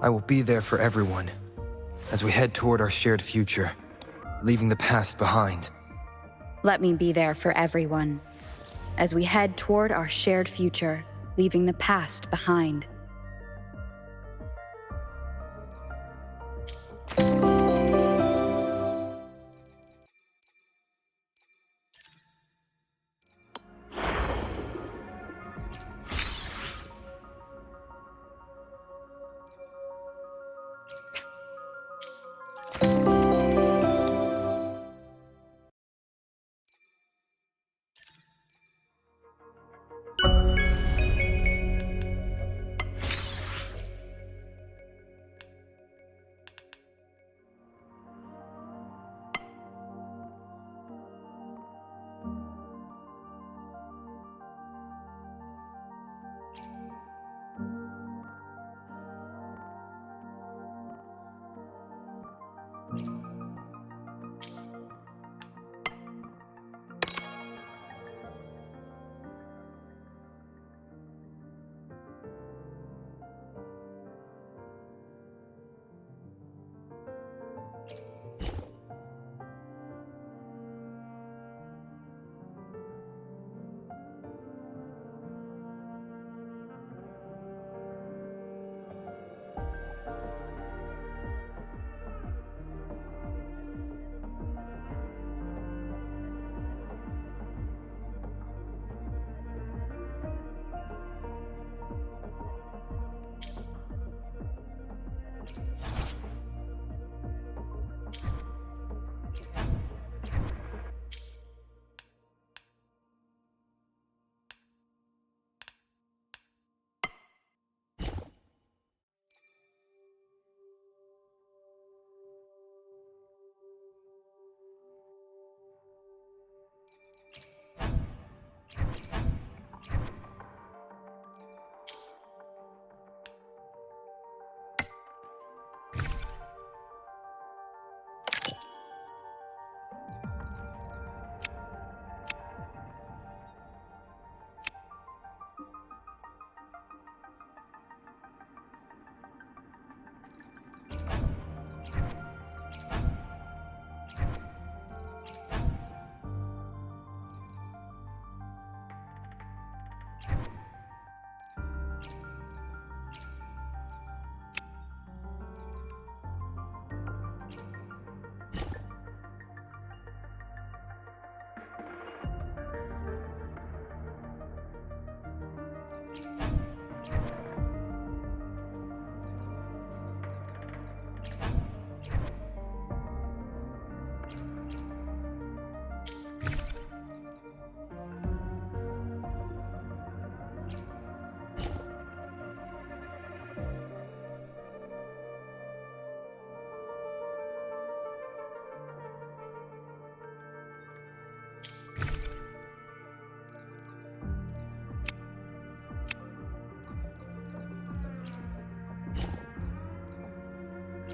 I will be there for everyone, as we head toward our shared future, leaving the past behind. Let me be there for everyone, as we head toward our shared future, leaving the past behind.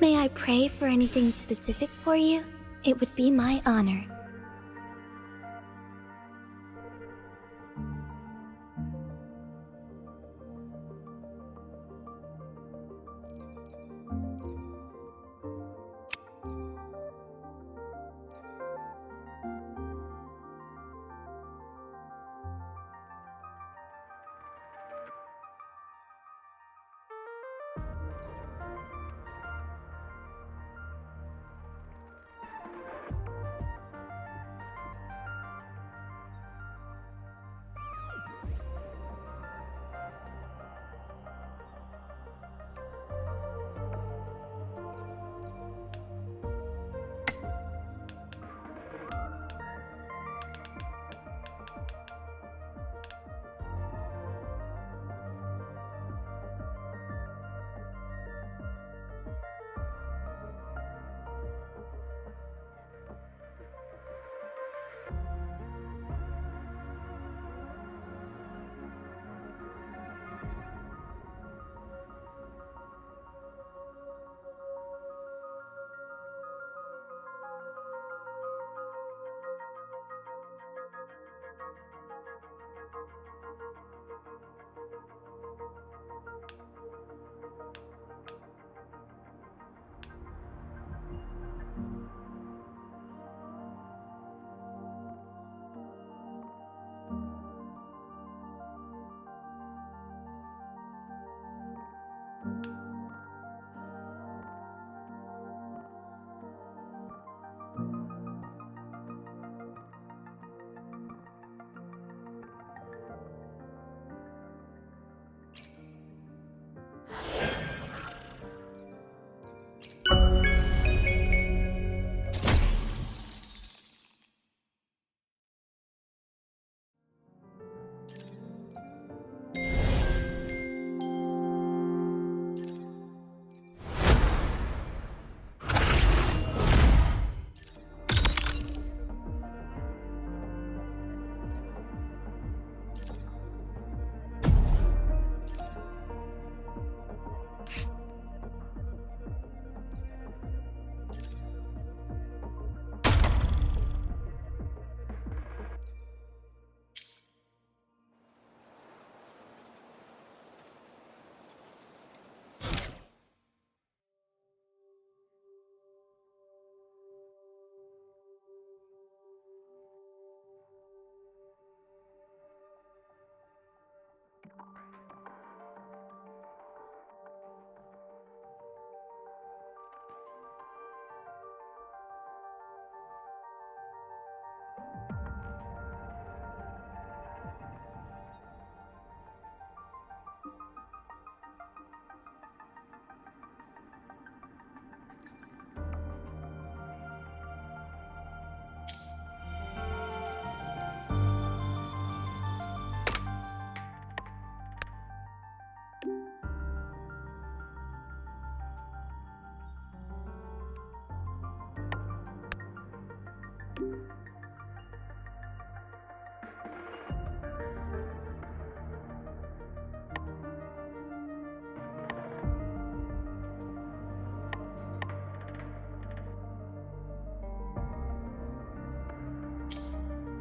May I pray for anything specific for you? It would be my honor.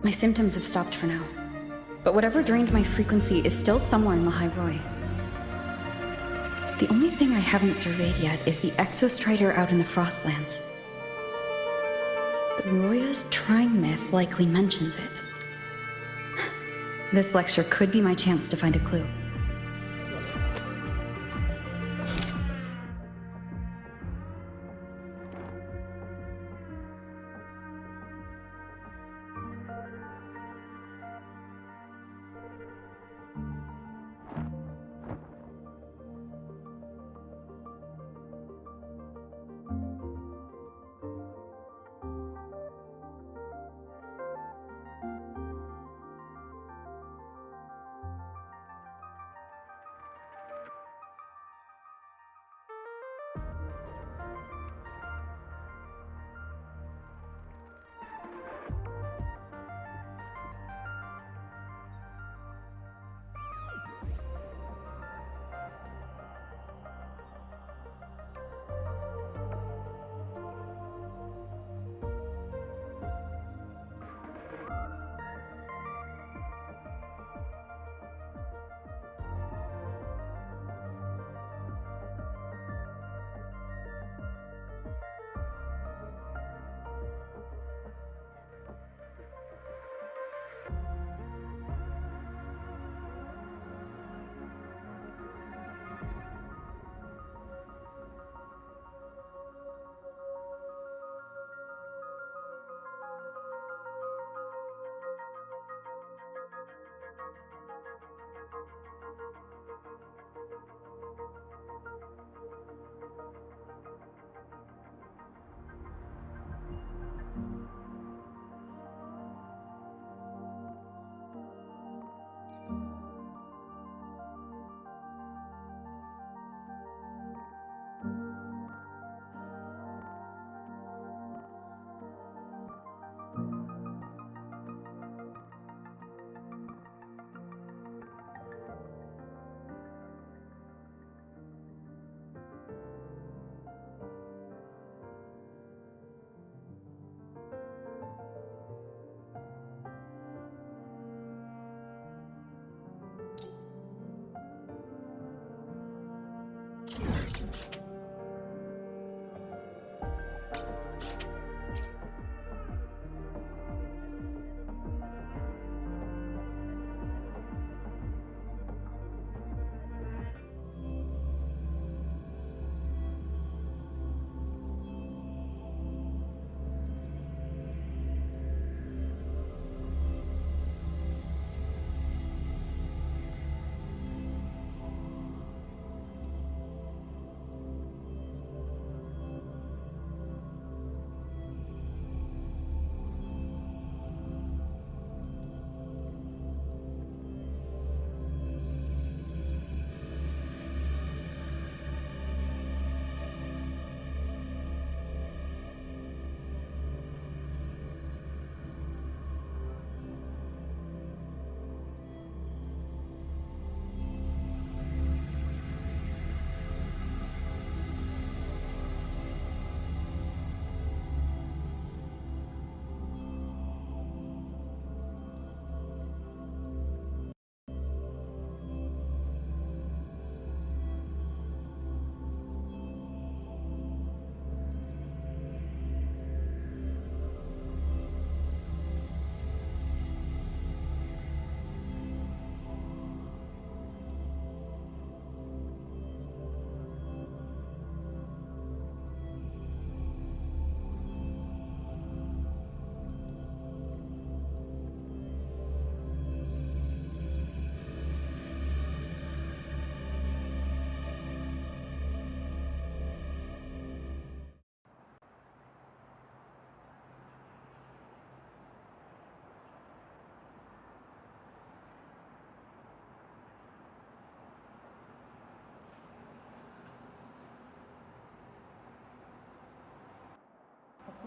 My symptoms have stopped for now. But whatever drained my frequency is still somewhere in Lahari-Roi. The only thing I haven't surveyed yet is the exostrider out in the Frostlands. The Roya's Trine myth likely mentions it. This lecture could be my chance to find a clue.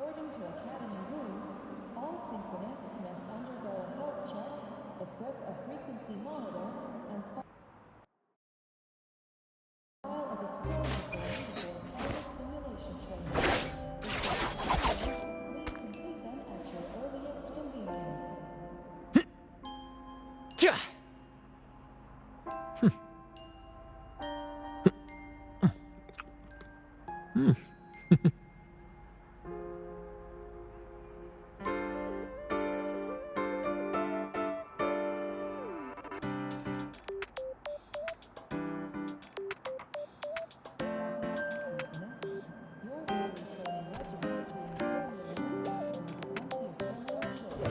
According to Academy rules, all Synchronists must undergo a health check, equip a frequency monitor, and file a disclosure form before private simulation training. If you're please complete them at your earliest convenience. Your daily training regimen is being formulated and will be sent to your terminal shortly.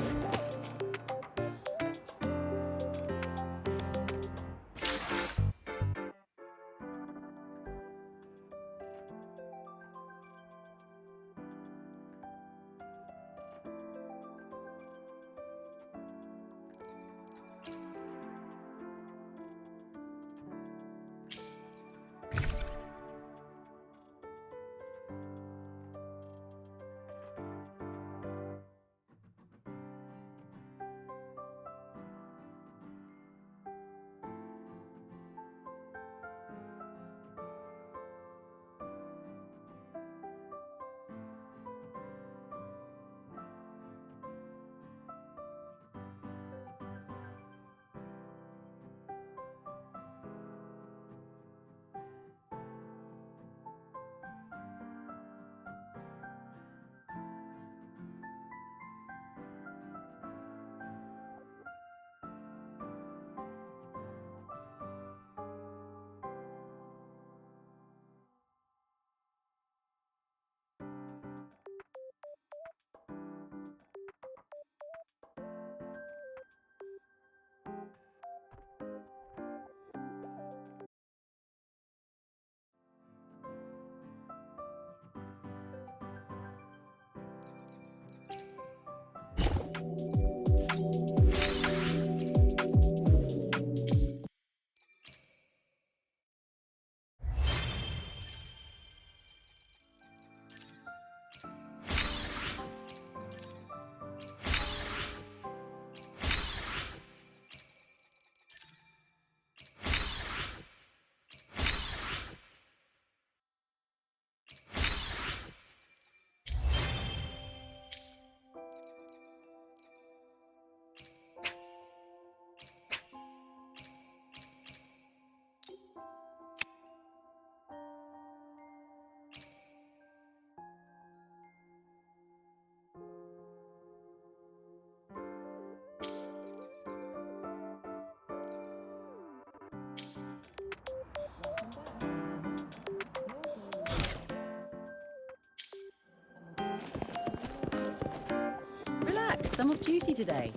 Relax, I'm off duty today.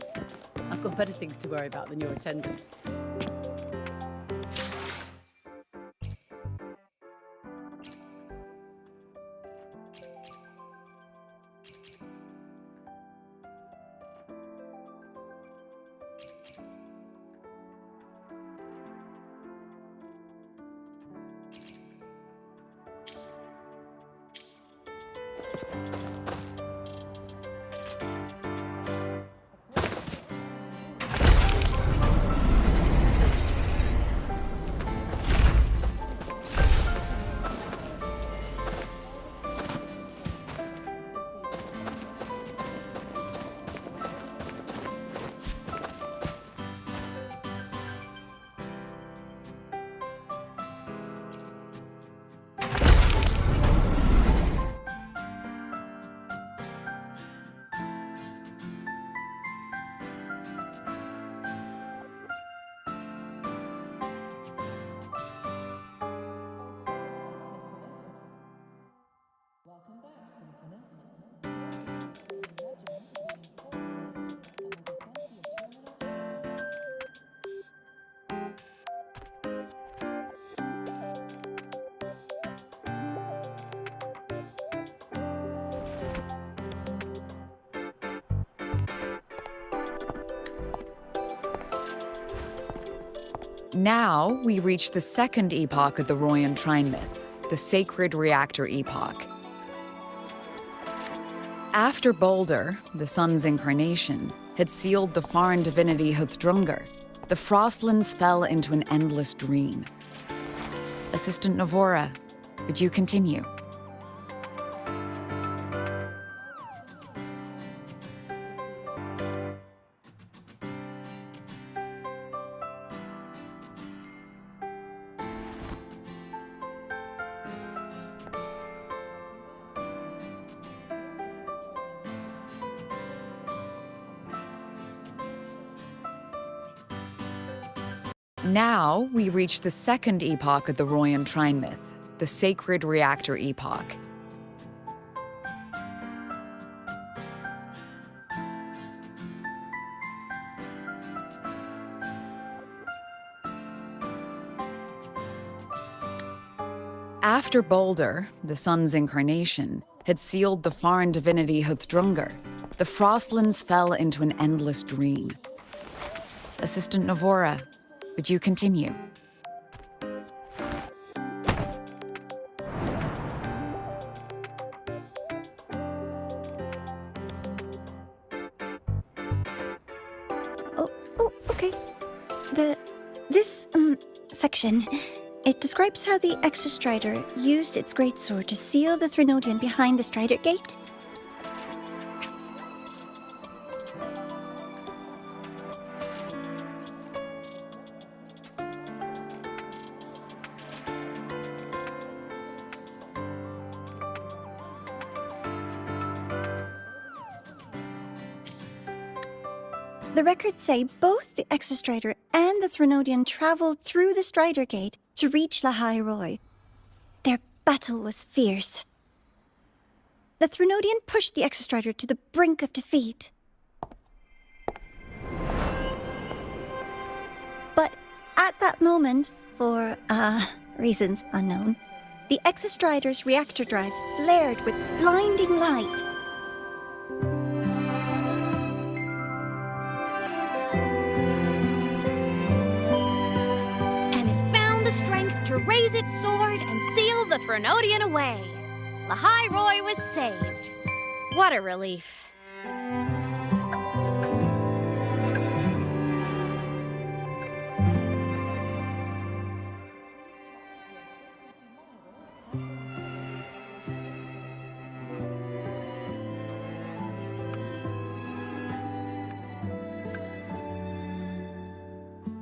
I've got better things to worry about than your attendance. Welcome back, Synchronist. Your daily training regimen is being formulated and will be sent to your terminal shortly. Now we reach the second epoch of the Royan Trine myth, the Sacred Reactor Epoch. After Balder, the sun's incarnation, had sealed the foreign divinity Huthrungur, the Frostlands fell into an endless dream. Assistant Navora, would you continue? Now, we reach the second epoch of the Royan Trine myth, the Sacred Reactor Epoch. After Balder, the sun's incarnation, had sealed the foreign divinity Huthrungur, the Frostlands fell into an endless dream. Assistant Navora, would you continue? Oh, okay. This section, it describes how the Exostrider used its greatsword to seal the Threnodian behind the Strider Gate. The records say both the Exostrider and the Threnodian traveled through the Strider Gate to reach Lahari-Roi. Their battle was fierce. The Threnodian pushed the Exostrider to the brink of defeat. But at that moment, for reasons unknown, the Exostrider's reactor drive flared with blinding light. Strength to raise its sword and seal the Threnodian away. Lahari-Roi was saved. What a relief.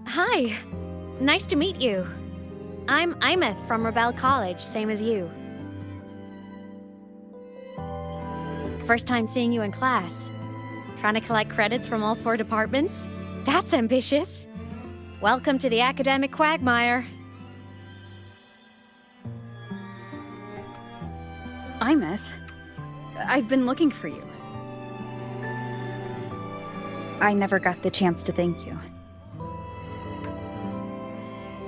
Hi. Nice to meet you. I'm Imeth from Rebel College, same as you. First time seeing you in class. Trying to collect credits from all 4 departments? That's ambitious. Welcome to the academic quagmire. Imeth, I've been looking for you. I never got the chance to thank you.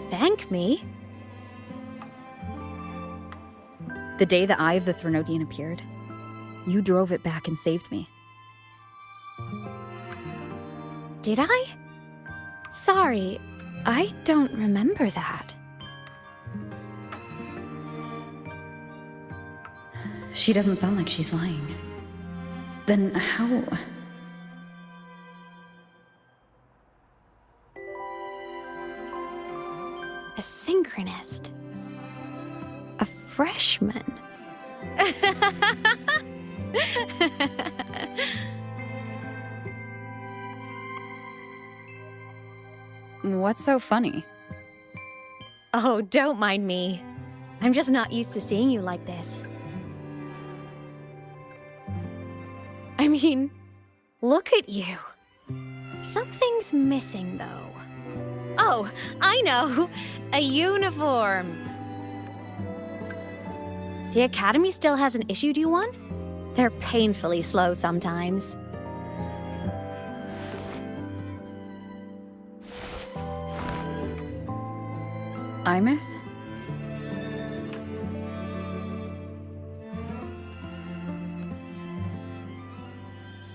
Thank me? The day the Eye of the Threnodian appeared, you drove it back and saved me. Did I? Sorry, I don't remember that. She doesn't sound like she's lying. Then how... A synchronist. A freshman. What's so funny? Oh, don't mind me. I'm just not used to seeing you like this. I mean, look at you. Something's missing, though. Oh, I know! A uniform! The Academy still hasn't issued you one? They're painfully slow sometimes. Imeth?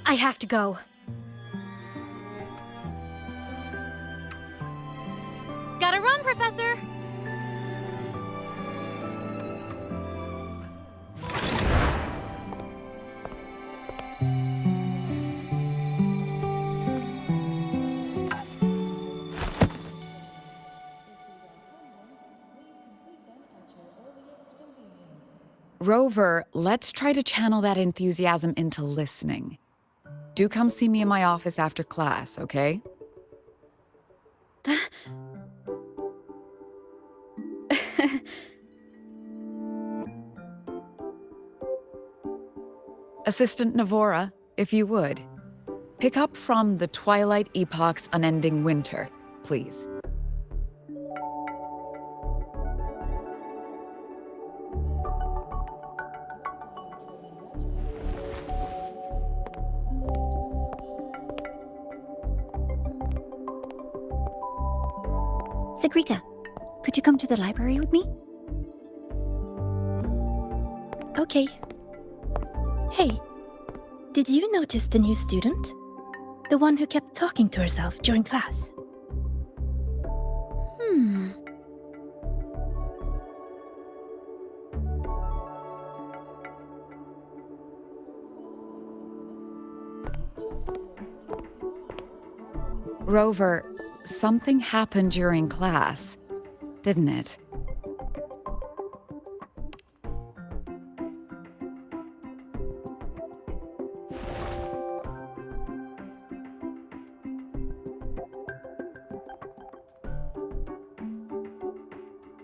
I have to go. Gotta run, Professor! Rover, let's try to channel that enthusiasm into listening. Do come see me in my office after class, okay? Assistant Navora, if you would. Pick up from the Twilight Epoch's Unending Winter, please. Sigrika, could you come to the library with me? Okay. Hey, did you notice the new student? The one who kept talking to herself during class? Rover, something happened during class, didn't it?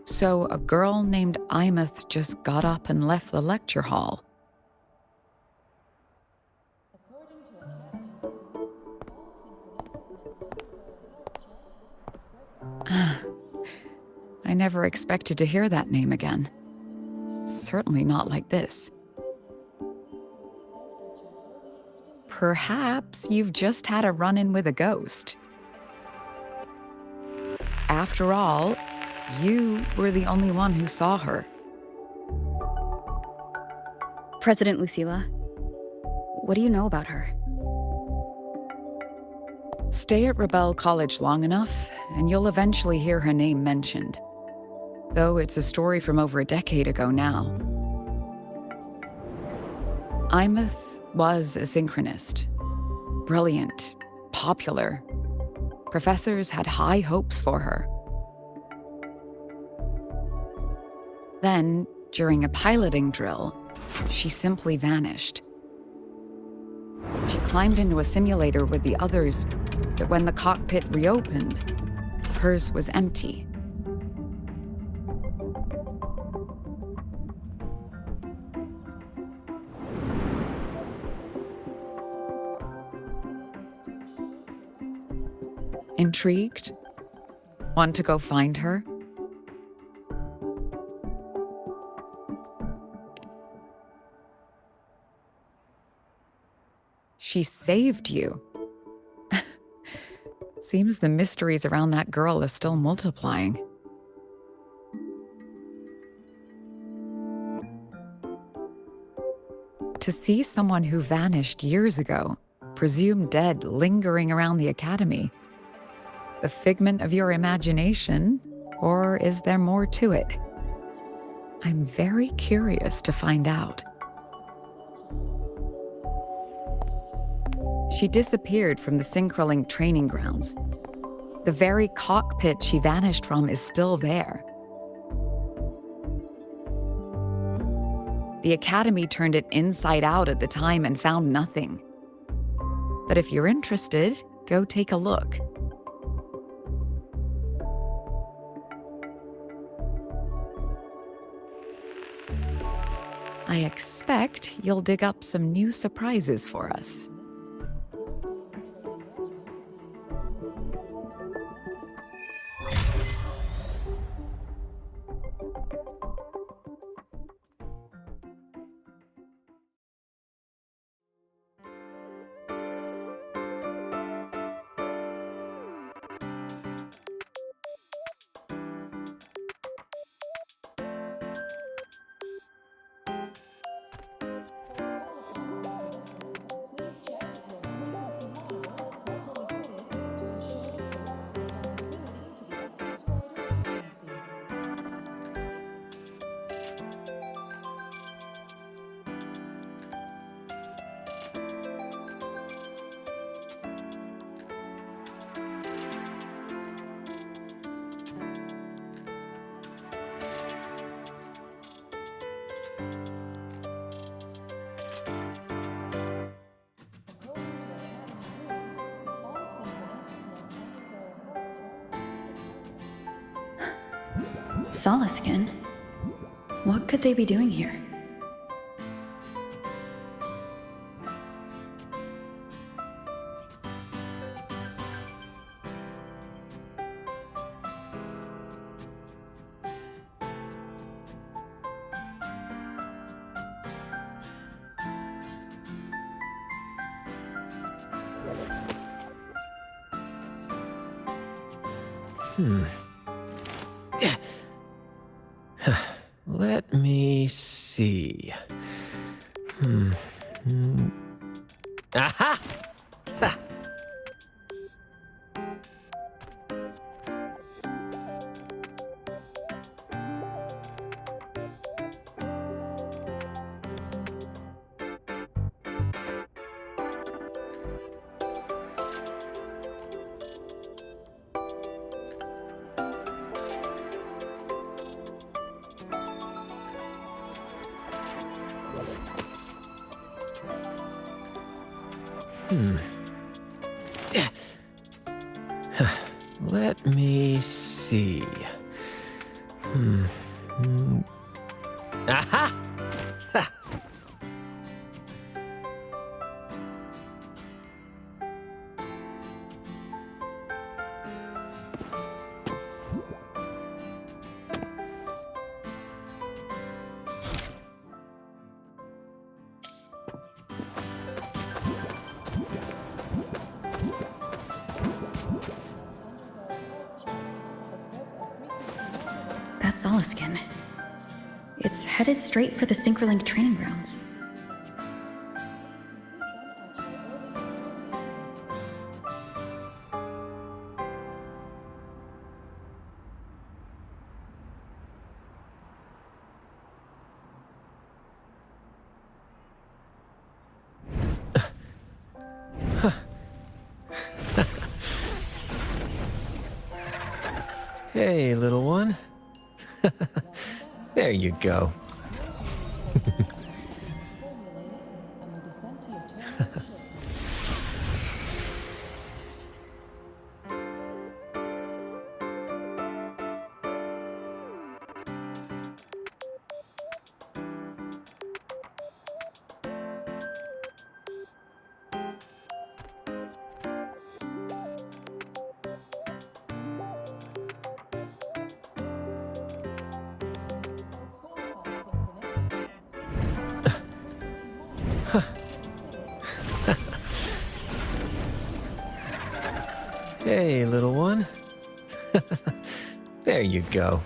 So a girl named Imeth just got up and left the lecture hall. I never expected to hear that name again. Certainly not like this. Perhaps you've just had a run-in with a ghost. After all, you were the only one who saw her. President Lucilla, what do you know about her? Stay at Rebel College long enough, and you'll eventually hear her name mentioned. Though it's a story from over a decade ago now. Imeth was a synchronist. Brilliant, popular. Professors had high hopes for her. Then, during a piloting drill, she simply vanished. She climbed into a simulator with the others, but when the cockpit reopened, hers was empty. Intrigued? Want to go find her? She saved you. Seems the mysteries around that girl are still multiplying. To see someone who vanished years ago, presumed dead, lingering around the academy, the figment of your imagination, or is there more to it? I'm very curious to find out. She disappeared from the Synchrolink training grounds. The very cockpit she vanished from is still there. The Academy turned it inside out at the time and found nothing. But if you're interested, go take a look. I expect you'll dig up some new surprises for us. Solaskin? What could they be doing here? Let me see. Aha! Ha! Let me see. Aha! Ha! That's Solaskin. It's headed straight for the Synchronlink training grounds. Hey, little one. There you go. Hey, little one. There you go.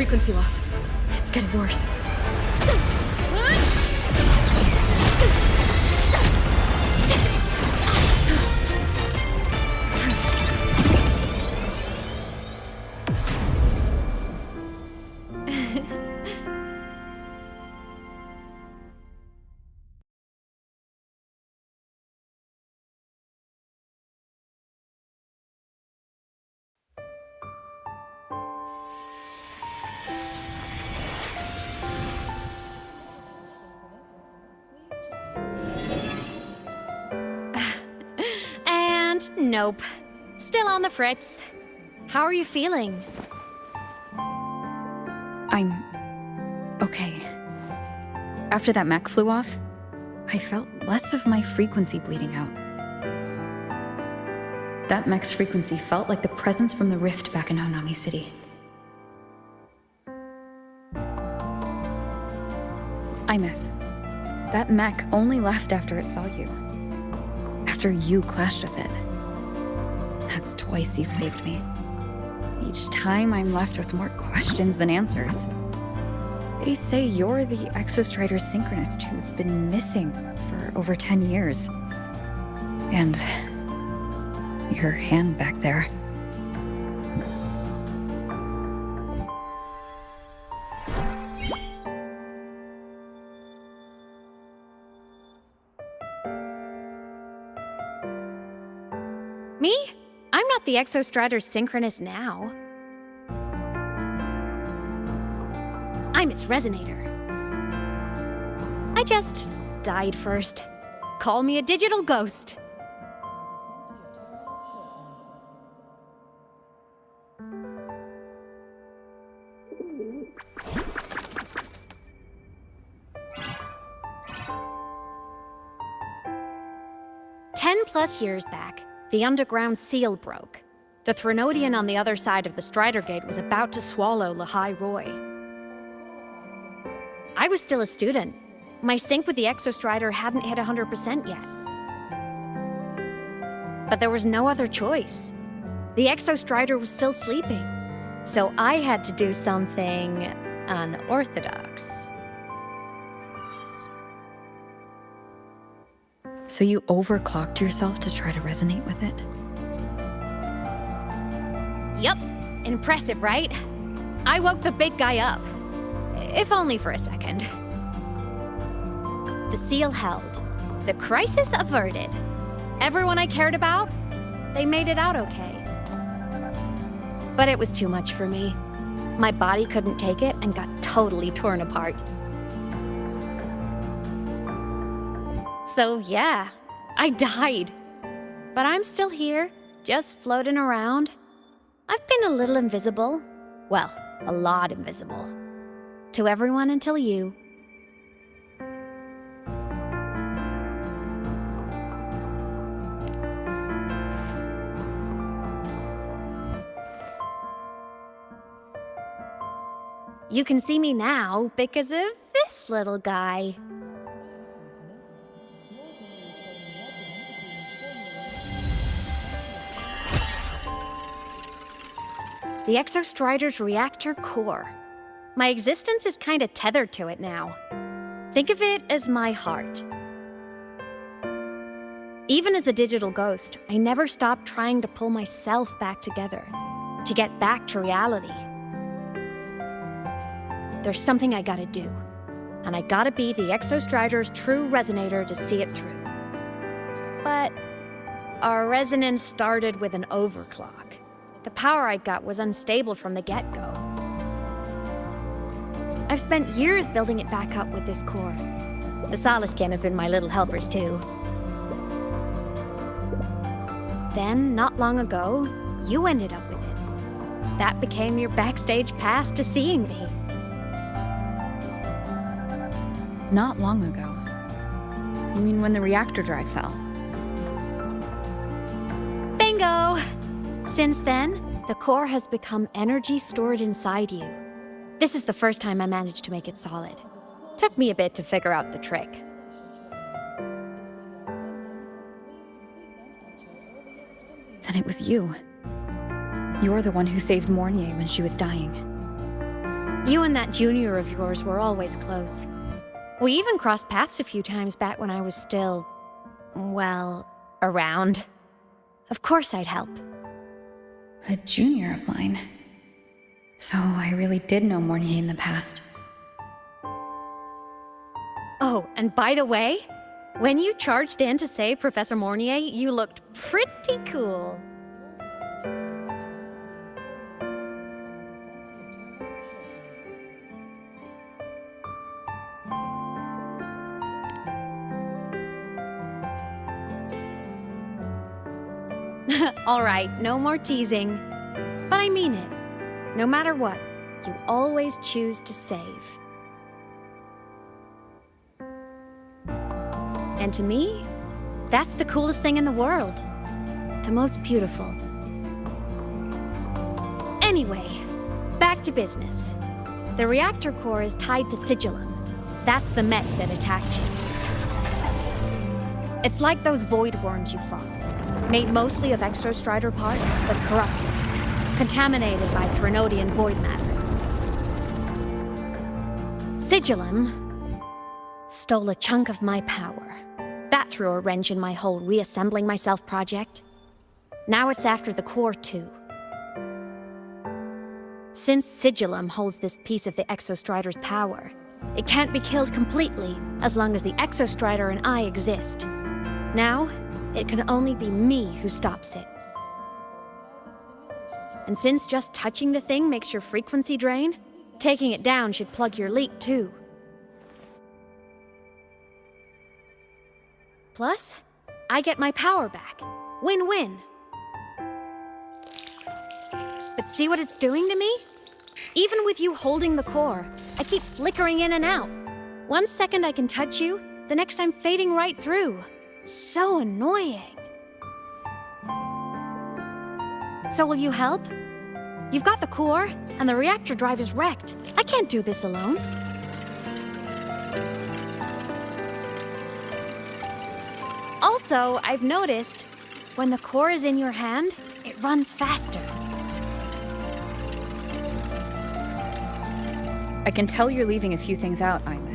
Frequency loss. It's getting worse. And nope. Still on the fritz. How are you feeling? I'm okay. After that mech flew off, I felt less of my frequency bleeding out. That mech's frequency felt like the presence from the rift back in Honami City. Imeth, that mech only left after it saw you. After you clashed with it. That's twice you've saved me. Each time I'm left with more questions than answers. They say you're the Exostrider synchronist who's been missing for over 10 years. And your hand back there. Me? I'm not the Exostrider synchronist now. I'm its resonator. I just died first. Call me a digital ghost. +10 years back, the underground seal broke. The Threnodian on the other side of the Strider Gate was about to swallow Lahari-Roi. I was still a student. My sync with the Exostrider hadn't hit 100% yet. But there was no other choice. The Exostrider was still sleeping. So I had to do something unorthodox. So you overclocked yourself to try to resonate with it? Yup. Impressive, right? I woke the big guy up. If only for a second. The seal held. The crisis averted. Everyone I cared about, they made it out okay. But it was too much for me. My body couldn't take it and got totally torn apart. So yeah, I died. But I'm still here, just floating around. I've been a little invisible. Well, a lot invisible. To everyone until you. You can see me now because of this little guy. The Exostrider's reactor core. My existence is kinda tethered to it now. Think of it as my heart. Even as a digital ghost, I never stopped trying to pull myself back together, to get back to reality. There's something I gotta do, and I gotta be the Exostrider's true resonator to see it through. But our resonance started with an overclock. The power I got was unstable from the get-go. I've spent years building it back up with this core. The Solaskin have been my little helpers too. Then, not long ago, you ended up with it. That became your backstage pass to seeing me. Not long ago. You mean when the reactor drive fell? Bingo! Since then, the core has become energy stored inside you. This is the first time I managed to make it solid. Took me a bit to figure out the trick. Then it was you. You're the one who saved Mornier when she was dying. You and that junior of yours were always close. We even crossed paths a few times back when I was still, well, around. Of course I'd help. A junior of mine. So I really did know Mornier in the past. Oh, and by the way, when you charged in to save Professor Mornier, you looked pretty cool. All right, no more teasing. But I mean it. No matter what, you always choose to save. And to me, that's the coolest thing in the world. The most beautiful. Anyway, back to business. The reactor core is tied to Sigillum. That's the mech that attacked you. It's like those void worms you fought. Made mostly of exostrider parts, but corrupted. Contaminated by Threnodian void matter. Sigillum stole a chunk of my power. That threw a wrench in my whole reassembling myself project. Now it's after the core too. Since Sigillum holds this piece of the Exostrider's power, it can't be killed completely as long as the Exostrider and I exist. Now, it can only be me who stops it. And since just touching the thing makes your frequency drain, taking it down should plug your leak too. Plus, I get my power back. Win-win. But see what it's doing to me? Even with you holding the core, I keep flickering in and out. 1 second I can touch you, the next I'm fading right through. So annoying. So will you help? You've got the core, and the reactor drive is wrecked. I can't do this alone. Also, I've noticed, when the core is in your hand, it runs faster. I can tell you're leaving a few things out, Imeth.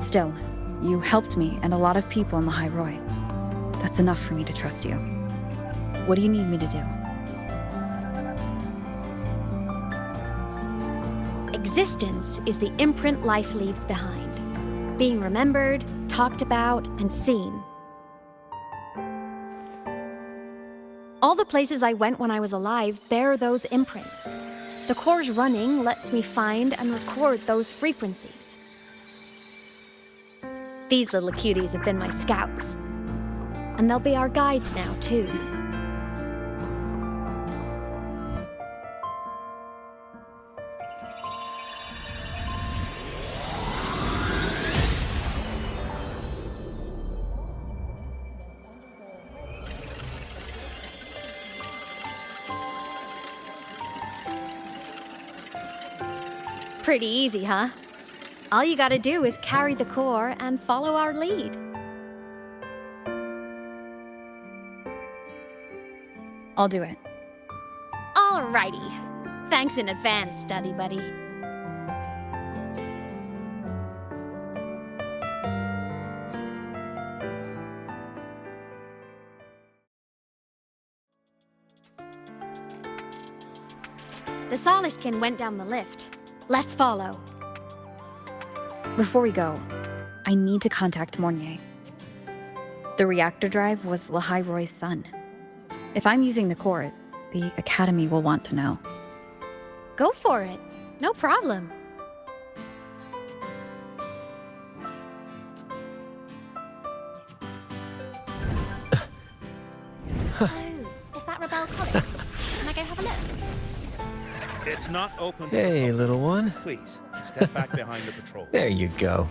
Still, you helped me and a lot of people in Lahari-Roi. That's enough for me to trust you. What do you need me to do? Existence is the imprint life leaves behind. Being remembered, talked about, and seen. All the places I went when I was alive bear those imprints. The core's running lets me find and record those frequencies. These little cuties have been my scouts. And they'll be our guides now, too. Pretty easy, huh? All you gotta do is carry the core and follow our lead. I'll do it. Alrighty. Thanks in advance, study buddy. The Soliskin went down the lift. Let's follow. Before we go, I need to contact Mornier. The reactor drive was Lahari-Roi's son. If I'm using the core, the Academy will want to know. Go for it. No problem. Oh, is that Rebel College? Can I go have a look? It's not open to Hey, the little one. public. Please, step back behind the patrol. There you go.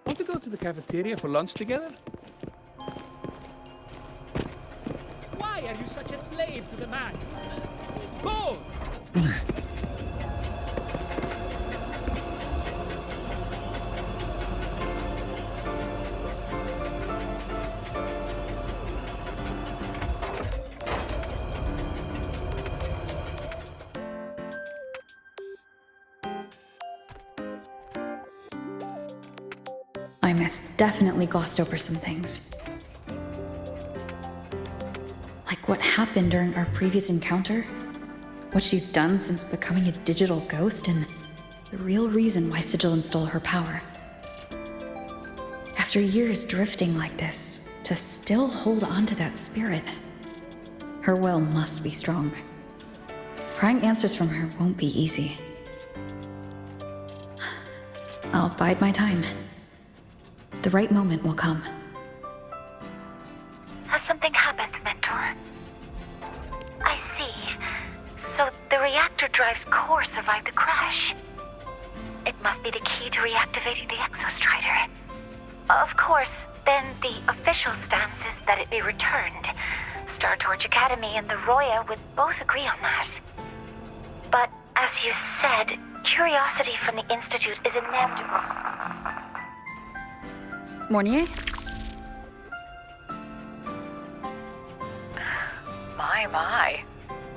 Want to go go to the cafeteria for lunch together? Why are you such a slave to the man? Go! Imeth definitely glossed over some things. Like what happened during our previous encounter, what she's done since becoming a digital ghost, and the real reason why Sigillum stole her power. After years drifting like this, to still hold on to that spirit, her will must be strong. Prying answers from her won't be easy. I'll bide my time. The right moment will come. Has something happened, Mentor? I see. So the reactor drive's core survived the crash. It must be the key to reactivating the Exostrider. Of course, then the official stance is that it be returned. Star Torch Academy and the Roya would both agree on that. But as you said, curiosity from the Institute is inevitable. Mornier? My.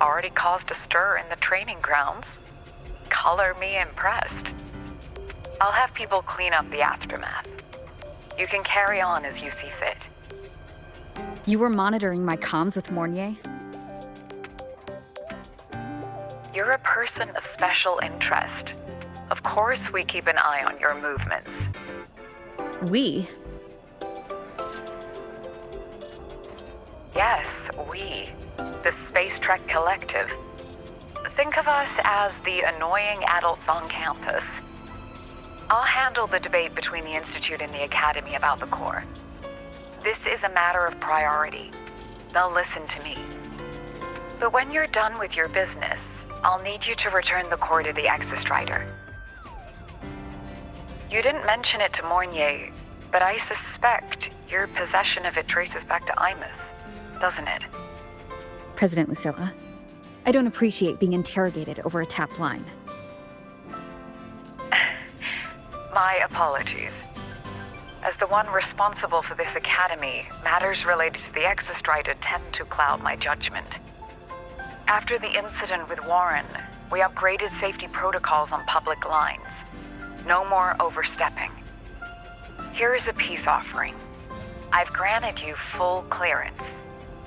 Already caused a stir in the training grounds. Color me impressed. I'll have people clean up the aftermath. You can carry on as you see fit. You were monitoring my comms with Mornier? You're a person of special interest. Of course we keep an eye on your movements. We? Yes, we. The Space Trek Collective. Think of us as the annoying adults on campus. I'll handle the debate between the Institute and the Academy about the core. This is a matter of priority. They'll listen to me. But when you're done with your business, I'll need you to return the core to the Exostrider. You didn't mention it to Mornier, but I suspect your possession of it traces back to Imeth, doesn't it? President Lucilla, I don't appreciate being interrogated over a tapped line. My apologies. As the one responsible for this academy, matters related to the Exostrider tend to cloud my judgment. After the incident with Warren, we upgraded safety protocols on public lines. No more overstepping. Here is a peace offering. I've granted you full clearance.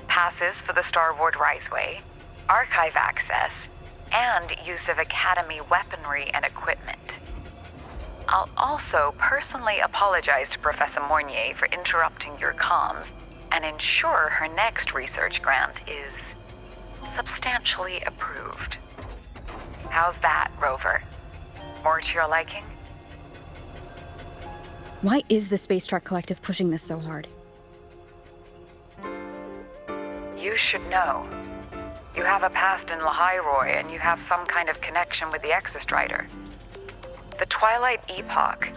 Passes for the Starboard Riseway, archive access, and use of Academy weaponry and equipment. I'll also personally apologize to Professor Mornier for interrupting your comms and ensure her next research grant is substantially approved. How's that, Rover? More to your liking? Why is the Space Trek Collective pushing this so hard? You should know. You have a past in Lahari-Roi, and you have some kind of connection with the Exostrider. The Twilight Epoch,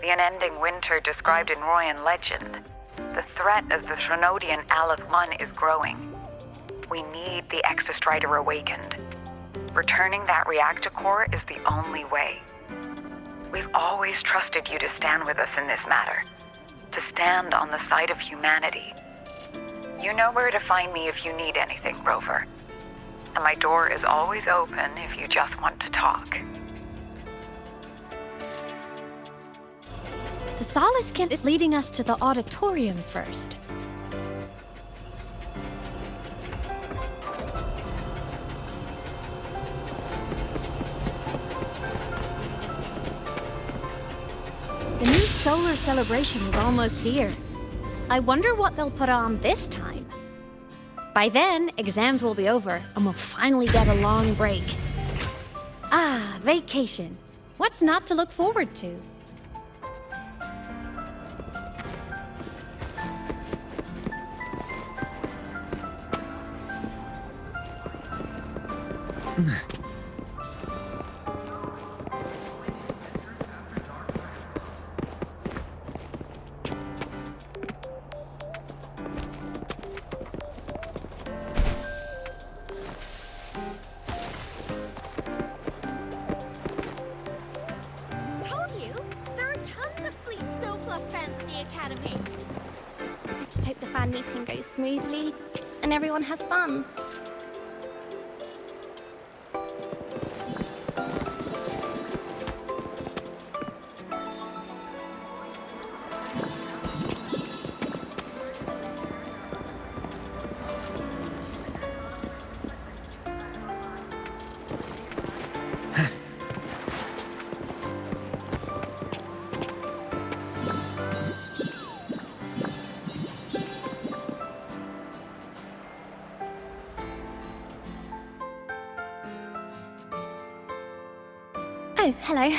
the unending winter described in Royan legend, the threat of the Threnodian Aleth 1 is growing. We need the Exostrider awakened. Returning that reactor core is the only way. We've always trusted you to stand with us in this matter, to stand on the side of humanity. You know where to find me if you need anything, Rover. And my door is always open if you just want to talk. The Solace Kent is leading us to the auditorium first. The new solar celebration is almost here. I wonder what they'll put on this time. By then, exams will be over, and we'll finally get a long break. Ah, vacation. What's not to look forward to? fan meeting goes smoothly and everyone has fun. Oh, hello.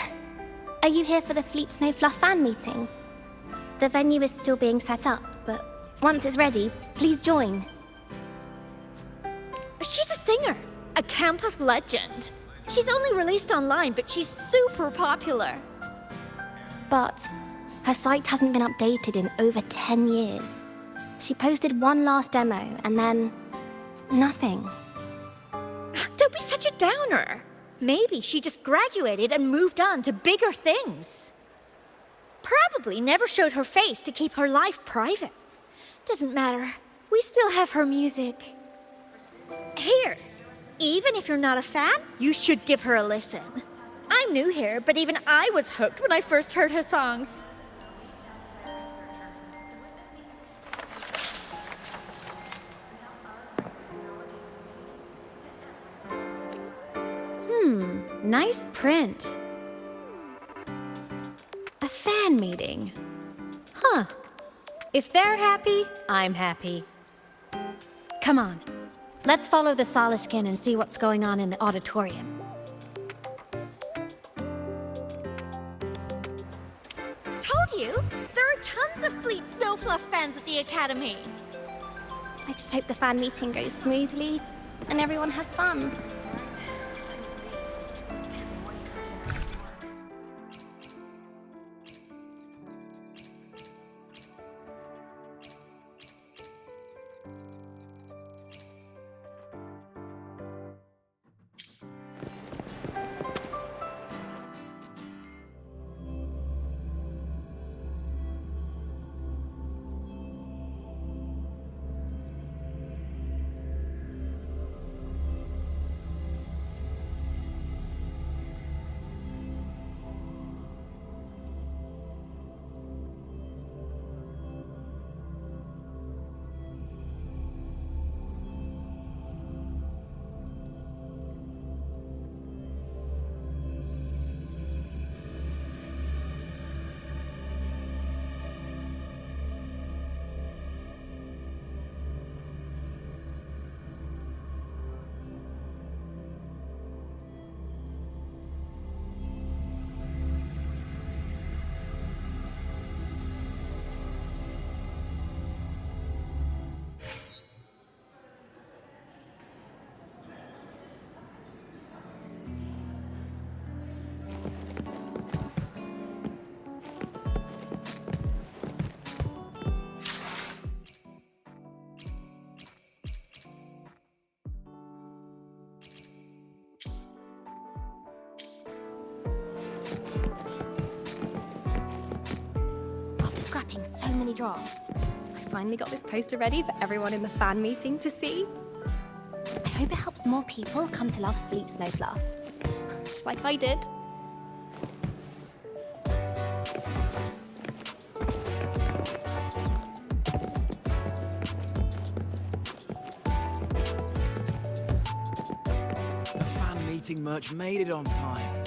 Are you here for the Fleet Snow Fluff fan meeting? The venue is still being set up, but once it's ready, please join. She's a singer, a campus legend. She's only released online, but she's super popular. But her site hasn't been updated in over 10 years. She posted one last demo and then nothing. Don't be such a downer. Maybe she just graduated and moved on to bigger things. Probably never showed her face to keep her life private. Doesn't matter. We still have her music. Here, even if you're not a fan, you should give her a listen. I'm new here, but even I was hooked when I first heard her songs. Nice print. A fan meeting. Huh. If they're happy, I'm happy. Come on. Let's follow the Soliskin and see what's going on in the auditorium. Told you! There are tons of Fleet Snowfluff fans at the Academy. I just hope the fan meeting goes smoothly and everyone has fun. Scrapping so many drafts, I finally got this poster ready for everyone in the fan meeting to see. I hope it helps more people come to love Fleet Snow Fluff, just like I did. The fan meeting merch made it on time.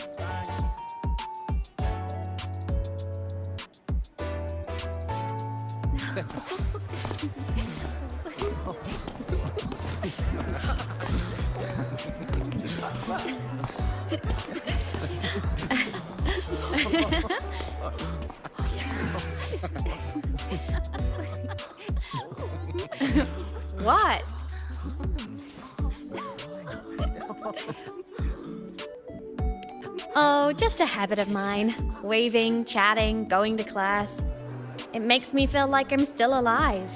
What? Oh, just a habit of mine. Waving, chatting, going to class. It makes me feel like I'm still alive.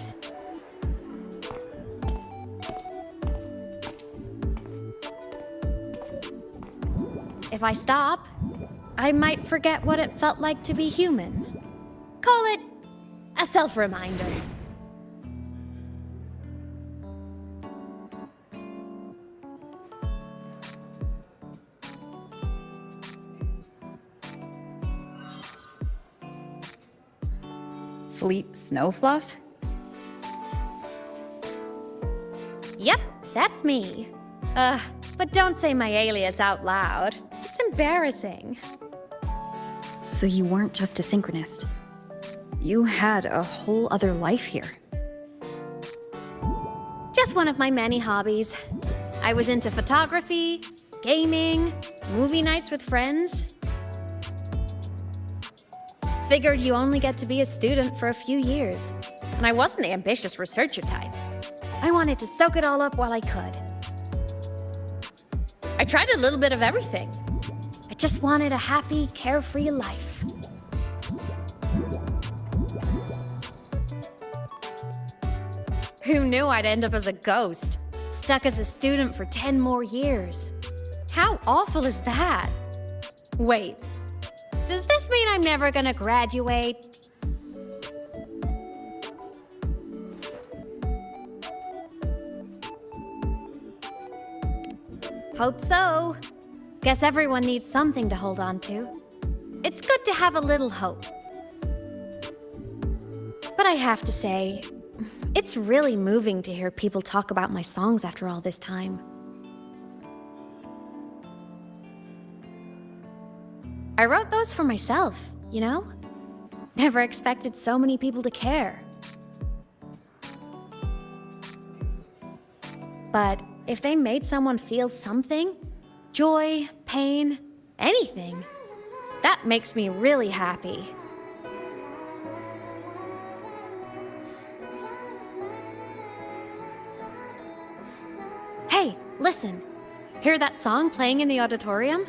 If I stop, I might forget what it felt like to be human. Call it a self-reminder. Fleet Snowfluff? Yep, that's me. But don't say my alias out loud. It's embarrassing. So you weren't just a synchronist. You had a whole other life here. Just one of my many hobbies. I was into photography, gaming, movie nights with friends. Figured you only get to be a student for a few years. And I wasn't the ambitious researcher type. I wanted to soak it all up while I could. I tried a little bit of everything. I just wanted a happy, carefree life. Who knew I'd end up as a ghost, stuck as a student for 10 more years? How awful is that? Wait, does this mean I'm never gonna graduate? Hope so. Guess everyone needs something to hold on to. It's good to have a little hope. But I have to say, it's really moving to hear people talk about my songs after all this time. I wrote those for myself, you know? Never expected so many people to care. But if they made someone feel something, joy, pain, anything, that makes me really happy. Hey, listen. Hear that song playing in the auditorium?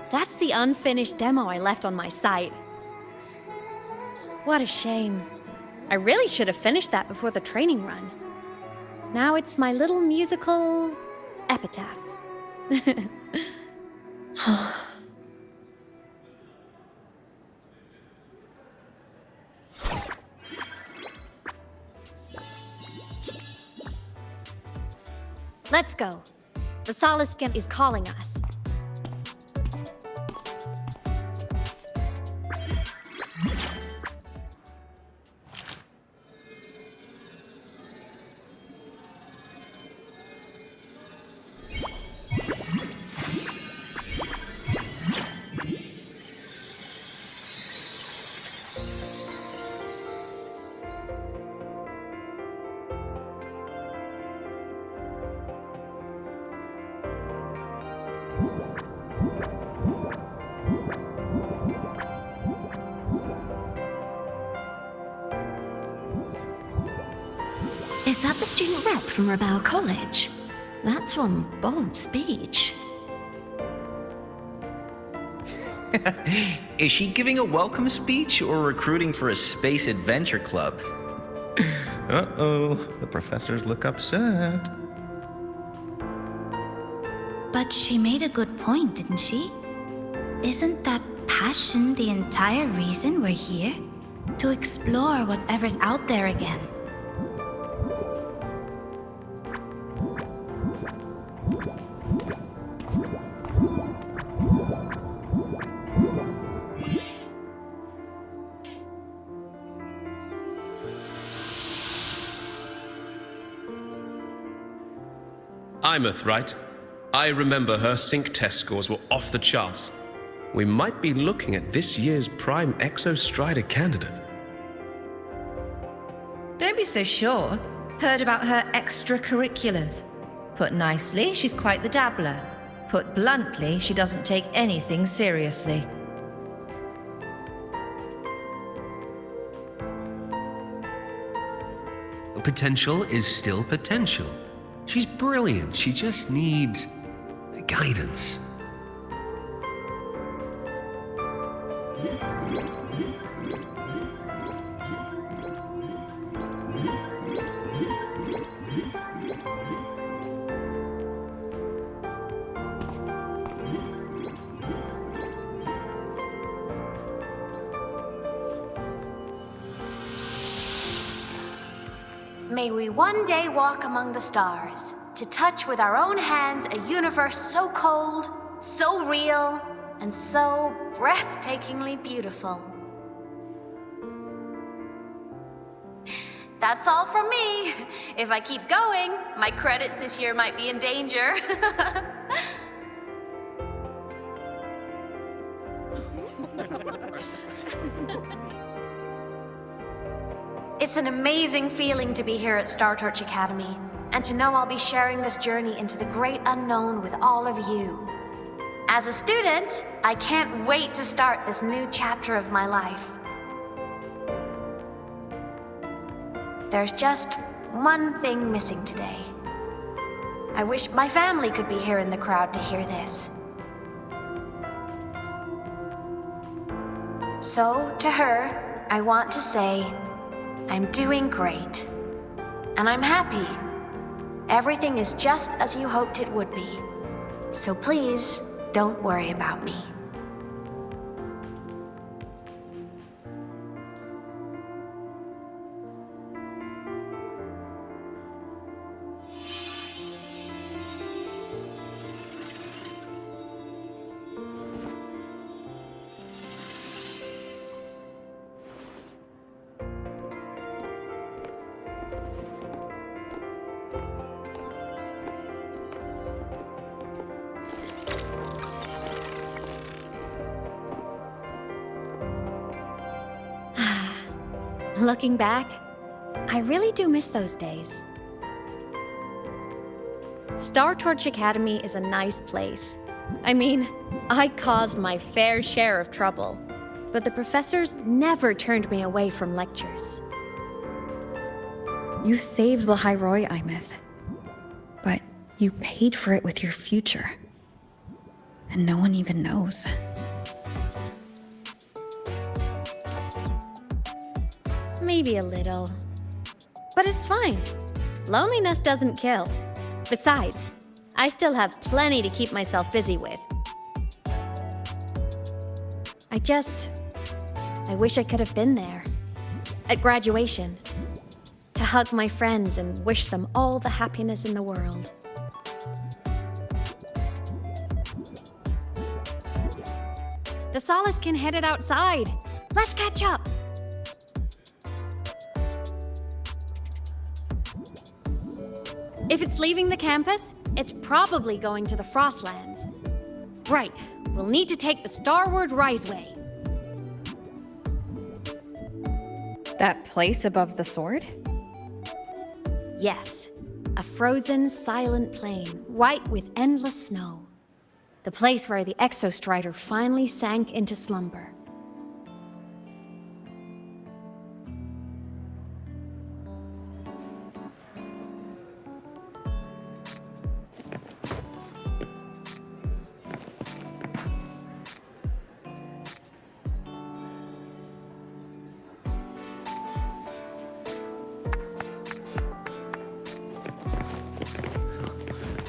That's the unfinished demo I left on my site. What a shame. I really should have finished that before the training run. Now it's my little musical epitaph. Let's go. The Soliskin is calling us. Is that the student rep from Rebel College? That's one bold speech. Is she giving a welcome speech or recruiting for a space adventure club? Uh-oh, the professors look upset. But she made a good point, didn't she? Isn't that passion the entire reason we're here? To explore whatever's out there again. Imeth, right? I remember her sync test scores were off the charts. We might be looking at this year's prime Exostrider candidate. Don't be so sure. Heard about her extracurriculars. Put nicely, she's quite the dabbler. Put bluntly, she doesn't take anything seriously. Potential is still potential. She's brilliant, she just needs guidance. May we one day walk among the stars, to touch with our own hands a universe so cold, so real, and so breathtakingly beautiful. That's all from me. If I keep going, my credits this year might be in danger. It's an amazing feeling to be here at Star Torch Academy, and to know I'll be sharing this journey into the great unknown with all of you. As a student, I can't wait to start this new chapter of my life. There's just one thing missing today. I wish my family could be here in the crowd to hear this. So, to her, I want to say, I'm doing great. And I'm happy. Everything is just as you hoped it would be. So please, don't worry about me. Looking back, I really do miss those days. Star Torch Academy is a nice place. I mean, I caused my fair share of trouble, but the professors never turned me away from lectures. You saved Lahari-Roi, Imeth. But you paid for it with your future. And no one even knows. Maybe a little. But it's fine. Loneliness doesn't kill. Besides, I still have plenty to keep myself busy with. I wish I could have been there. At graduation. To hug my friends and wish them all the happiness in the world. The Solace can headed outside. Let's catch up. If it's leaving the campus, it's probably going to the Frostlands. Right, we'll need to take the Starward Riseway. That place above the sword? Yes, a frozen, silent plain, white with endless snow. The place where the Exostrider finally sank into slumber.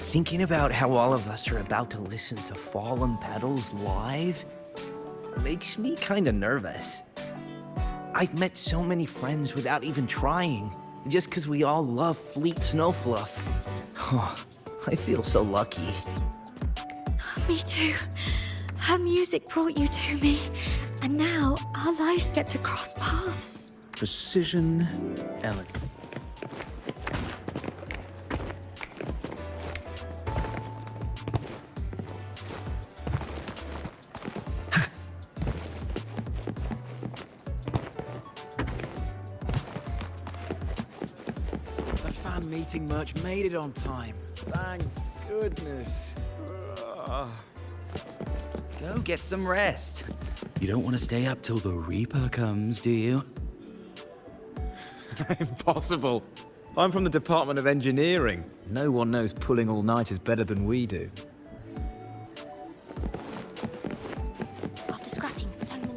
Thinking about how all of us are about to listen to Fallen Petals live makes me kinda nervous. I've met so many friends without even trying, just 'cause we all love Fleet Snowfluff. I feel so lucky. Me too. Her music brought you to me, and now our lives get to cross paths. Precision, Ellen. Meeting merch made it on time. Thank goodness. Go get some rest. You don't want to stay up till the Reaper comes, do you? Impossible. I'm from the Department of Engineering. No one knows pulling all-nighters better than we do. After scrapping so many...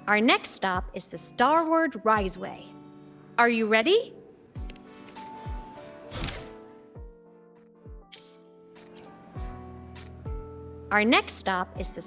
Our next stop is the Starward Riseway. Are you ready? Our next stop is the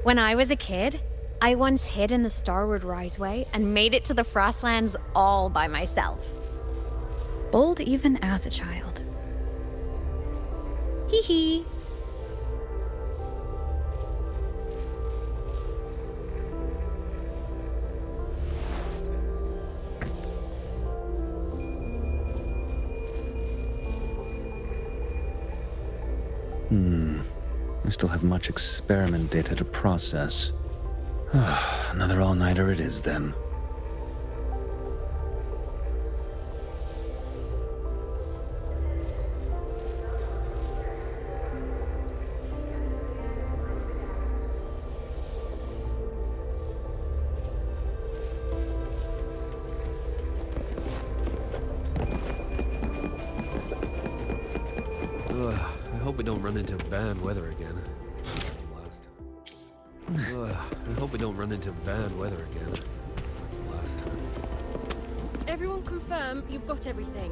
When I was a kid, I once hid in the Starward Riseway and made it to the Frostlands all by myself. Bold even as a child. Hee hee. I still have much experiment data to process. Another all-nighter it is then. I hope we don't run into bad weather again. I hope we don't run into bad weather again. Like the last time. Everyone confirm you've got everything.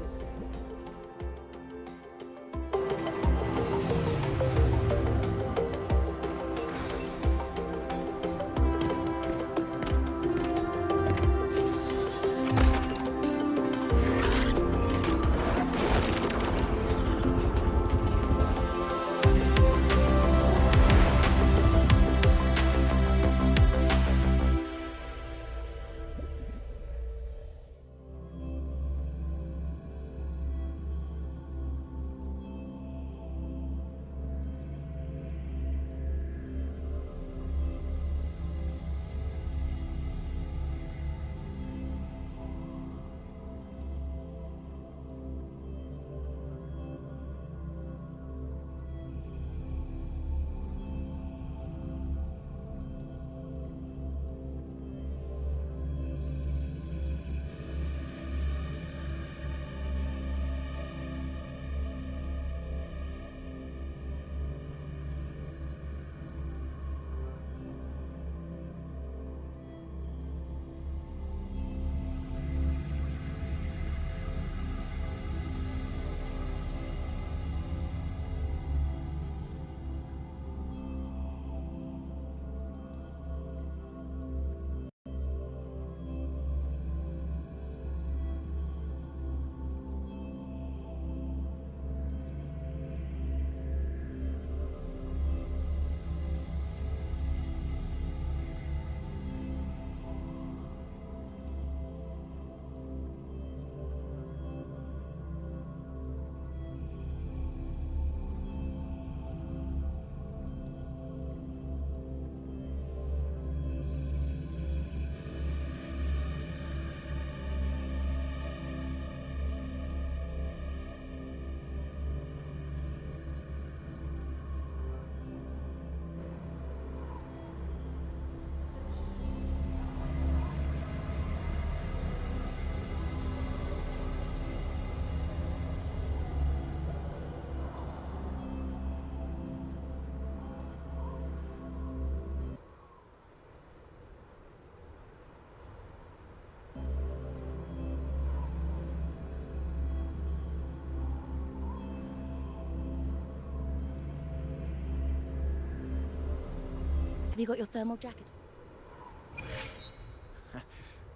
Have you got your thermal jacket?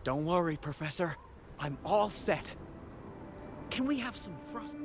Don't worry, Professor. I'm all set. Can we have some frost?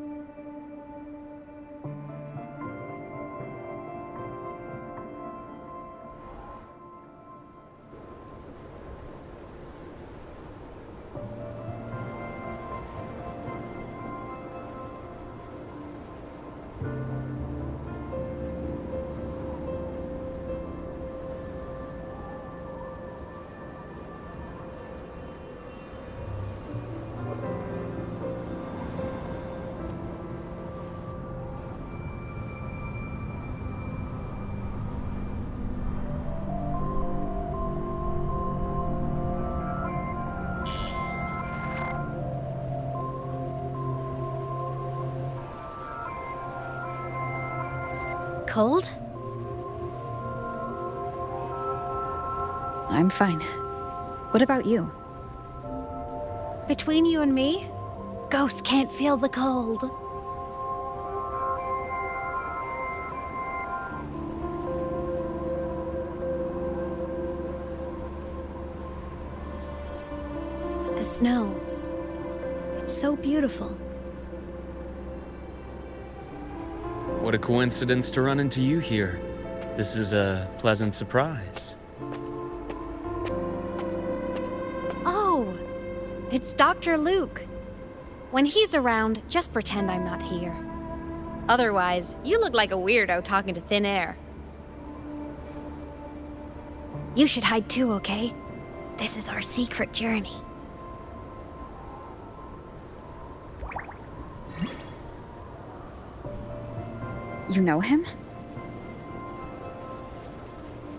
Cold? I'm fine. What about you? Between you and me, ghosts can't feel the cold. snow. It's so beautiful. What a coincidence to run into you here. This is a pleasant surprise. Oh, it's Dr. Luuk. When he's around, just pretend I'm not here. Otherwise, you look like a weirdo talking to thin air. You should hide too, okay? This is our secret journey. You know him?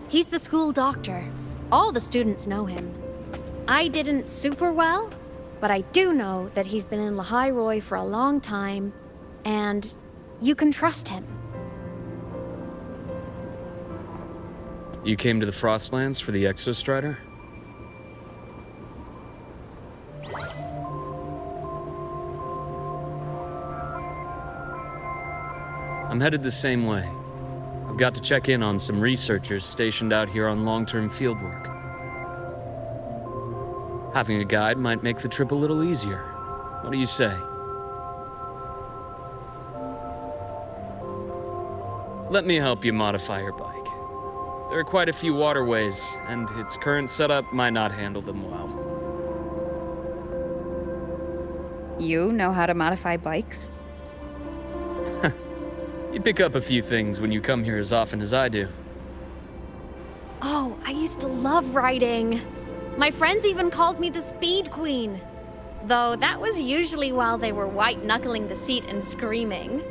He's the school doctor. All the students know him. I didn't super well, but I do know that he's been in Lahari-Roi for a long time, and you can trust him. You came to the Frostlands for the Exostrider? I'm headed the same way. I've got to check in on some researchers stationed out here on long-term fieldwork. Having a guide might make the trip a little easier. What do you say? Let me help you modify your bike. There are quite a few waterways, and its current setup might not handle them well. You know how to modify bikes? You pick up a few things when you come here as often as I do. Oh, I used to love riding. My friends even called me the Speed Queen. Though that was usually while they were white-knuckling the seat and screaming.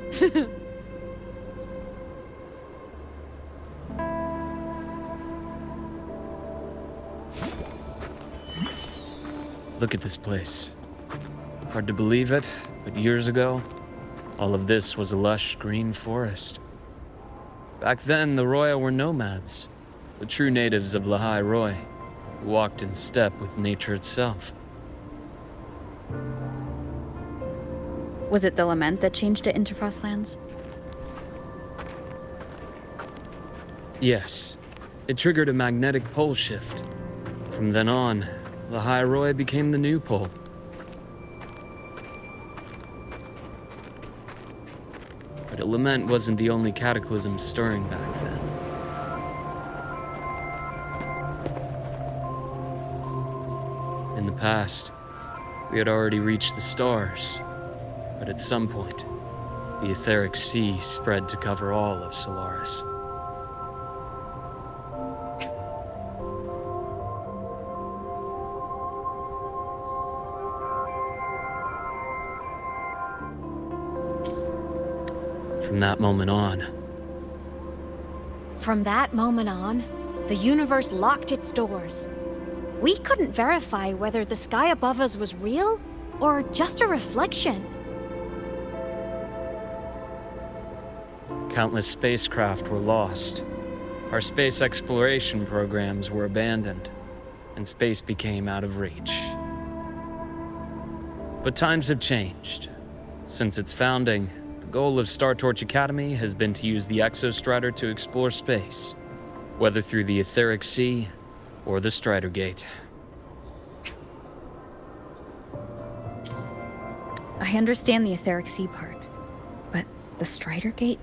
Look at this place. Hard to believe it, but years ago, all of this was a lush green forest. Back then, the Roya were nomads, the true natives of Lahari-Roi, who walked in step with nature itself. Was it the lament that changed it into Frostlands? Yes, it triggered a magnetic pole shift. From then on, Lahari-Roi became the new pole. But a lament wasn't the only cataclysm stirring back then. In the past, we had already reached the stars, but at some point, the etheric sea spread to cover all of Solaris. From that moment on, the universe locked its doors. We couldn't verify whether the sky above us was real or just a reflection. Countless spacecraft were lost. Our space exploration programs were abandoned, and space became out of reach. But times have changed. Since its founding, the goal of Star Torch Academy has been to use the Exostrider to explore space, whether through the etheric sea or the Strider Gate. I understand the etheric sea part, but the Strider Gate?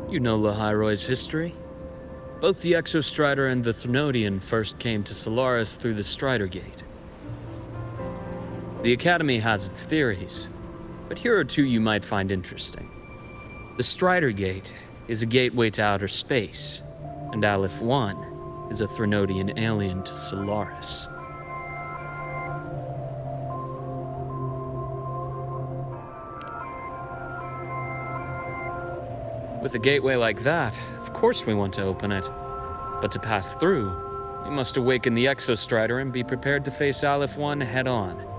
You know Lahari-Roi's history? Both the Exostrider and the Threnodian first came to Solaris through the Strider Gate. The Academy has its theories, but here are two you might find interesting. The Strider Gate is a gateway to outer space, and Aleph 1 is a Threnodian alien to Solaris. With a gateway like that, of course we want to open it. But to pass through, we must awaken the Exostrider and be prepared to face Aleph 1 head-on.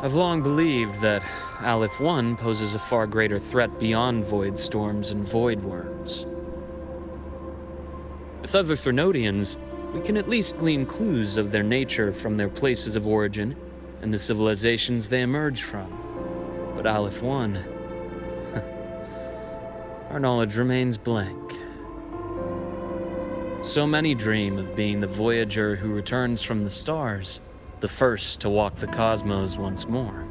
I've long believed that Aleph 1 poses a far greater threat beyond void storms and void worms. With other Threnodians, we can at least glean clues of their nature from their places of origin and the civilizations they emerge from. But Aleph 1, our knowledge remains blank. So many dream of being the Voyager who returns from the stars, the first to walk the cosmos once more.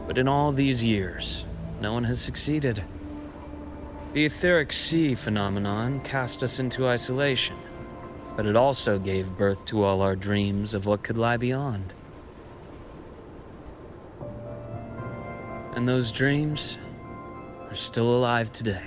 But in all these years, no one has succeeded. The etheric sea phenomenon cast us into isolation, but it also gave birth to all our dreams of what could lie beyond. And those dreams are still alive today.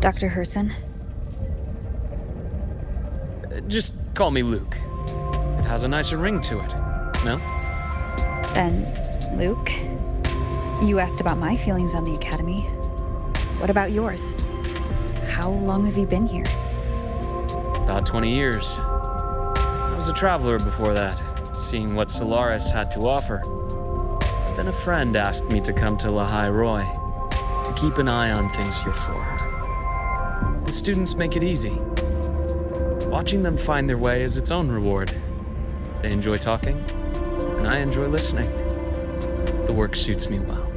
Dr. Herson? Just call me Luke. It has a nicer ring to it, no? Then, Luke, you asked about my feelings on the Academy. What about yours? How long have you been here? About 20 years. I was a traveler before that, seeing what Solaris had to offer. But then a friend asked me to come to Lahari-Roi, to keep an eye on things here for her. The students make it easy. Watching them find their way is its own reward. They enjoy talking, and I enjoy listening. The work suits me well.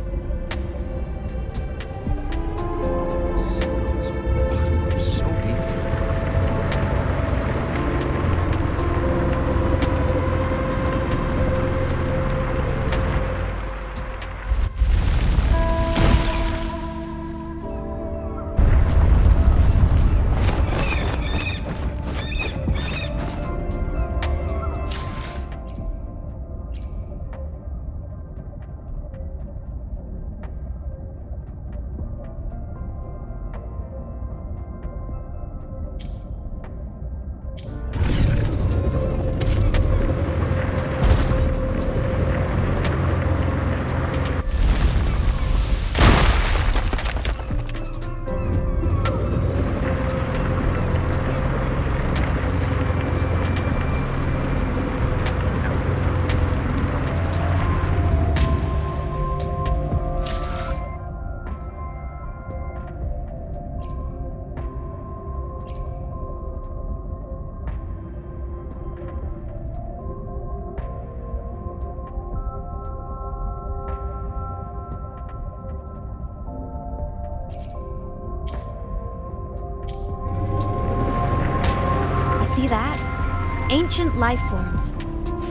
See that? Ancient life forms,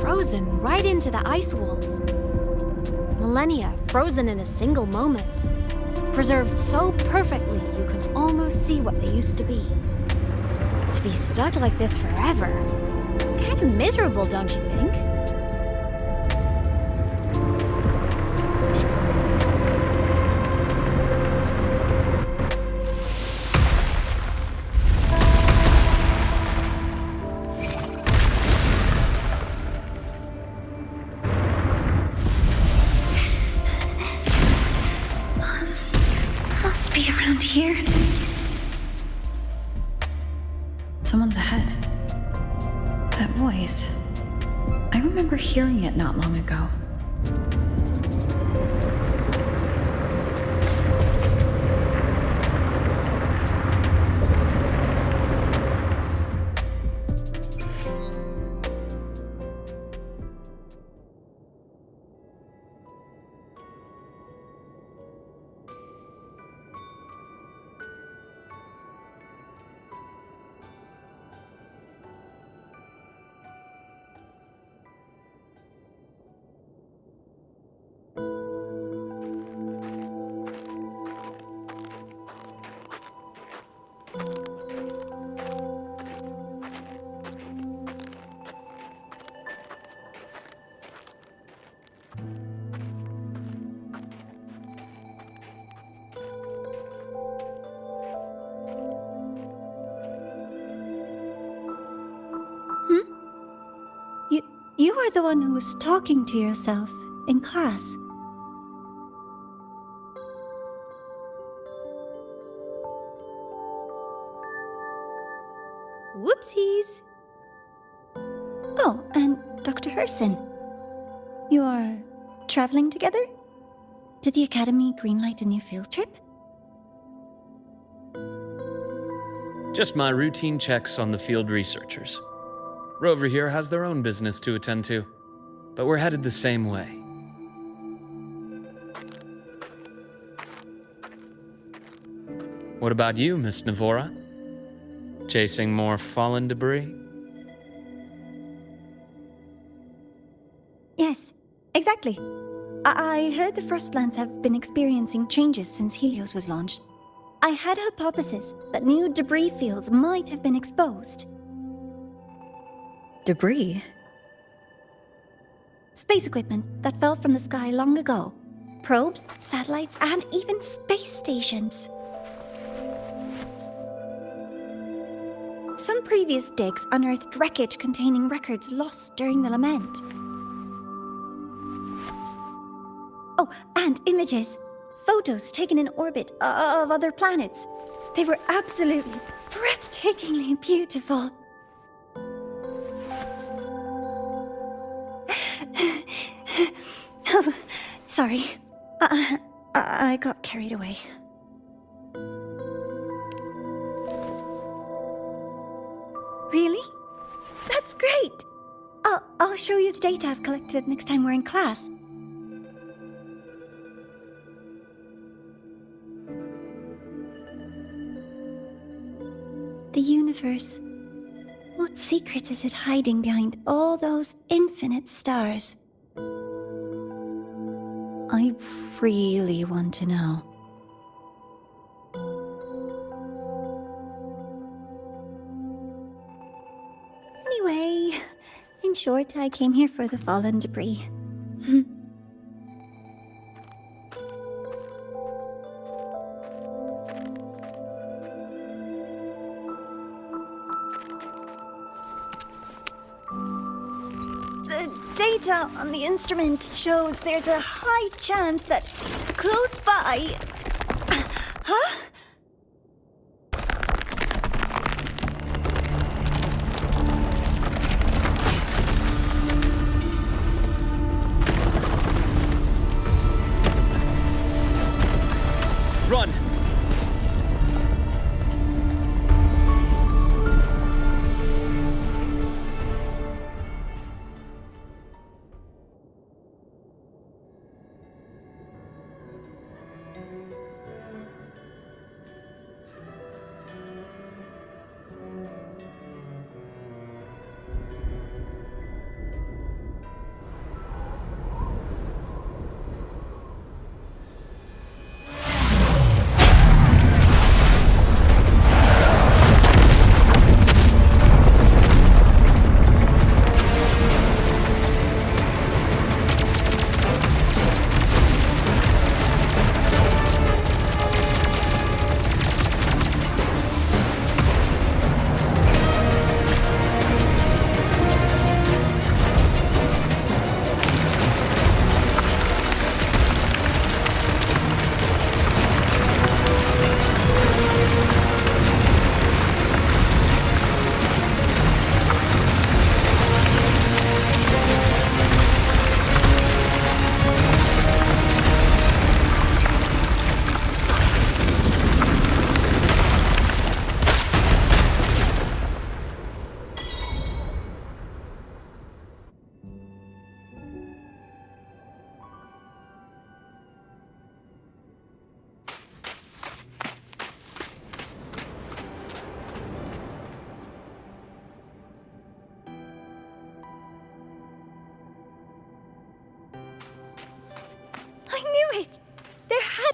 frozen right into the ice walls. Millennia frozen in a single moment. Preserved so perfectly you can almost see what they used to be. To be stuck like this forever, kind of miserable, don't you think? around here? Someone's ahead. That voice. I remember hearing it not long ago. You were the one who was talking to yourself in class. Whoopsies! Oh, and Dr. Herson. You are traveling together? Did the Academy greenlight a new field trip? Just my routine checks on the field researchers. Rover here has their own business to attend to, but we're headed the same way. What about you, Miss Navora? Chasing more fallen debris? Yes, exactly. I heard the Frostlands have been experiencing changes since Helios was launched. I had a hypothesis that new debris fields might have been exposed. Debris? Space equipment that fell from the sky long ago. Probes, satellites, and even space stations. Some previous digs unearthed wreckage containing records lost during the lament. Oh, and images. Photos taken in orbit of other planets. They were absolutely breathtakingly beautiful. Oh, sorry. I got carried away. Really? That's great! I'll show you the data I've collected next time we're in class. The universe. What secrets is it hiding behind all those infinite stars? I really want to know. Anyway, in short, I came here for the fallen debris. The data on the instrument shows there's a high chance that close by... Huh? Run!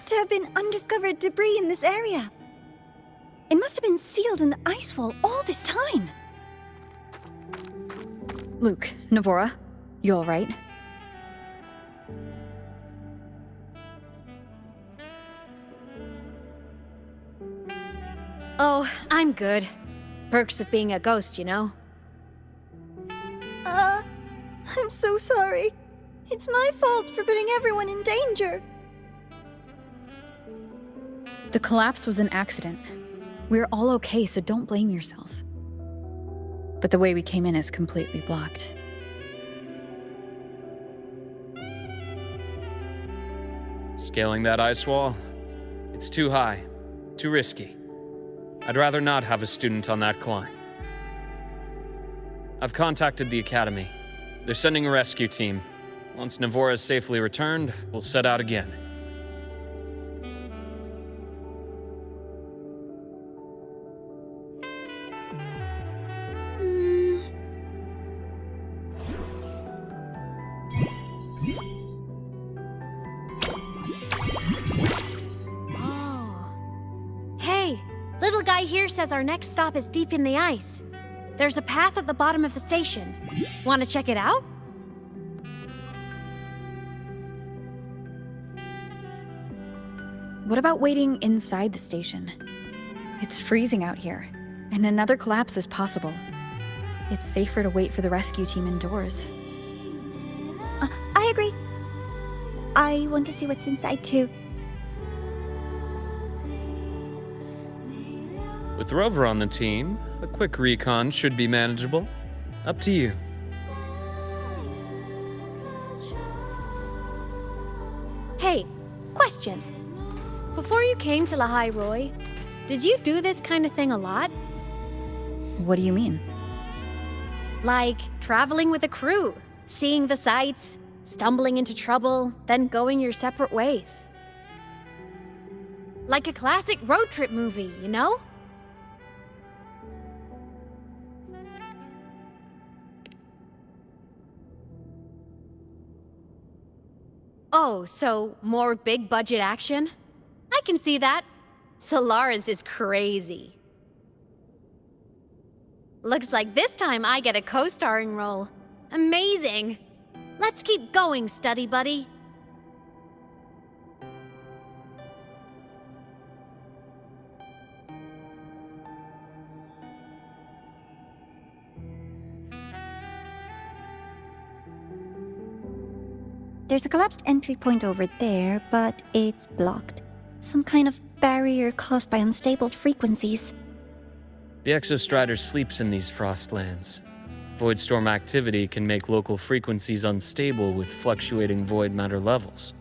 to have been undiscovered debris in this area. It must have been sealed in the ice wall all this time. Luuk, Navora, you alright? Oh, I'm good. Perks of being a ghost, you know? I'm so sorry. It's my fault for putting everyone in danger. The collapse was an accident. We're all okay, so don't blame yourself. But the way we came in is completely blocked. Scaling that ice wall? It's too high, too risky. I'd rather not have a student on that climb. I've contacted the Academy. They're sending a rescue team. Once Navora is safely returned, we'll set out again. Hey, little guy here says our next stop is deep in the ice. There's a path at the bottom of the station. Want to check it out? What about waiting inside the station? It's freezing out here, and another collapse is possible. It's safer to wait for the rescue team indoors. I agree. I want to see what's inside too. With Rover on the team, a quick recon should be manageable. Up to you. Hey, question. Before you came to Lahari-Roi, did you do this kind of thing a lot? What do you mean? Like traveling with a crew, seeing the sights, stumbling into trouble, then going your separate ways. Like a classic road trip movie, you know? Oh, so more big budget action? I can see that. Solaris is crazy. Looks like this time I get a co-starring role. Amazing. Let's keep going, study buddy. There's a collapsed entry point over there, but it's blocked. Some kind of barrier caused by unstable frequencies. The Exostrider sleeps in these frostlands. Void storm activity can make local frequencies unstable with fluctuating void matter levels.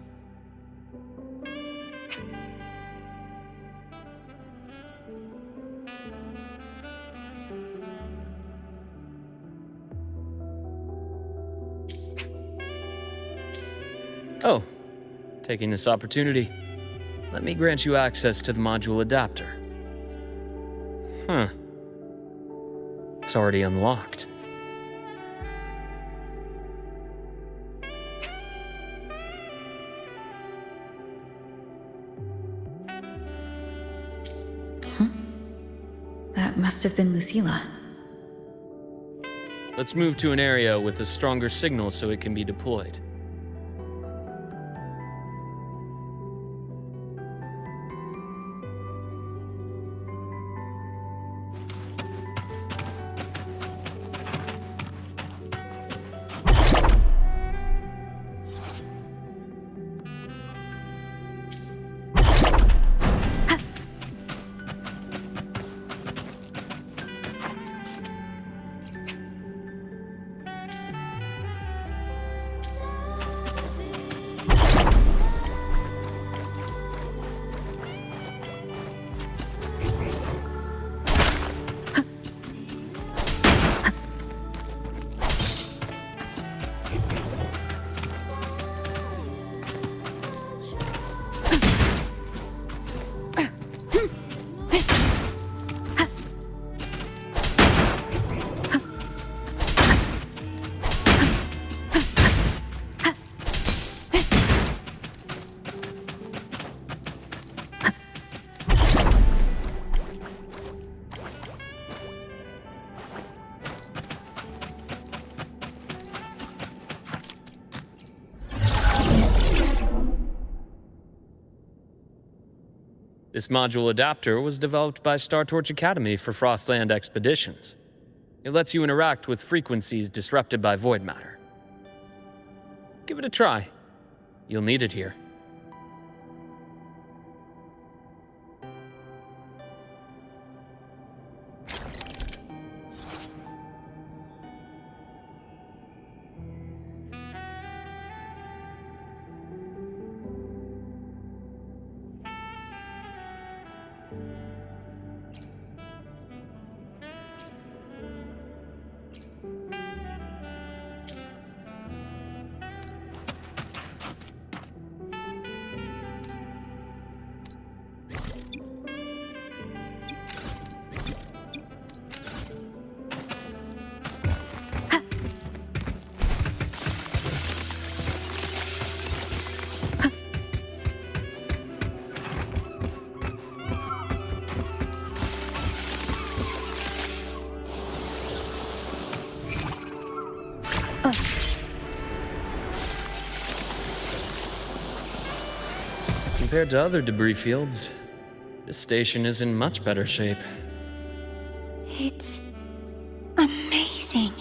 Oh, taking this opportunity, let me grant you access to the module adapter. Huh. It's already unlocked. That must have been Lucilla. Let's move to an area with a stronger signal so it can be deployed. This module adapter was developed by Star Torch Academy for Frostland expeditions. It lets you interact with frequencies disrupted by void matter. Give it a try. You'll need it here. Compared to other debris fields, this station is in much better shape. It's amazing.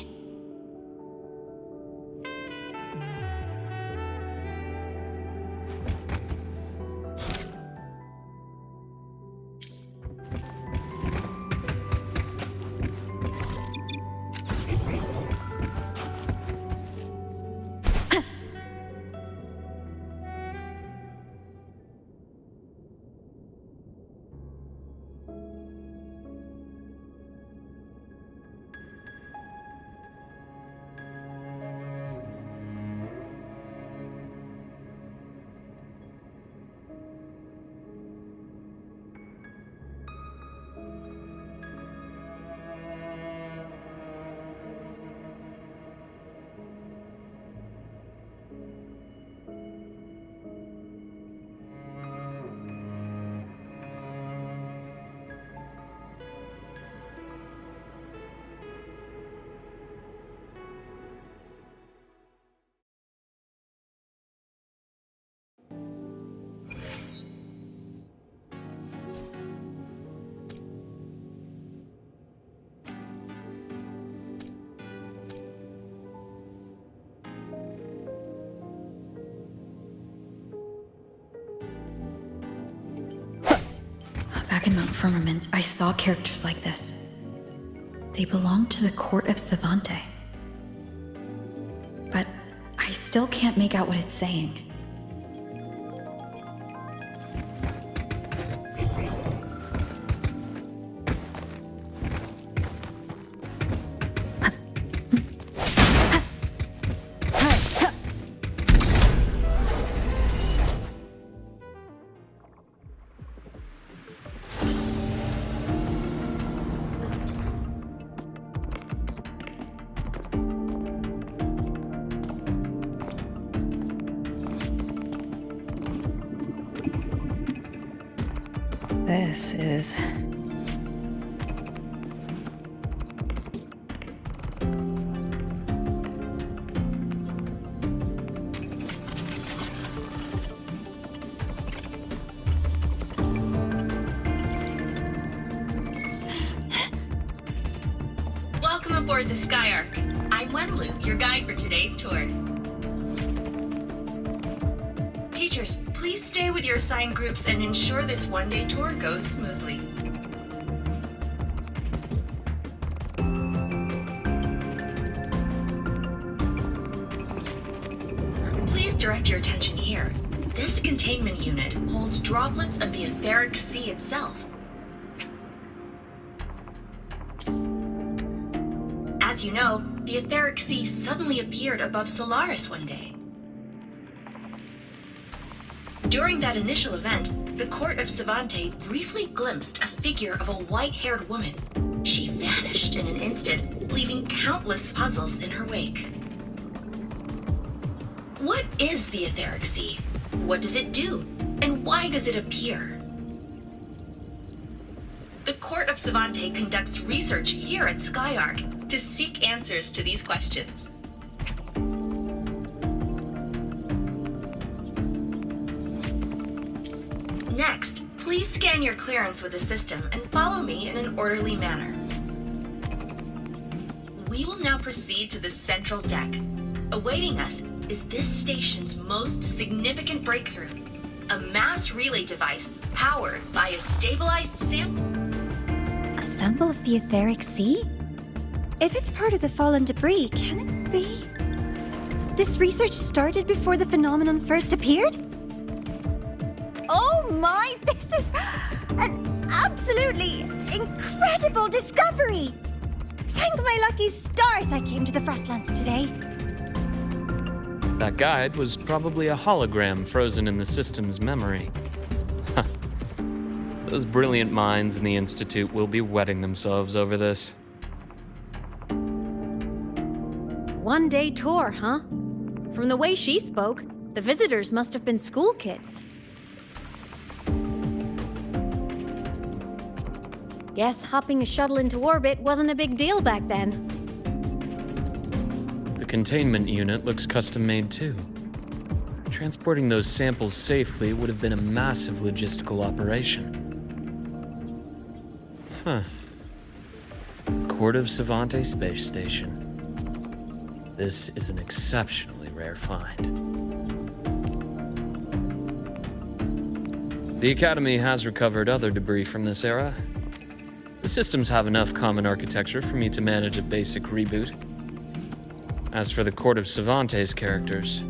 Back in Mount Firmament, I saw characters like this. They belonged to the court of Savante. But I still can't make out what it's saying. This is... Welcome aboard the Skyark. I'm Luuk, your guide for today's tour. Teachers, please stay with your assigned groups and ensure this one-day tour goes smoothly. Please direct your attention here. This containment unit holds droplets of the etheric sea itself. As you know, the etheric sea suddenly appeared above Solaris one day. During that initial event, the court of Savante briefly glimpsed a figure of a white-haired woman. She vanished in an instant, leaving countless puzzles in her wake. What is the etheric sea? What does it do? And why does it appear? The court of Savante conducts research here at Skyark to seek answers to these questions. Next, Please scan your clearance with the system and follow me in an orderly manner. We will now proceed to the central deck. Awaiting us is this station's most significant breakthrough, a mass relay device powered by a stabilized sample. A sample of the etheric sea? If it's part of the fallen debris, can it be? This research started before the phenomenon first appeared? Oh my, this is an absolutely incredible discovery! Thank my lucky stars I came to the Frostlands today. That guide was probably a hologram frozen in the system's memory. Those brilliant minds in the Institute will be wetting themselves over this. One-day tour, huh? From the way she spoke, the visitors must have been school kids. Guess hopping a shuttle into orbit wasn't a big deal back then. The containment unit looks custom-made too. Transporting those samples safely would have been a massive logistical operation. Huh. Court of Savante Space Station. This is an exceptionally rare find. The Academy has recovered other debris from this era. The systems have enough common architecture for me to manage a basic reboot. As for the Court of Savante's characters,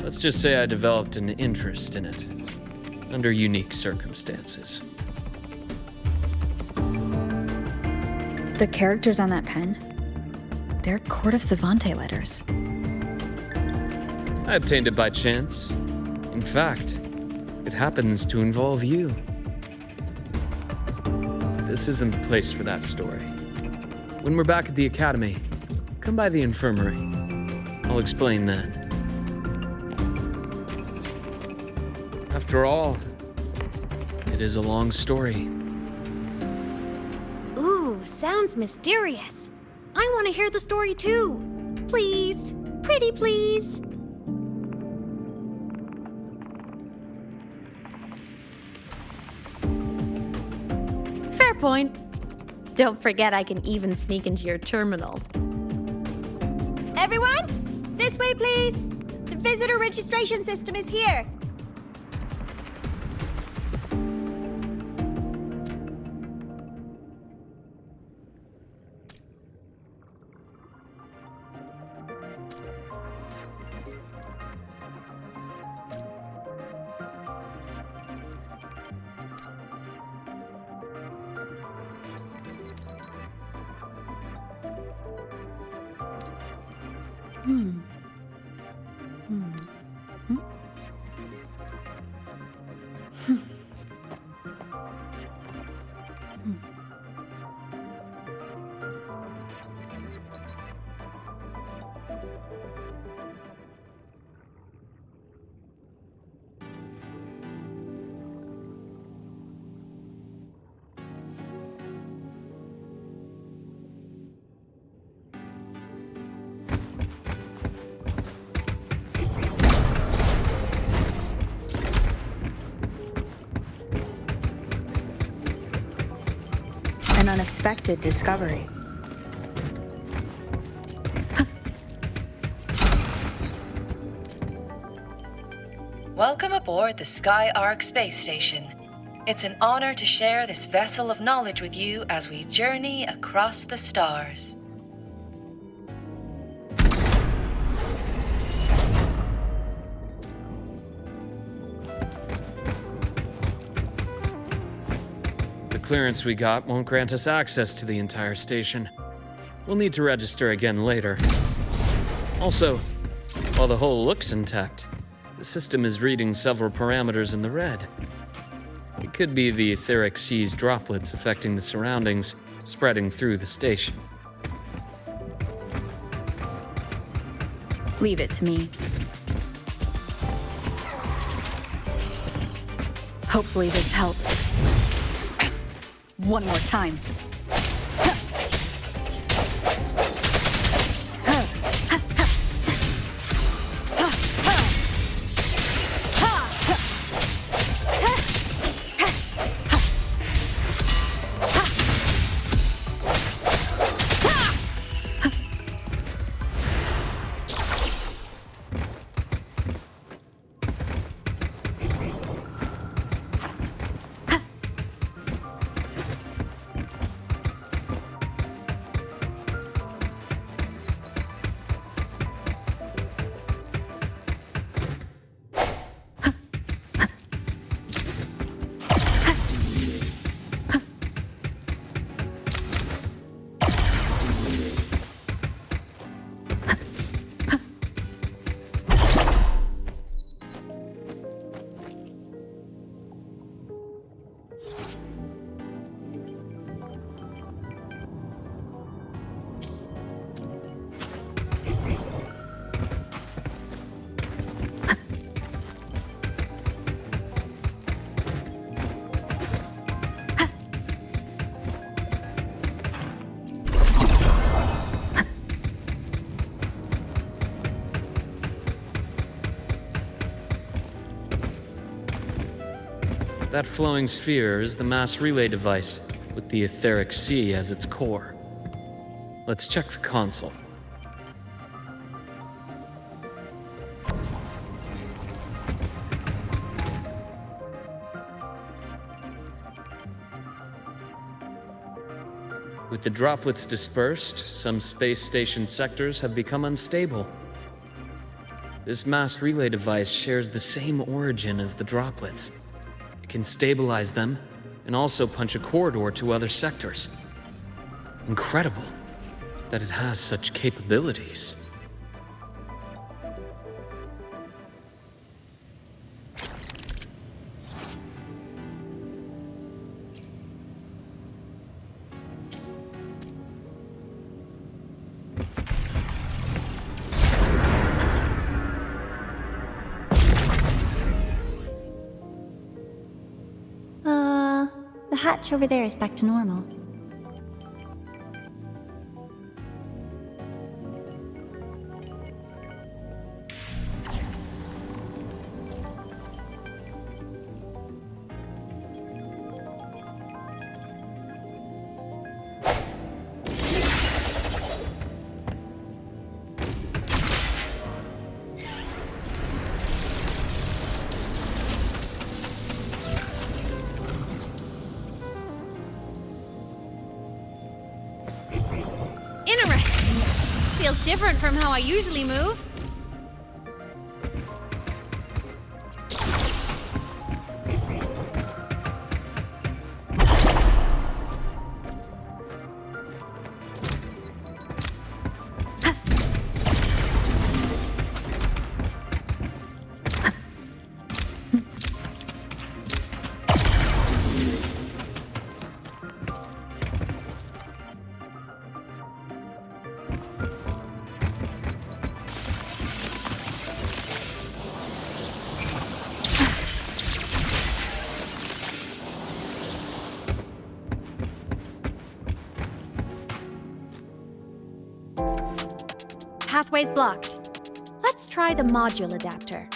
let's just say I developed an interest in it, under unique circumstances. The characters on that pen? They're Court of Savante letters. I obtained it by chance. In fact, it happens to involve you. This isn't the place for that story. When we're back at the Academy, come by the infirmary. I'll explain then. After all, it is a long story. Ooh, sounds mysterious. I want to hear the story too. Please, pretty please. Fair point. Don't forget I can even sneak into your terminal. Everyone, this way please. The visitor registration system is here. An unexpected discovery. Welcome aboard the Sky Arc space station. It's an honor to share this vessel of knowledge with you as we journey across the stars. The clearance we got won't grant us access to the entire station. We'll need to register again later. Also, while the hull looks intact, the system is reading several parameters in the red. It could be the etheric sea's droplets affecting the surroundings, spreading through the station. Leave it to me. Hopefully this helps. One more time. That flowing sphere is the mass relay device, with the etheric sea as its core. Let's check the console. With the droplets dispersed, some space station sectors have become unstable. This mass relay device shares the same origin as the droplets. It can stabilize them and also punch a corridor to other sectors. Incredible that it has such capabilities. The hatch over there is back to normal. Feels different from how I usually move. Pathway's blocked. Let's try the module adapter.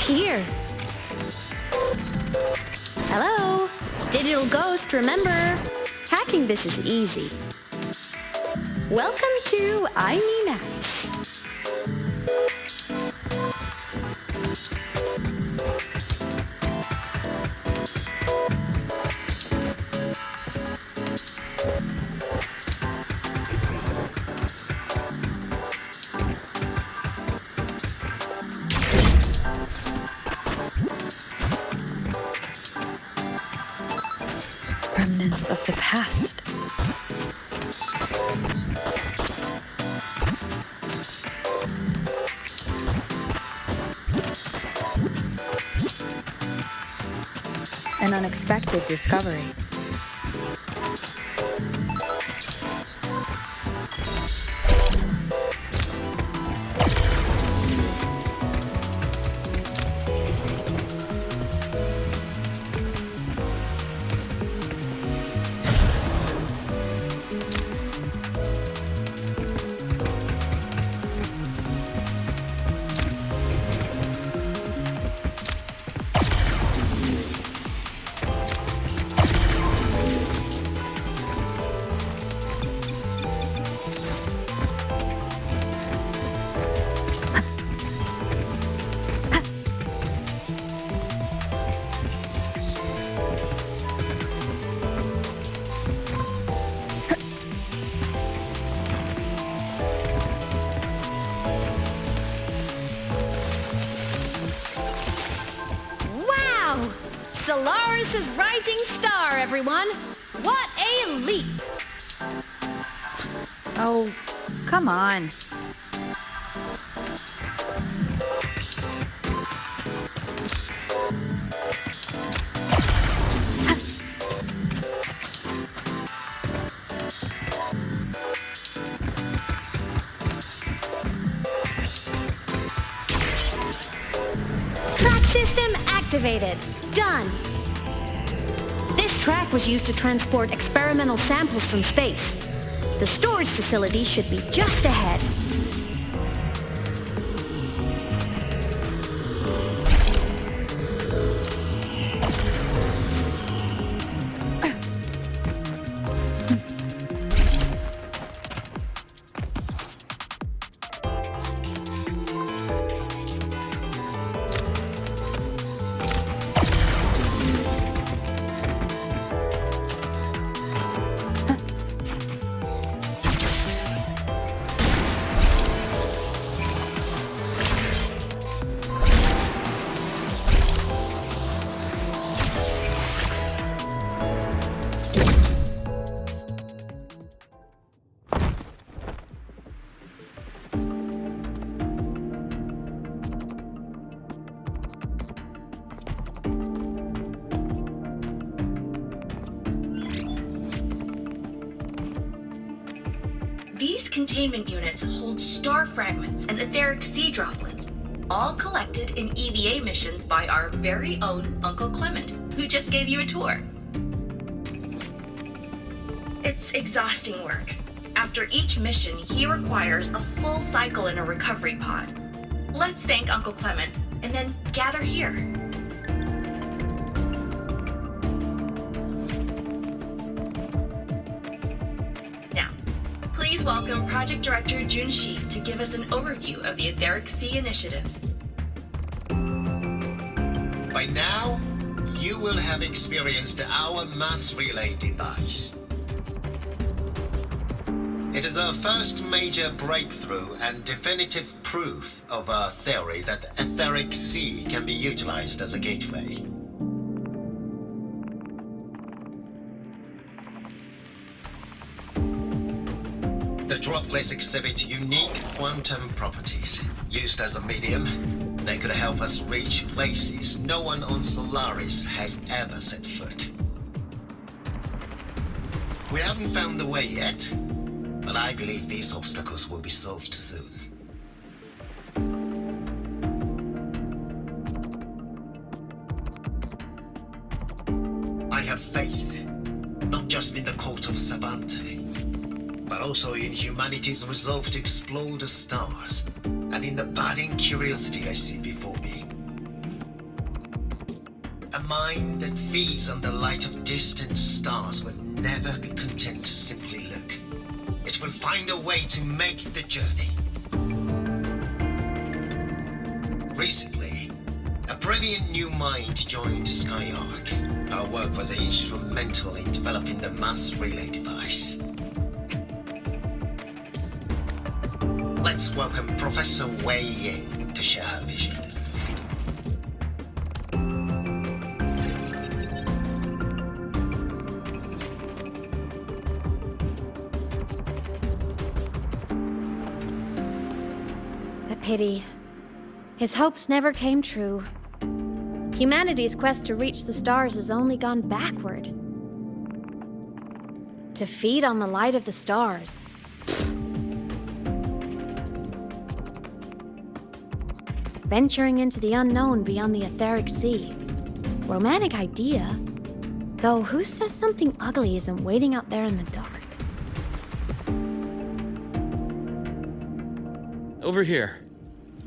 Here. Hello? Digital Ghost, remember? Hacking this is easy. Welcome to I Mean Apps. Remnants of the past. An unexpected discovery. NASA's rising star, everyone! What a leap! Oh, come on. Track system activated. Done. This track was used to transport experimental samples from space. The storage facility should be just ahead. These containment units hold star fragments and etheric sea droplets, all collected in EVA missions by our very own Uncle Clement, who just gave you a tour. It's exhausting work. After each mission, he requires a full cycle in a recovery pod. Let's thank Uncle Clement, and then gather here. Please welcome Project Director Jun Shi to give us an overview of the Etheric Sea Initiative. By now, you will have experienced our mass relay device. It is our first major breakthrough and definitive proof of our theory that the Etheric Sea can be utilized as a gateway. The droplets exhibit unique quantum properties. Used as a medium, they could help us reach places no one on Solaris has ever set foot. We haven't found the way yet, but I believe these obstacles will be solved soon. I have faith, not just in the court of Savante, but also in humanity's resolve to explore the stars, and in the budding curiosity I see before me. A mind that feeds on the light of distant stars will never be content to simply look. It will find a way to make the journey. Recently, a brilliant new mind joined SkyArk. Our work was instrumental in developing the mass relay device. Let's welcome Professor Wei Ying to share her vision. A pity. His hopes never came true. Humanity's quest to reach the stars has only gone backward. To feed on the light of the stars. Venturing into the unknown beyond the Etheric Sea. Romantic idea. Though who says something ugly isn't waiting out there in the dark? Over here.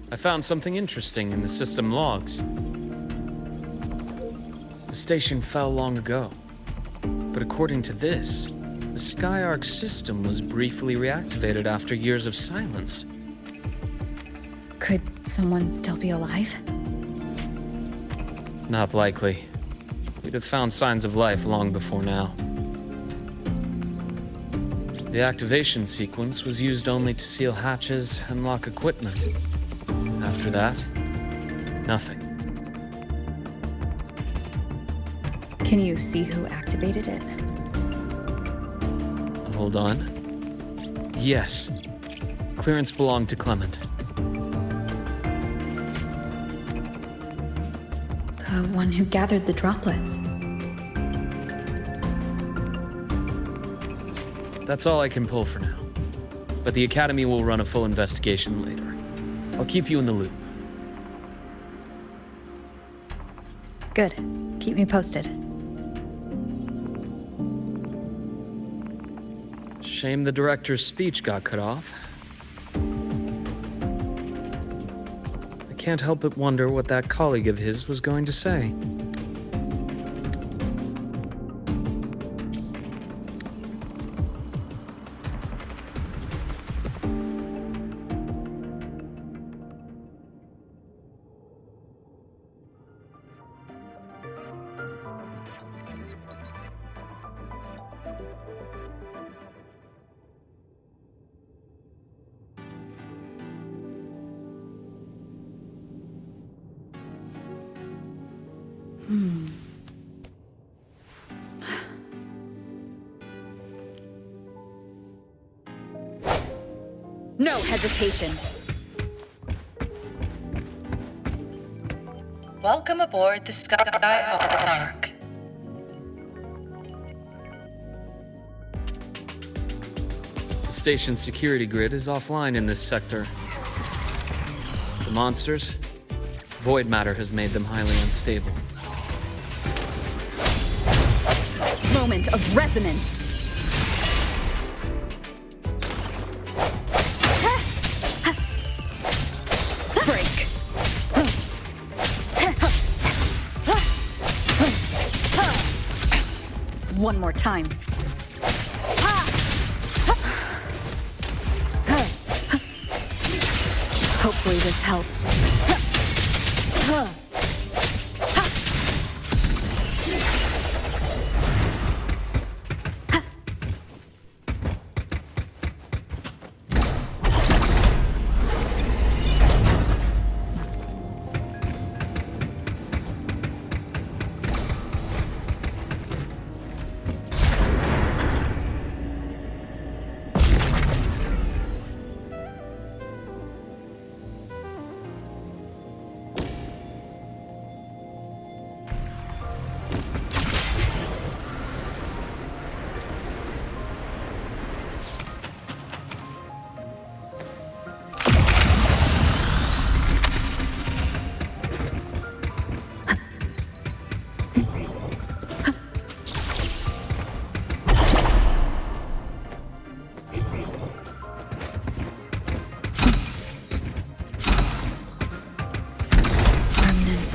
I found something interesting in the system logs. The station fell long ago. But according to this, the SkyArk system was briefly reactivated after years of silence. Could someone still be alive? Not likely. We'd have found signs of life long before now. The activation sequence was used only to seal hatches and lock equipment. After that, nothing. Can you see who activated it? Hold on. Yes. Clearance belonged to Clement. The one who gathered the droplets. That's all I can pull for now. But the Academy will run a full investigation later. I'll keep you in the loop. Good. Keep me posted. Shame the director's speech got cut off. I can't help but wonder what that colleague of his was going to say. No hesitation. Welcome aboard the Skyhawk. The station's security grid is offline in this sector. The monsters? Void matter has made them highly unstable. Moment of resonance. Break. One more time. Hopefully this helps.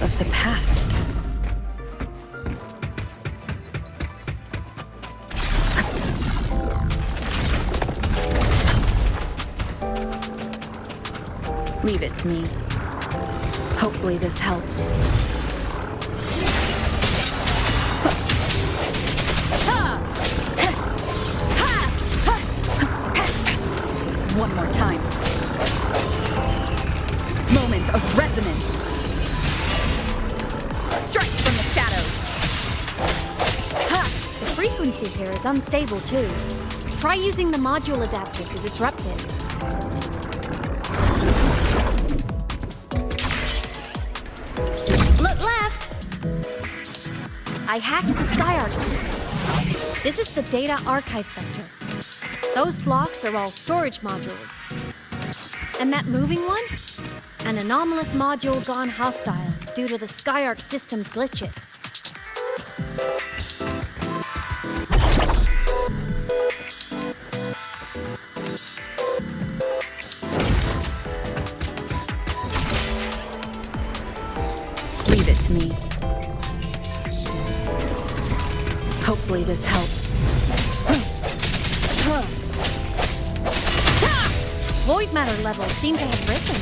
Of the past. Leave it to me. Hopefully this helps. One more time. Moment of resonance. Strike from the shadows. The frequency here is unstable too. Try using the module adapter to disrupt it. Look left! I hacked the SkyArc system. This is the data archive center. Those blocks are all storage modules. And that moving one? An anomalous module gone hostile due to the SkyArc system's glitches. Leave it to me. Hopefully this helps. Void matter levels seem to have risen.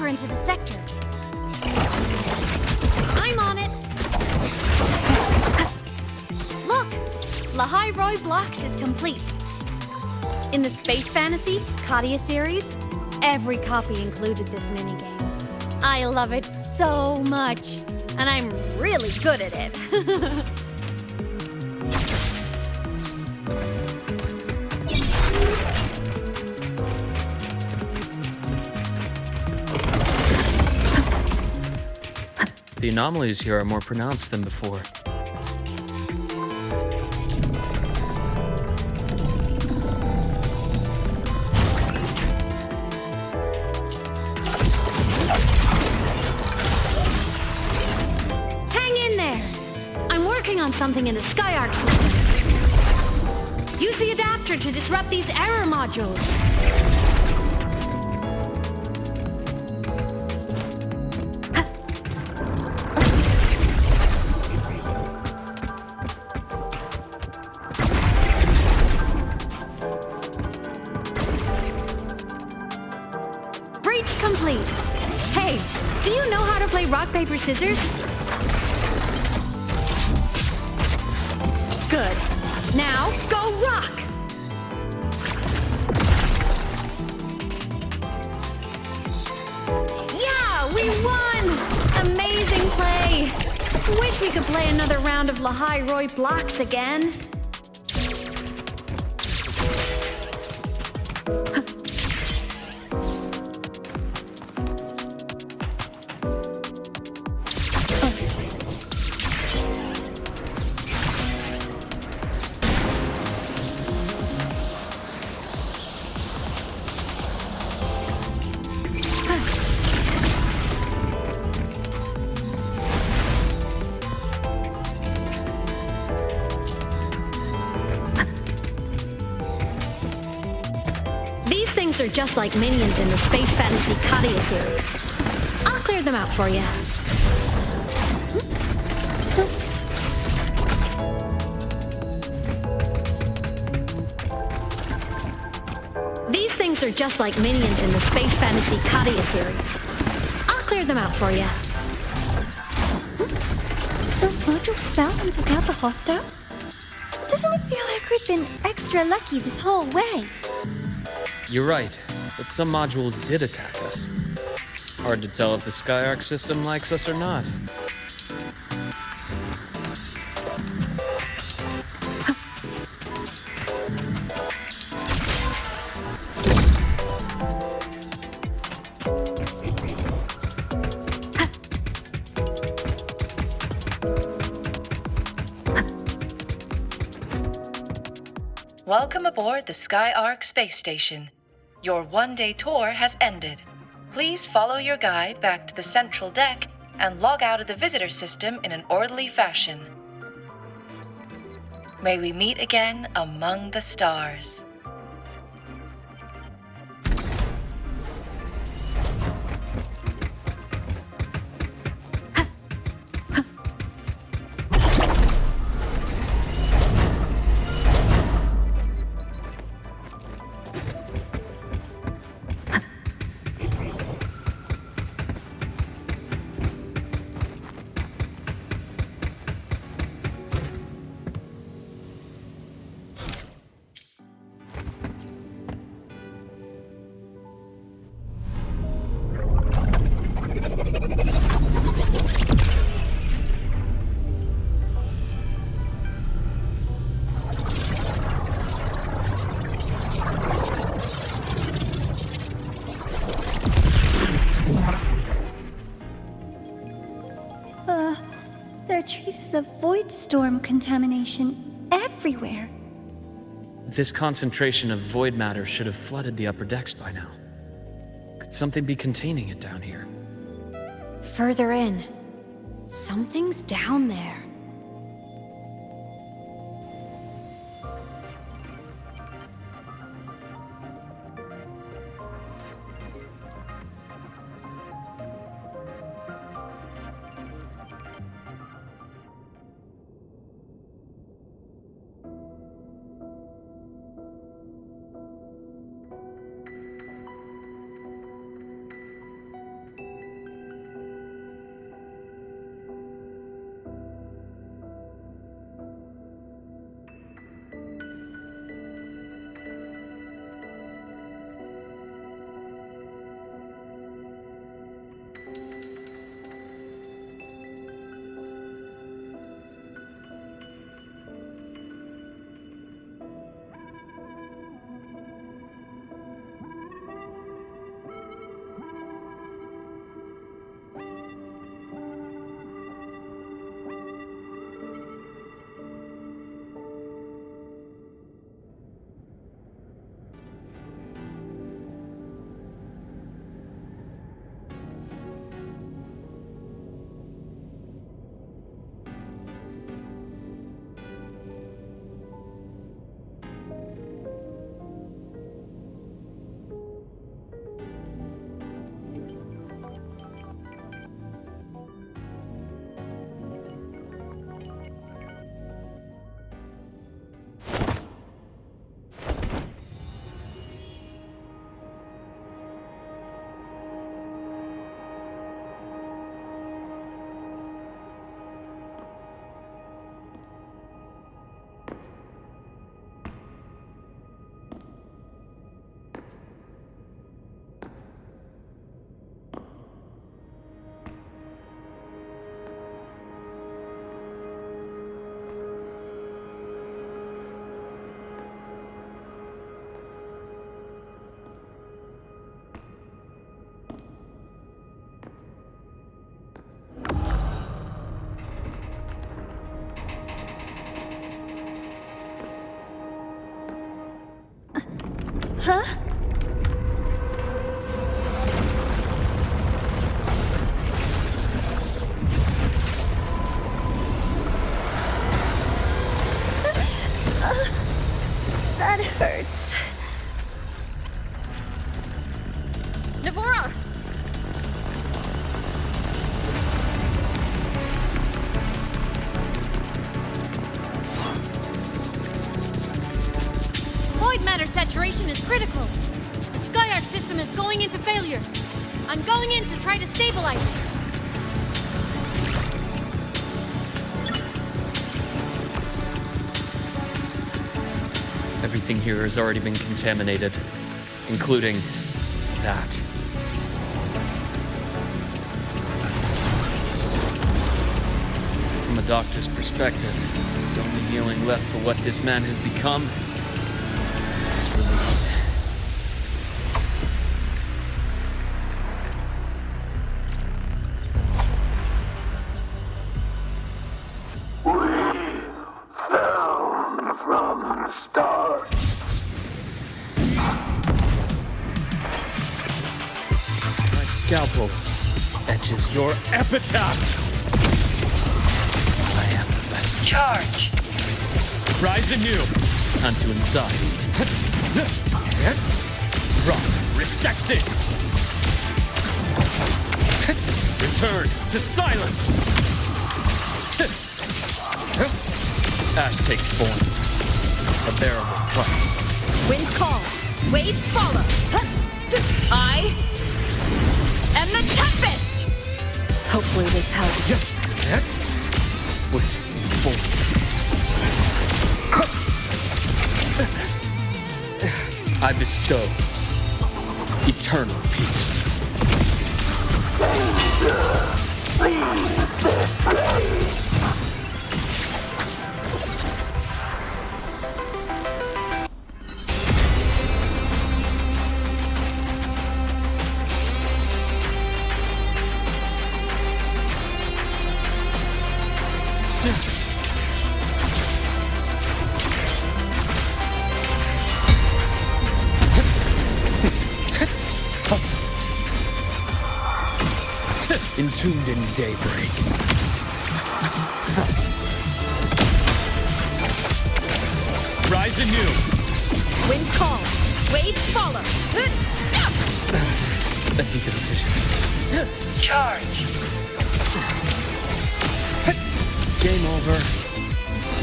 deeper into the sector. I'm on it! Look! Lahari-Roi Blocks is complete. In the Space Fantasy Katia series, every copy included this minigame. I love it so much, and I'm really good at it. The anomalies here are more pronounced than before. Hang in there! I'm working on something in the SkyArc system. Use the adapter to disrupt these error modules. Breach complete. Hey, do you know how to play rock, paper, scissors? Good. Now, go rock! Yeah, we won! Amazing play! Wish we could play another round of Lahari-Roi Blocks again. These things are just like minions in the Space Fantasy Katia series. I'll clear them out for you. These things are just like minions in the Space Fantasy Katia series. I'll clear them out for you. Those modules fell and took out the hostiles? Doesn't it feel like we've been extra lucky this whole way? You're right, but some modules did attack us. Hard to tell if the SkyArc system likes us or not. Welcome aboard the SkyArc space station. Your one-day tour has ended. Please follow your guide back to the central deck and log out of the visitor system in an orderly fashion. May we meet again among the stars. There are traces of void storm contamination everywhere. This concentration of void matter should have flooded the upper decks by now. Could something be containing it down here? Further in. Something's down there. Huh? That hurts. Navora! Void matter saturation is critical. The Skyark system is going into failure. I'm going in to try to stabilize it. Everything here has already been contaminated, including that. From a doctor's perspective, the only healing left for what this man has become is release. Scalpel etches your epitaph. I am the vessel. Charge. Rise anew. Time to incise. Rot resected. Return to silence. Ash takes form. A bearable price. Wind calls, waves follow. I am the Tempest! Hopefully this helps. Split in four. I bestow eternal peace. Entombed in daybreak. Rise anew. Wind calls, waves follow. A deep decision. Charge. Game over.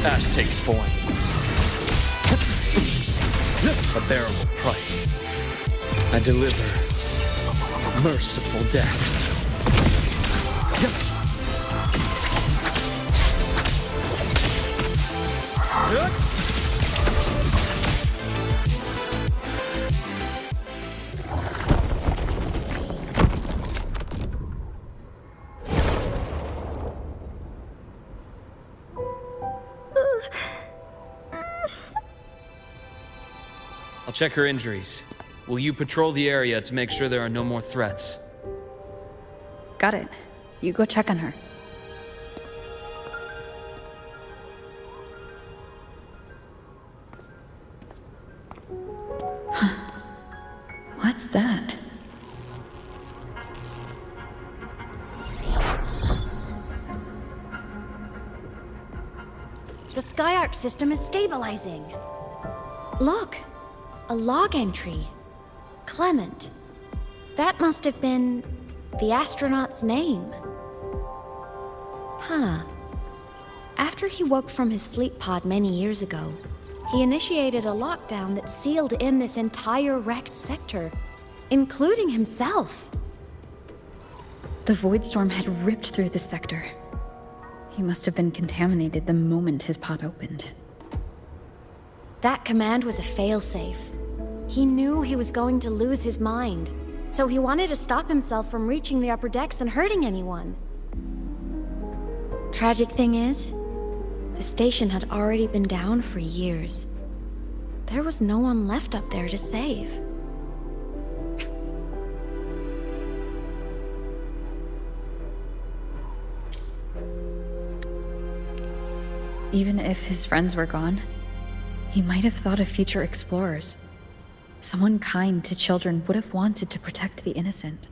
Ash takes form. A bearable price. I deliver merciful death. I'll check her injuries. Will you patrol the area to make sure there are no more threats? Got it. You go check on her. What's that? The Skyark system is stabilizing. Look, a log entry. Clement. That must have been the astronaut's name. Huh. After he woke from his sleep pod many years ago, he initiated a lockdown that sealed in this entire wrecked sector, including himself. The void storm had ripped through the sector. He must have been contaminated the moment his pod opened. That command was a failsafe. He knew he was going to lose his mind, so he wanted to stop himself from reaching the upper decks and hurting anyone. Tragic thing is, the station had already been down for years. There was no one left up there to save. Even if his friends were gone, he might have thought of future explorers. Someone kind to children would have wanted to protect the innocent.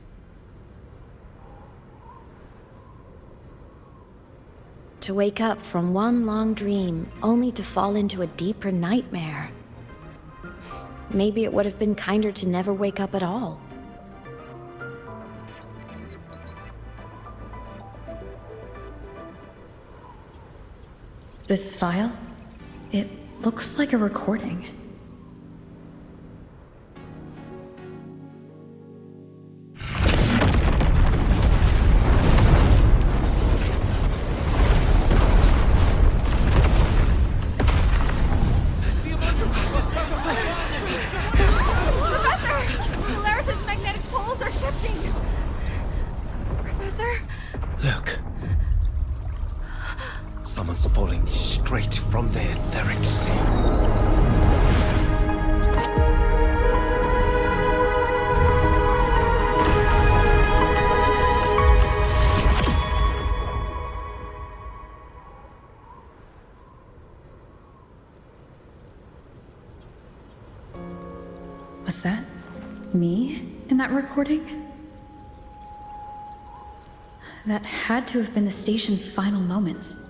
To wake up from one long dream, only to fall into a deeper nightmare. Maybe it would have been kinder to never wake up at all. This file? It looks like a recording. Look. Someone's falling straight from the etheric sea. Was that me in that recording? That had to have been the station's final moments,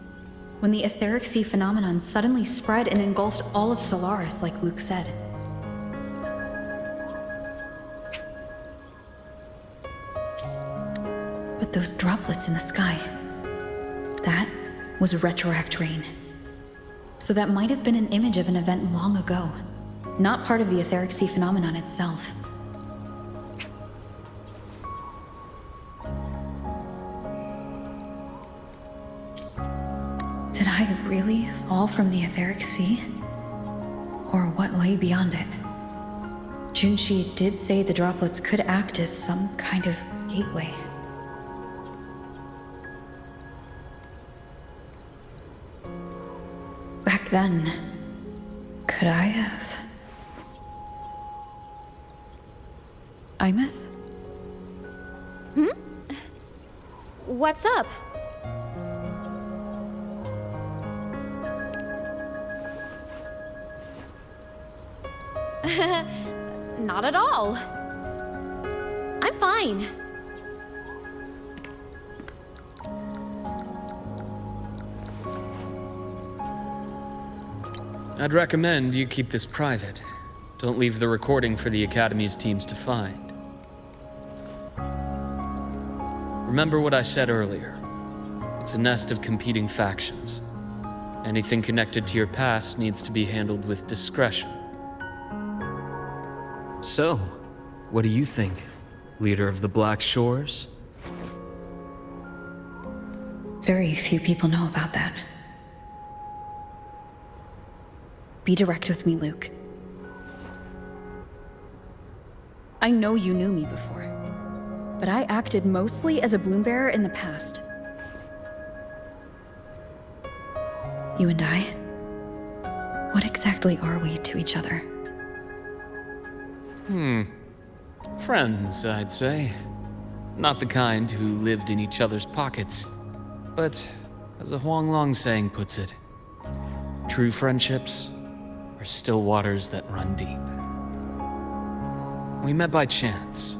when the etheric sea phenomenon suddenly spread and engulfed all of Solaris, like Luuk said. But those droplets in the sky, that was retroact rain. So that might have been an image of an event long ago, not part of the etheric sea phenomenon itself. Did I really fall from the etheric sea? Or what lay beyond it? Junshi did say the droplets could act as some kind of gateway. Back then, could I have? Imeth? What's up? Not at all. I'm fine. I'd recommend you keep this private. Don't leave the recording for the Academy's teams to find. Remember what I said earlier. It's a nest of competing factions. Anything connected to your past needs to be handled with discretion. So, what do you think, leader of the Black Shores? Very few people know about that. Be direct with me, Luuk. I know you knew me before, but I acted mostly as a bloom-bearer in the past. You and I, what exactly are we to each other? Friends, I'd say. Not the kind who lived in each other's pockets. But, as a Huanglong saying puts it, true friendships are still waters that run deep. We met by chance,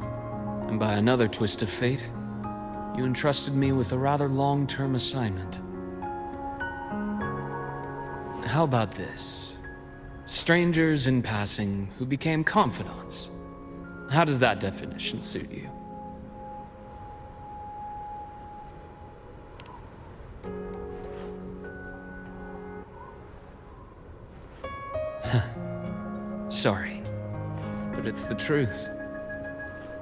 and by another twist of fate, you entrusted me with a rather long-term assignment. How about this? Strangers in passing who became confidants. How does that definition suit you? Sorry, but it's the truth.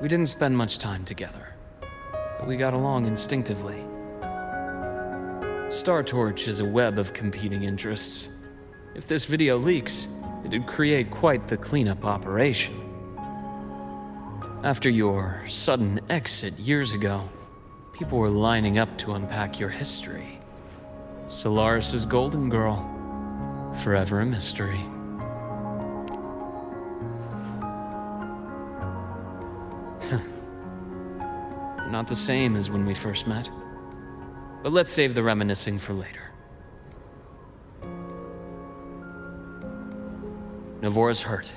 We didn't spend much time together, but we got along instinctively. Star Torch is a web of competing interests. If this video leaks, it'd create quite the cleanup operation. After your sudden exit years ago, people were lining up to unpack your history. Solaris's golden girl, forever a mystery. Not the same as when we first met. But let's save the reminiscing for later. Navora's hurt.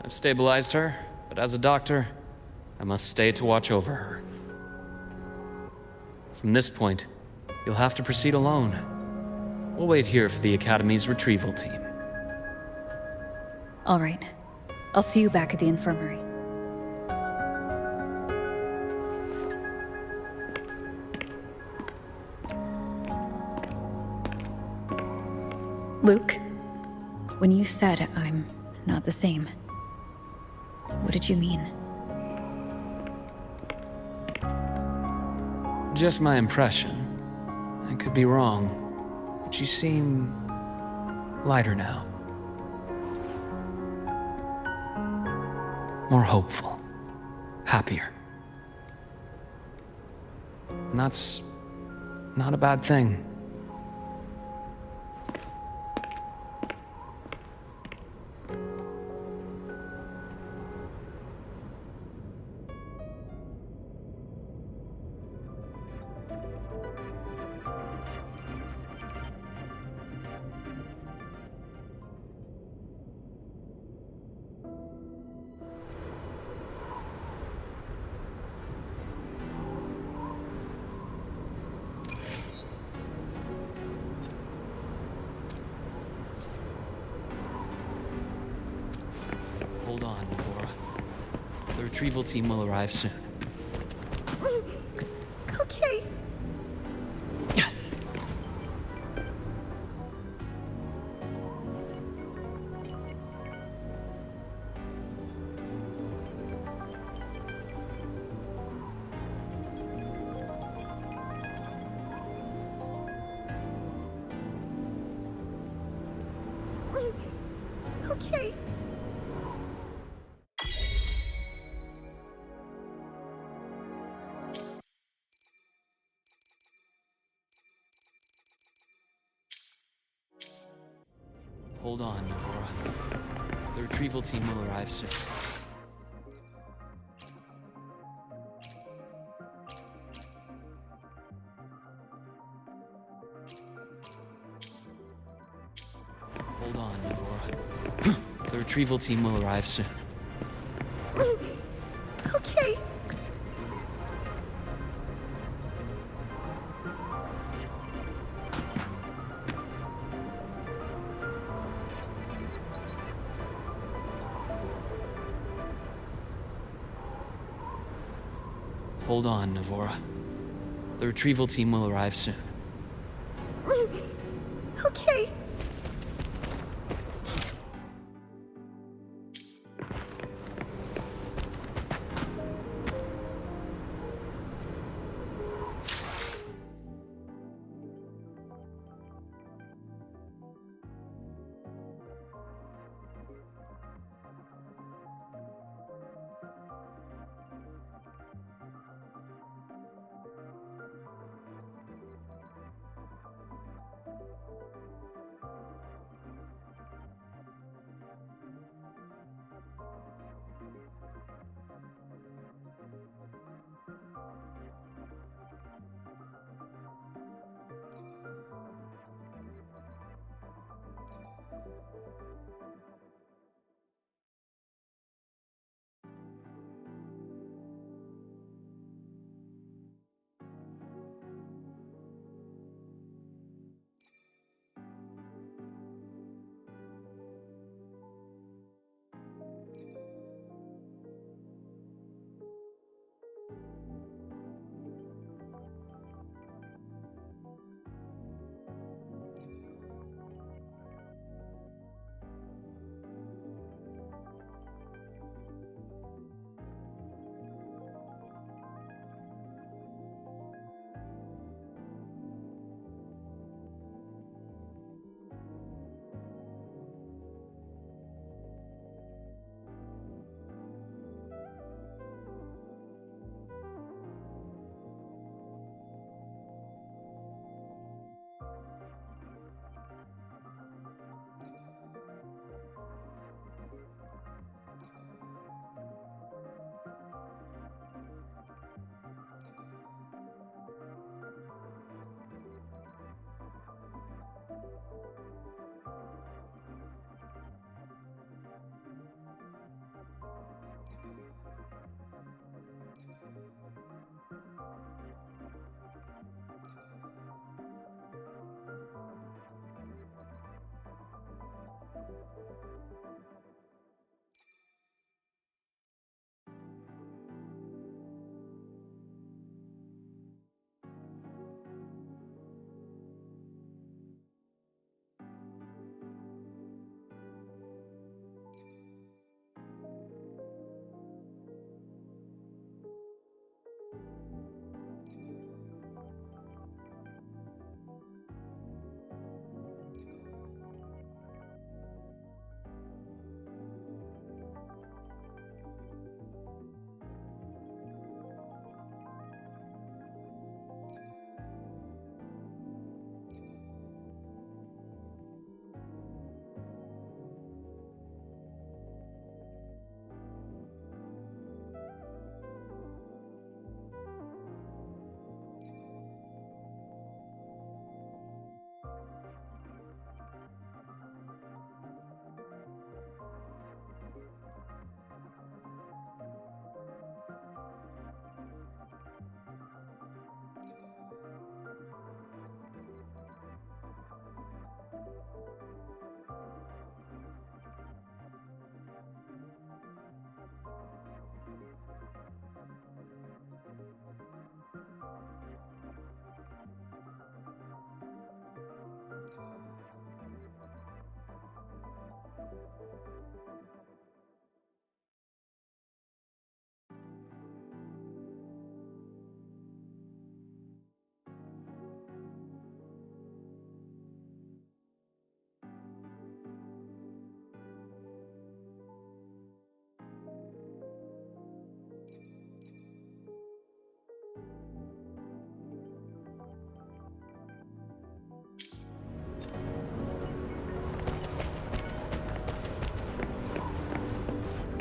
I've stabilized her, but as a doctor, I must stay to watch over her. From this point, you'll have to proceed alone. We'll wait here for the Academy's retrieval team. All right. I'll see you back at the infirmary. Luuk, when you said I'm not the same, what did you mean? Just my impression. I could be wrong, but you seem lighter now. More hopeful. Happier. And that's not a bad thing. Hold on, Navora. The retrieval team will arrive soon. Okay. Okay. Hold on, Navora. The retrieval team will arrive soon. Hold on, Navora. The retrieval team will arrive soon. Okay. Hold on, Navora. The retrieval team will arrive soon. Okay.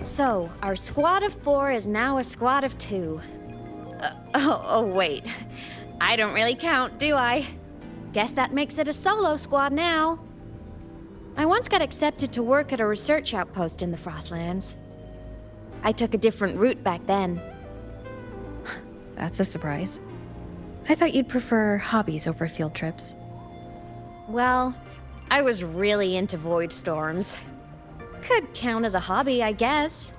So, our squad of 4 is now a squad of 2. Wait. I don't really count, do I? Guess that makes it a solo squad now. I once got accepted to work at a research outpost in the Frostlands. I took a different route back then. That's a surprise. I thought you'd prefer hobbies over field trips. Well, I was really into void storms. Could count as a hobby, I guess.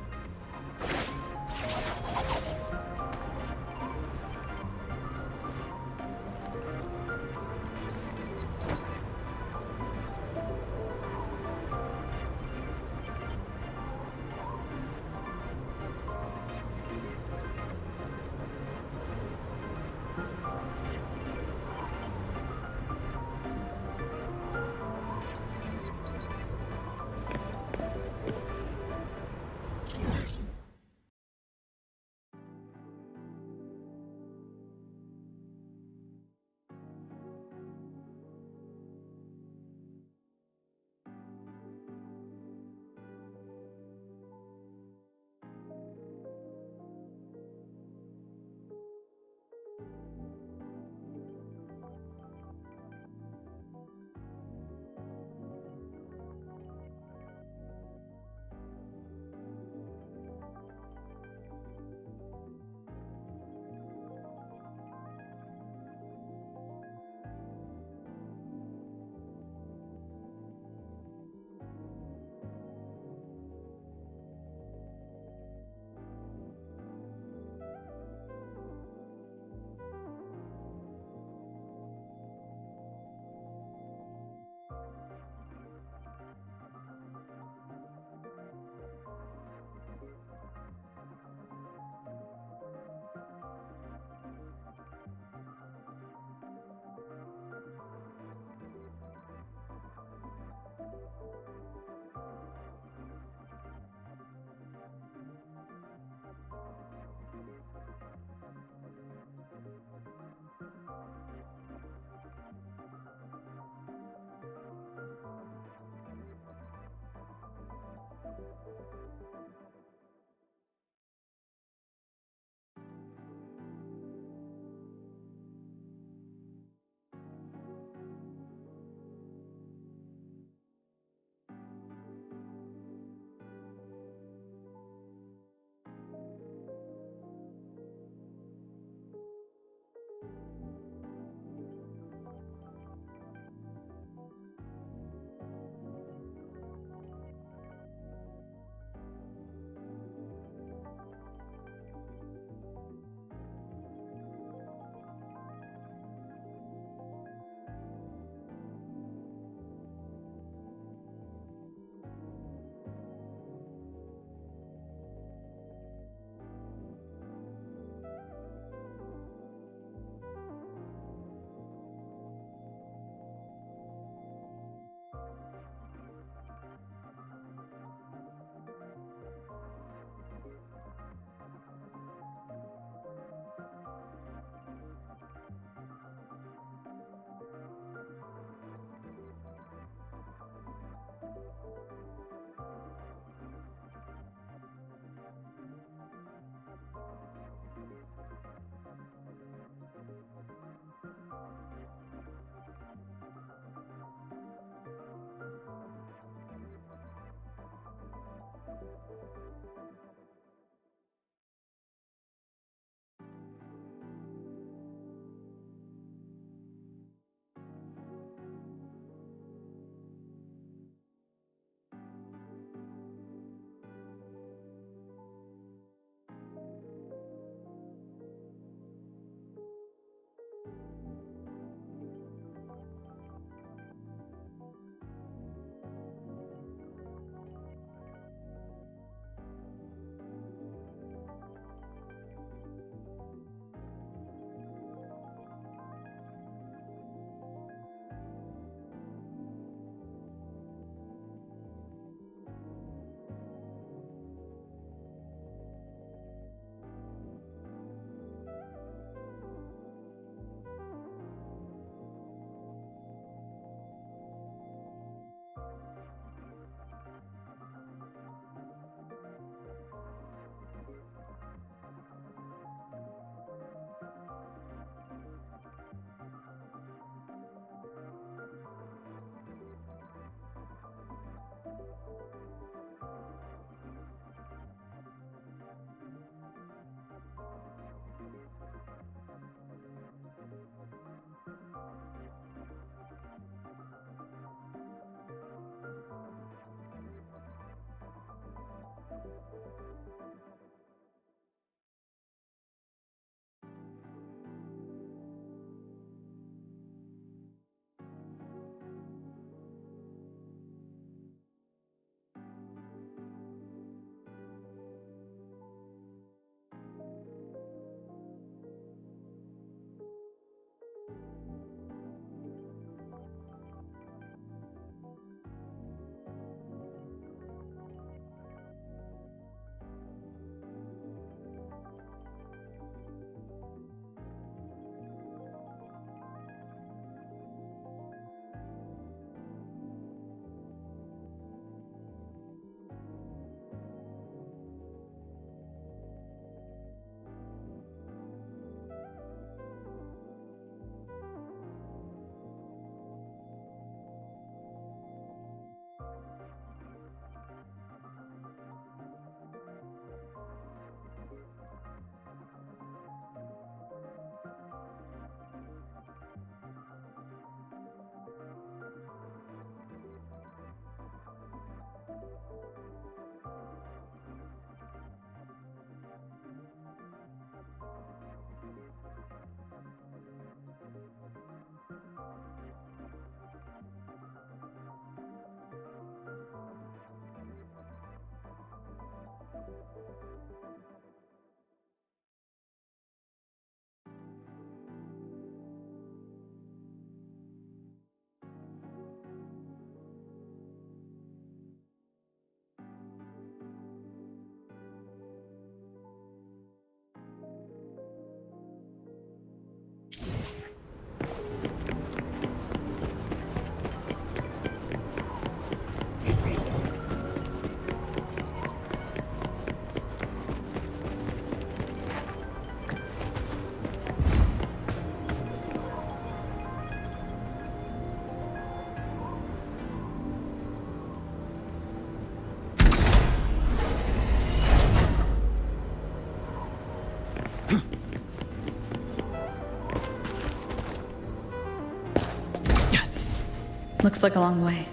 Looks like a long way.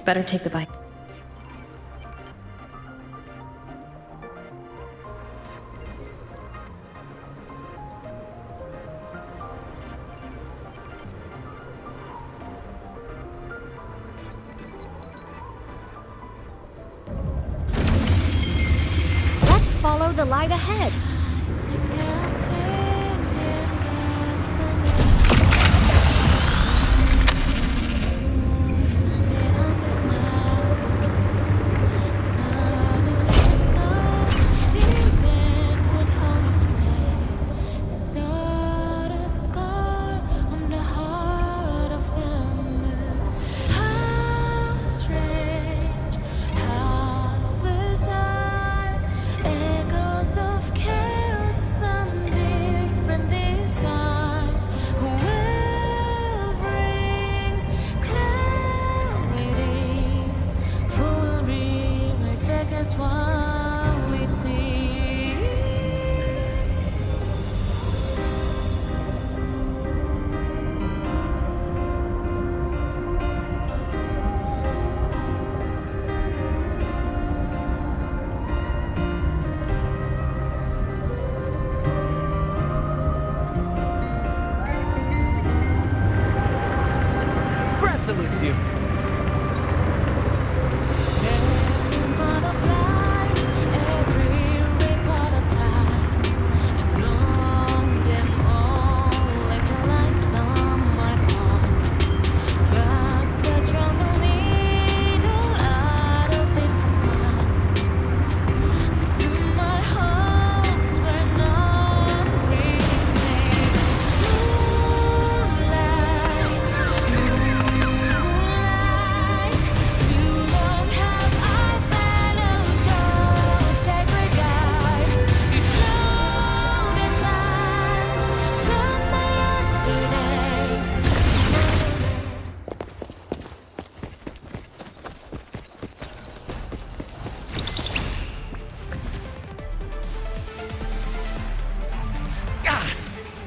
Better take the bike. Let's follow the light ahead. Salutes you.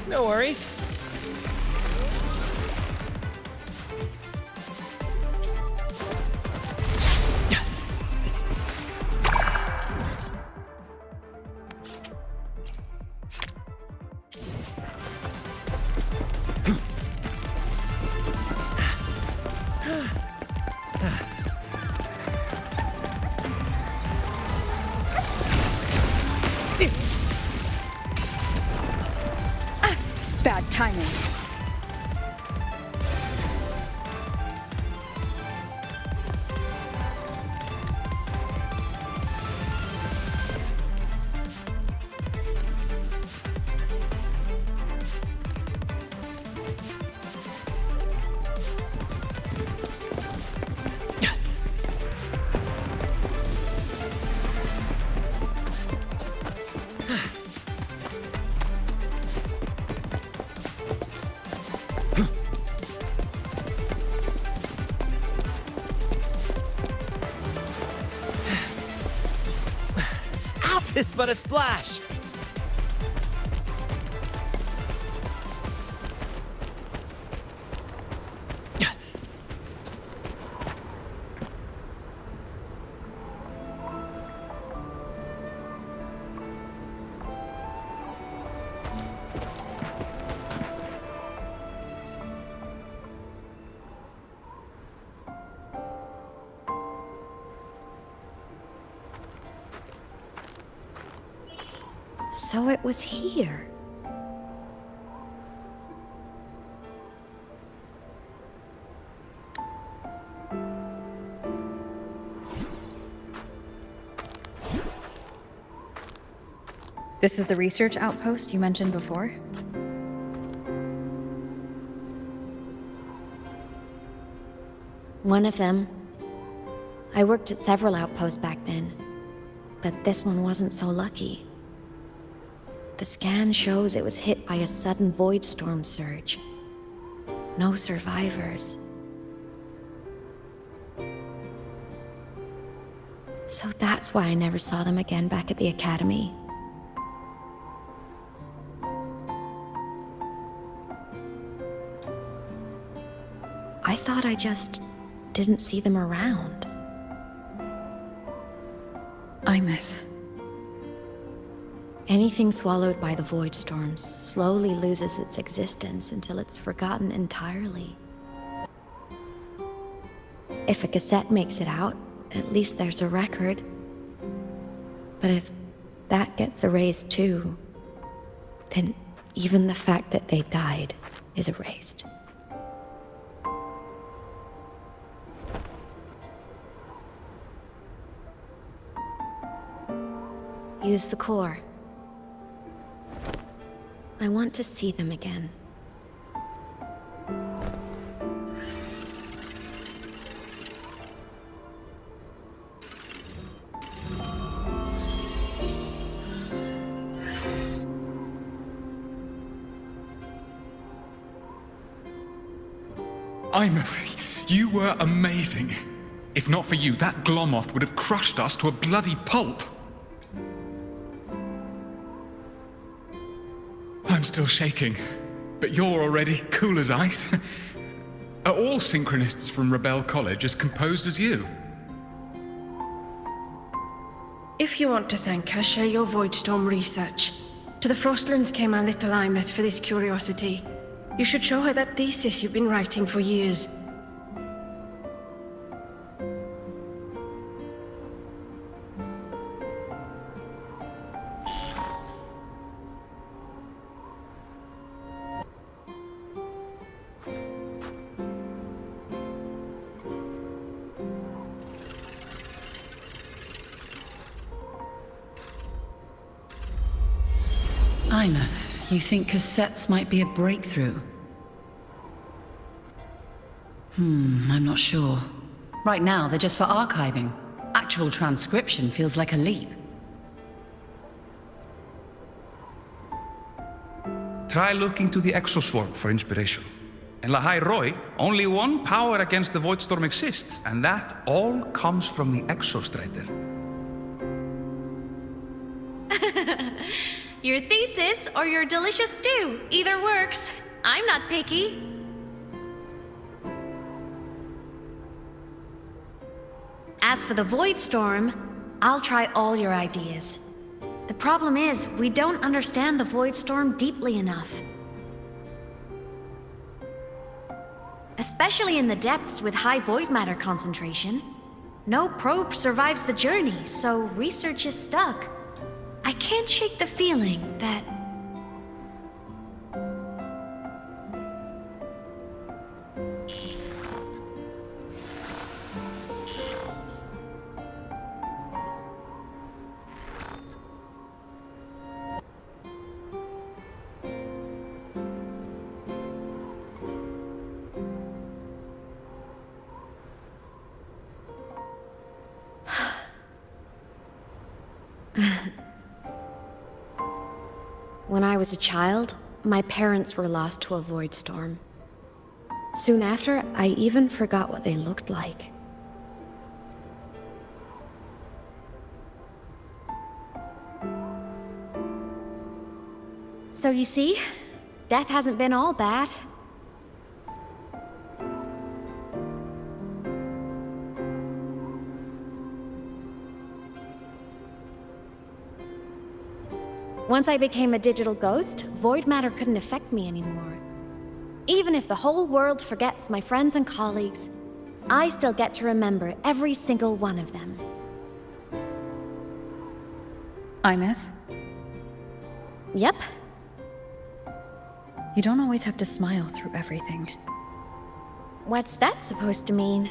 No worries. Bad timing. It's but a splash. So it was here. This is the research outpost you mentioned before? One of them. I worked at several outposts back then, but this one wasn't so lucky. The scan shows it was hit by a sudden void storm surge. No survivors. So that's why I never saw them again back at the academy. I thought I just didn't see them around. Imeth. Anything swallowed by the void storm slowly loses its existence until it's forgotten entirely. If a cassette makes it out, at least there's a record. But if that gets erased too, then even the fact that they died is erased. Use the core. I want to see them again. Imeth, you were amazing. If not for you, that Glomoth would have crushed us to a bloody pulp. I'm still shaking, but you're already cool as ice. Are all synchronists from Rebel College as composed as you? If you want to thank her, share your Voidstorm research. To the Frostlands came our little Imeth for this curiosity. You should show her that thesis you've been writing for years. Imeth, you think cassettes might be a breakthrough? I'm not sure. Right now, they're just for archiving. Actual transcription feels like a leap. Try looking to the exoswarm for inspiration. In Lahari-Roi, only one power against the Voidstorm exists, and that all comes from the exostrider. Your thesis or your delicious stew, either works. I'm not picky. As for the Voidstorm, I'll try all your ideas. The problem is, we don't understand the Voidstorm deeply enough. Especially in the depths with high void matter concentration. No probe survives the journey, so research is stuck. I can't shake the feeling that... When I was a child, my parents were lost to a void storm. Soon after, I even forgot what they looked like. So you see, death hasn't been all bad. Once I became a digital ghost, void matter couldn't affect me anymore. Even if the whole world forgets my friends and colleagues, I still get to remember every single one of them. Imeth? Yep. You don't always have to smile through everything. What's that supposed to mean?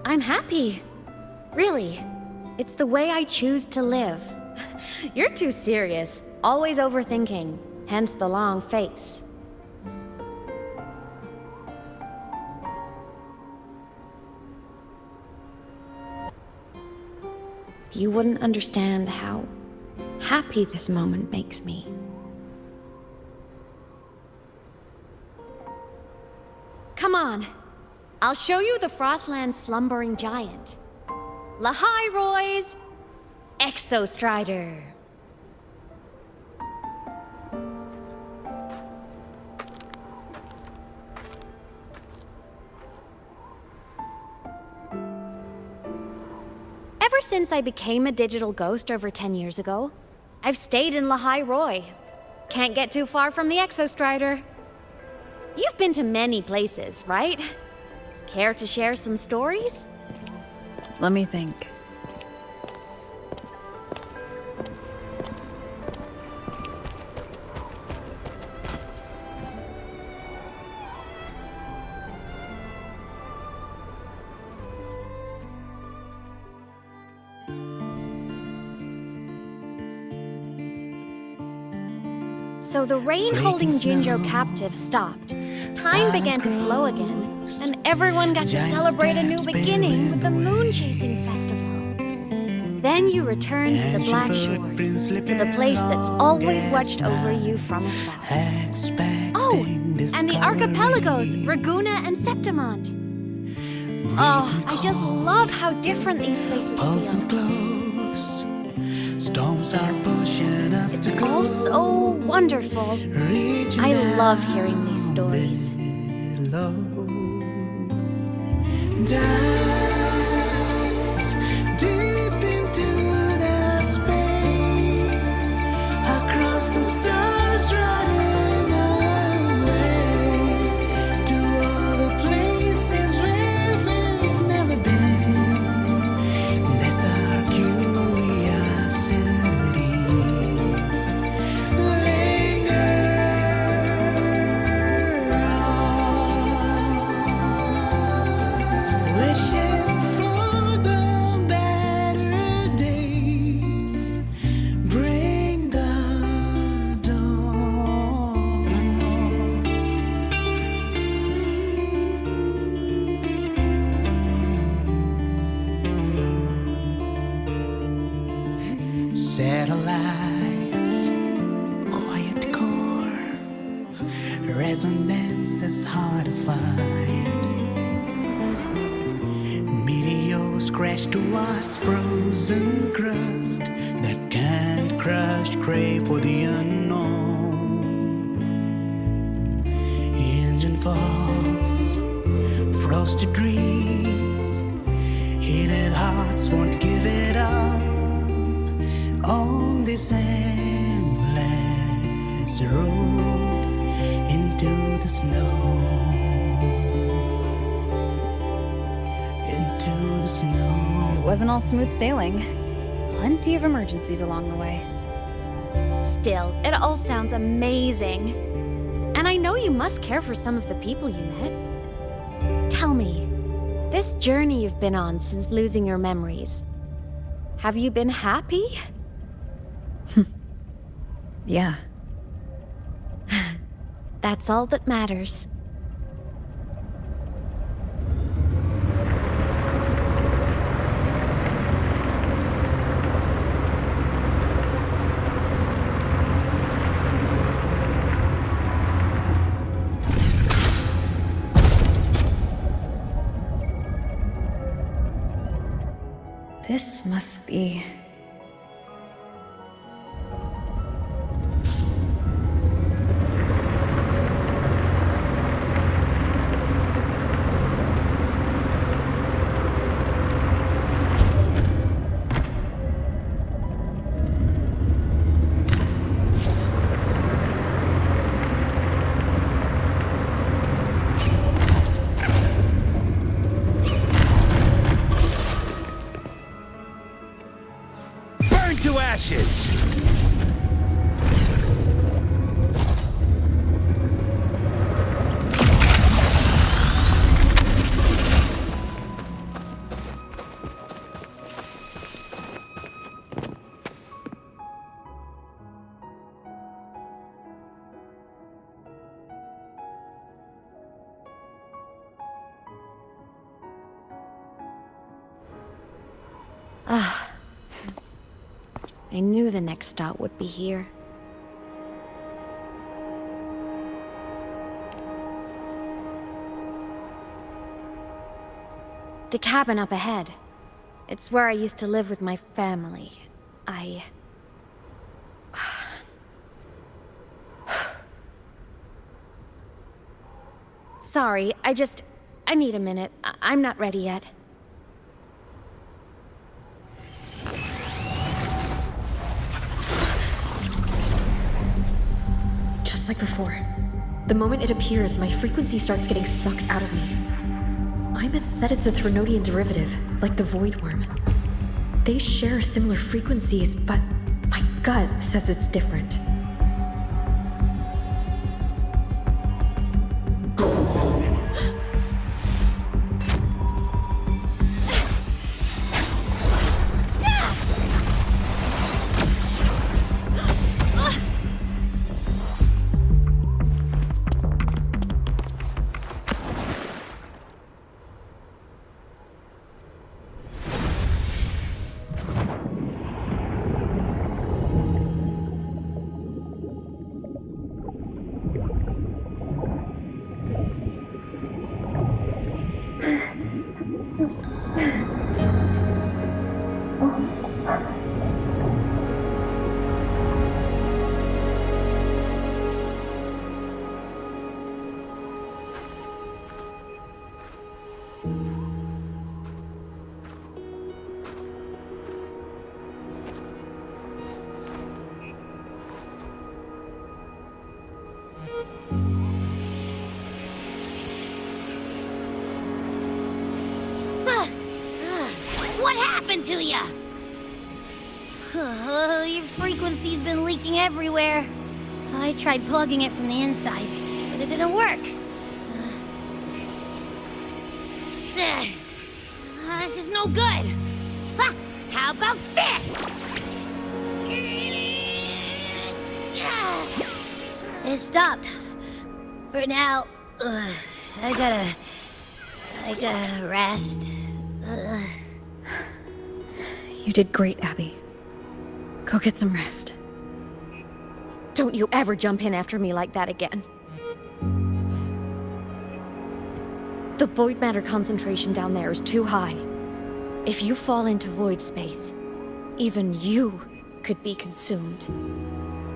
I'm happy. Really. It's the way I choose to live. You're too serious, always overthinking, hence the long face. You wouldn't understand how happy this moment makes me. Come on, I'll show you the Frostland's slumbering giant. Lahari-Roi's Exostrider. Ever since I became a digital ghost over 10 years ago, I've stayed in Lahari-Roi. Can't get too far from the Exostrider. You've been to many places, right? Care to share some stories? Let me think. So the rain holding Jinjo captive stopped. Time began to flow again, and everyone got to celebrate a new beginning with the Moon Chasing Festival. Then you returned to the Black Shores, to the place that's always watched over you from afar. Oh, and the archipelagos, Raguna and Septimont. Oh, I just love how different these places feel. Storms are pushing us it's all so wonderful. I love hearing these stories. Dive deep into the space, across the stars, running away to all the places where we've never been. That's our curiosity. Satellites, quiet core, resonance is hard to find. Meteors crash towards frozen crust that can't crush, crave for the unknown. Engine falls, frosted dreams, heated hearts won't give it up. On this endless road into the snow, into the snow. It wasn't all smooth sailing. Plenty of emergencies along the way. Still, it all sounds amazing. And I know you must care for some of the people you met. Tell me, this journey you've been on since losing your memories, have you been happy? Yeah. That's all that matters. This must be... To ashes! Ah. I knew the next stop would be here. The cabin up ahead. It's where I used to live with my family. Sorry, I need a minute. I'm not ready yet. before. The moment it appears, my frequency starts getting sucked out of me. Imeth said it's a Threnodian derivative, like the Void Worm. They share similar frequencies, but my gut says it's different. What happened to ya? Your frequency's been leaking everywhere. I tried plugging it from the inside, but it didn't work. This is no good. Ha! How about this? It stopped. For now. I gotta rest. You did great, Abby. Go get some rest. Don't you ever jump in after me like that again. The void matter concentration down there is too high. If you fall into void space, even you could be consumed,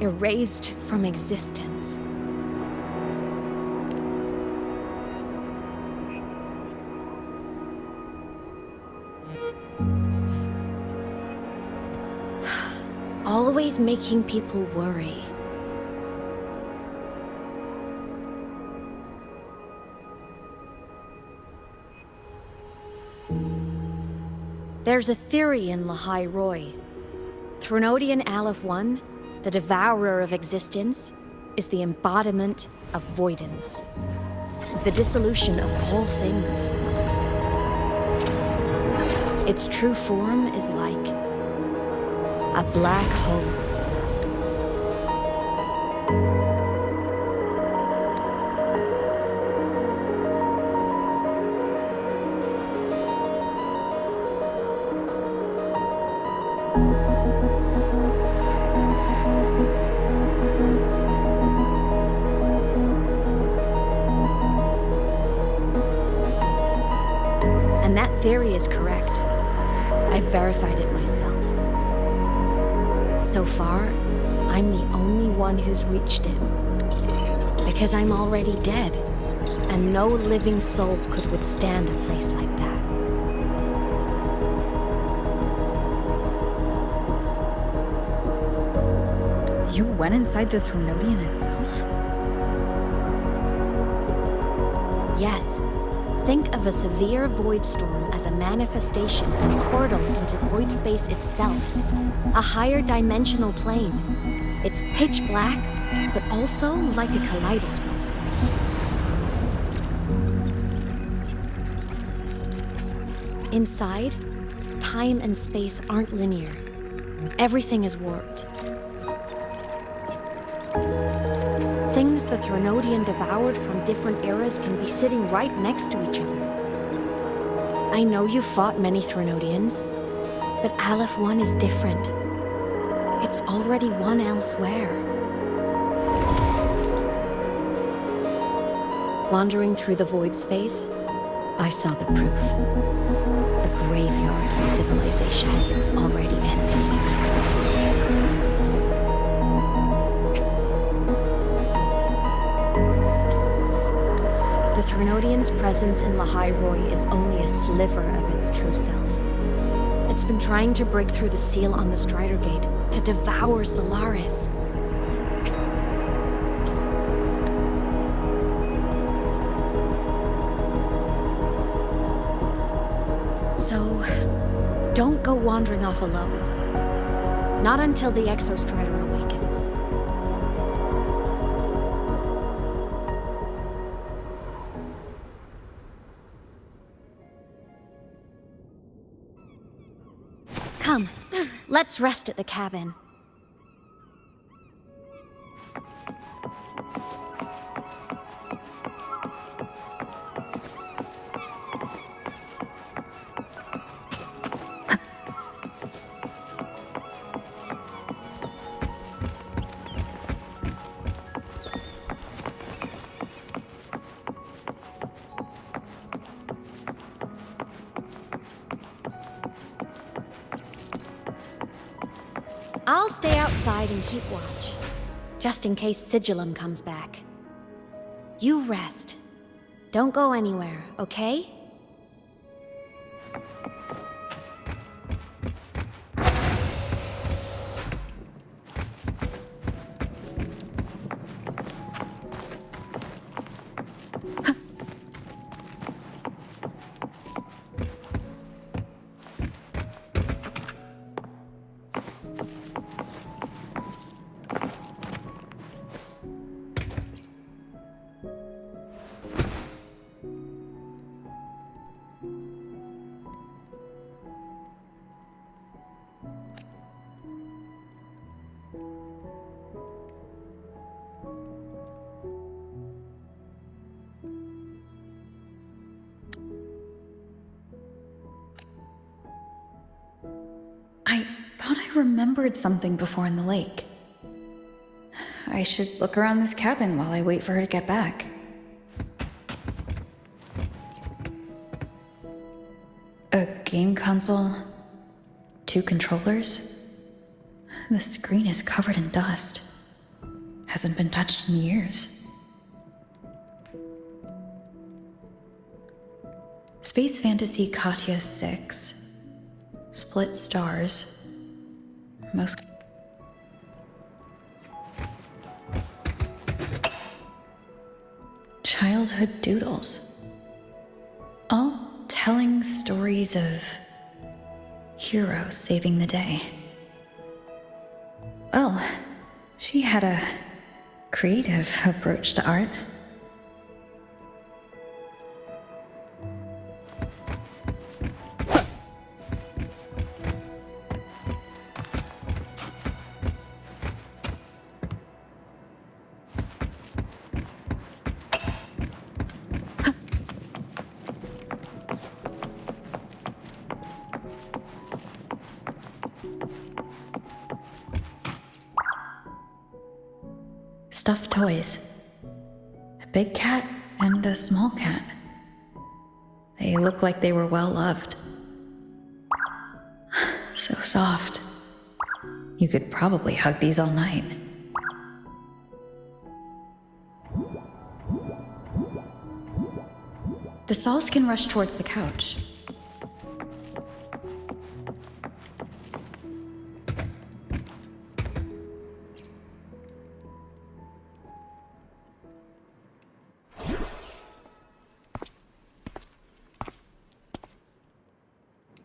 erased from existence. Always making people worry. There's a theory in Lahari-Roi. Threnodian Aleph 1, the devourer of existence, is the embodiment of voidance. The dissolution of all things. Its true form is like a black hole. And that theory is correct. I've verified it myself. So far, I'm the only one who's reached it. Because I'm already dead, and no living soul could withstand a place like that. You went inside the Threnodian itself? Yes. Think of a severe void storm as a manifestation and portal into void space itself. A higher dimensional plane. It's pitch black, but also like a kaleidoscope. Inside, time and space aren't linear. Everything is warped. Things the Threnodian devoured from different eras can be sitting right next to each other. I know you fought many Threnodians, but Aleph 1 is different. It's already won elsewhere. Wandering through the void space, I saw the proof. The graveyard of civilizations is already ended. The Threnodian's presence in Lahari-Roi is only a sliver of its true self. It's been trying to break through the seal on the Strider Gate to devour Solaris. Don't go wandering off alone. Not until the Exostrider awakens. Come, let's rest at the cabin. I'll stay outside and keep watch, just in case Sigillum comes back. You rest. Don't go anywhere, okay? I thought I remembered something before in the lake. I should look around this cabin while I wait for her to get back. A game console, 2 controllers. The screen is covered in dust. Hasn't been touched in years. Space Fantasy Katya 6. Split stars. Most... Childhood doodles. All telling stories of heroes saving the day. Well, she had a creative approach to art. Stuffed toys. A big cat and a small cat. They look like they were well loved. So soft. You could probably hug these all night. The saws can rush towards the couch.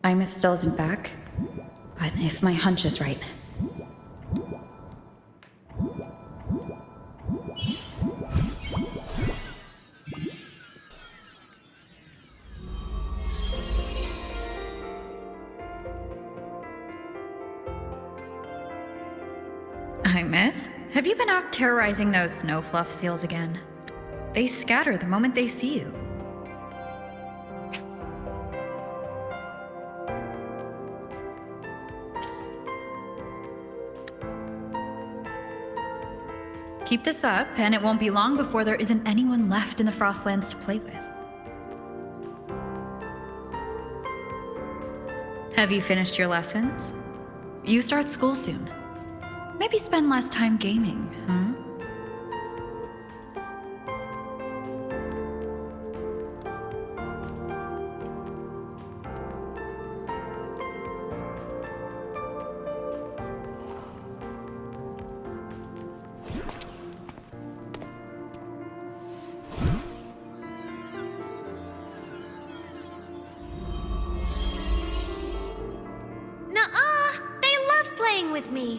Imeth still isn't back, but if my hunch is right. Imeth, have you been out terrorizing those snow fluff seals again? They scatter the moment they see you. Keep this up, and it won't be long before there isn't anyone left in the Frostlands to play with. Have you finished your lessons? You start school soon. Maybe spend less time gaming, huh?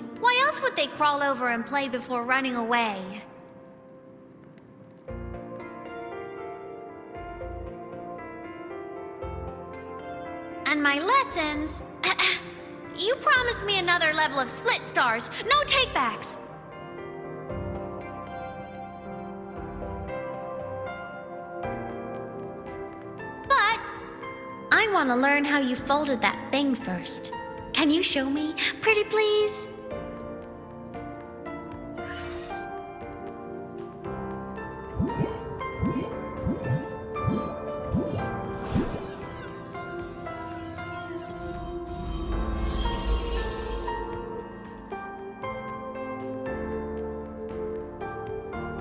me. Why else would they crawl over and play before running away? And my lessons... You promised me another level of split stars. No takebacks. But I want to learn how you folded that thing first. Can you show me, pretty please?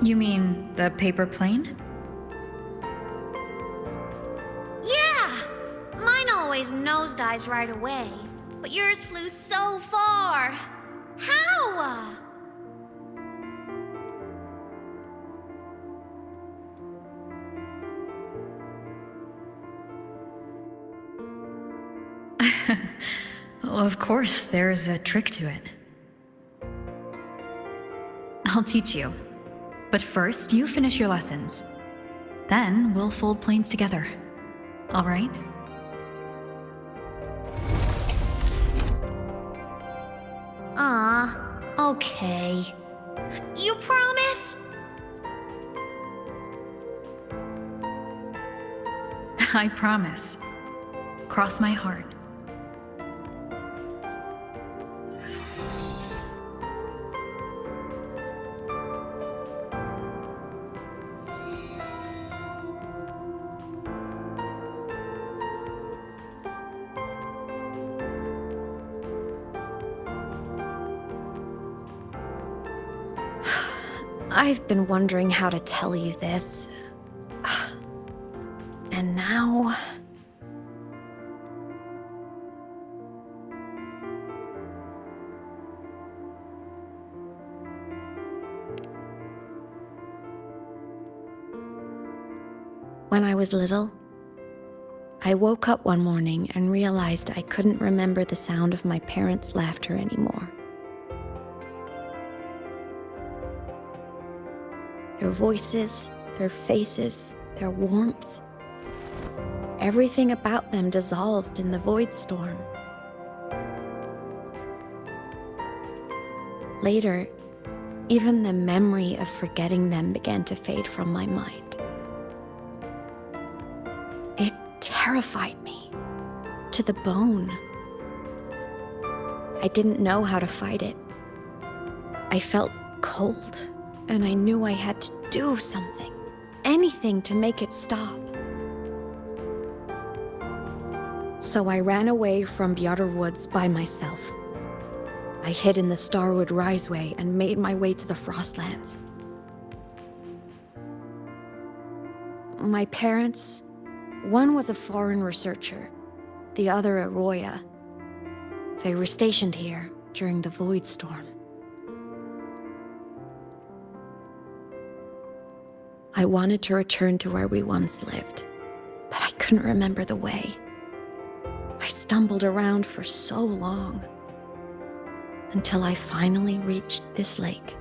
You mean the paper plane? Yeah! Mine always nosedives right away, but yours flew so far. How? Well, of course, there's a trick to it. I'll teach you. But first, you finish your lessons. Then, we'll fold planes together. All right? Okay. You promise? I promise. Cross my heart. I've been wondering how to tell you this. And now... When I was little, I woke up one morning and realized I couldn't remember the sound of my parents' laughter anymore. Their voices, their faces, their warmth. Everything about them dissolved in the void storm. Later, even the memory of forgetting them began to fade from my mind. It terrified me to the bone. I didn't know how to fight it. I felt cold. And I knew I had to do something, anything to make it stop. So I ran away from Bjarter Woods by myself. I hid in the Starwood Riseway and made my way to the Frostlands. My parents, one was a foreign researcher, the other a Roya. They were stationed here during the Void Storm. I wanted to return to where we once lived, but I couldn't remember the way. I stumbled around for so long, until I finally reached this lake.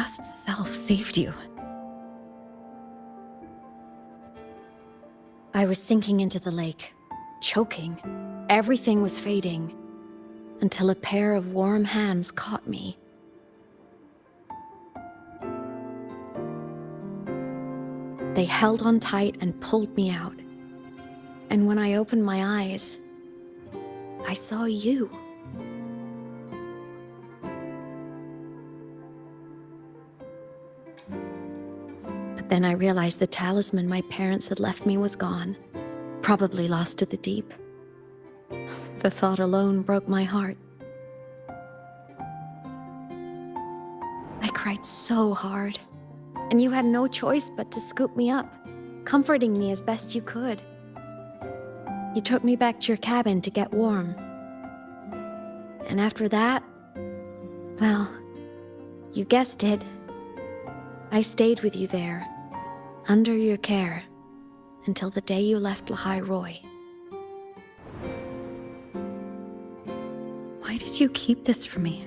past self saved you. I was sinking into the lake, choking. Everything was fading, until a pair of warm hands caught me. They held on tight and pulled me out. And when I opened my eyes, I saw you. But then I realized the talisman my parents had left me was gone, probably lost to the deep. The thought alone broke my heart. I cried so hard, and you had no choice but to scoop me up, comforting me as best you could. You took me back to your cabin to get warm. And after that, well, you guessed it. I stayed with you there, under your care, until the day you left Lahari-Roi. Why did you keep this from me?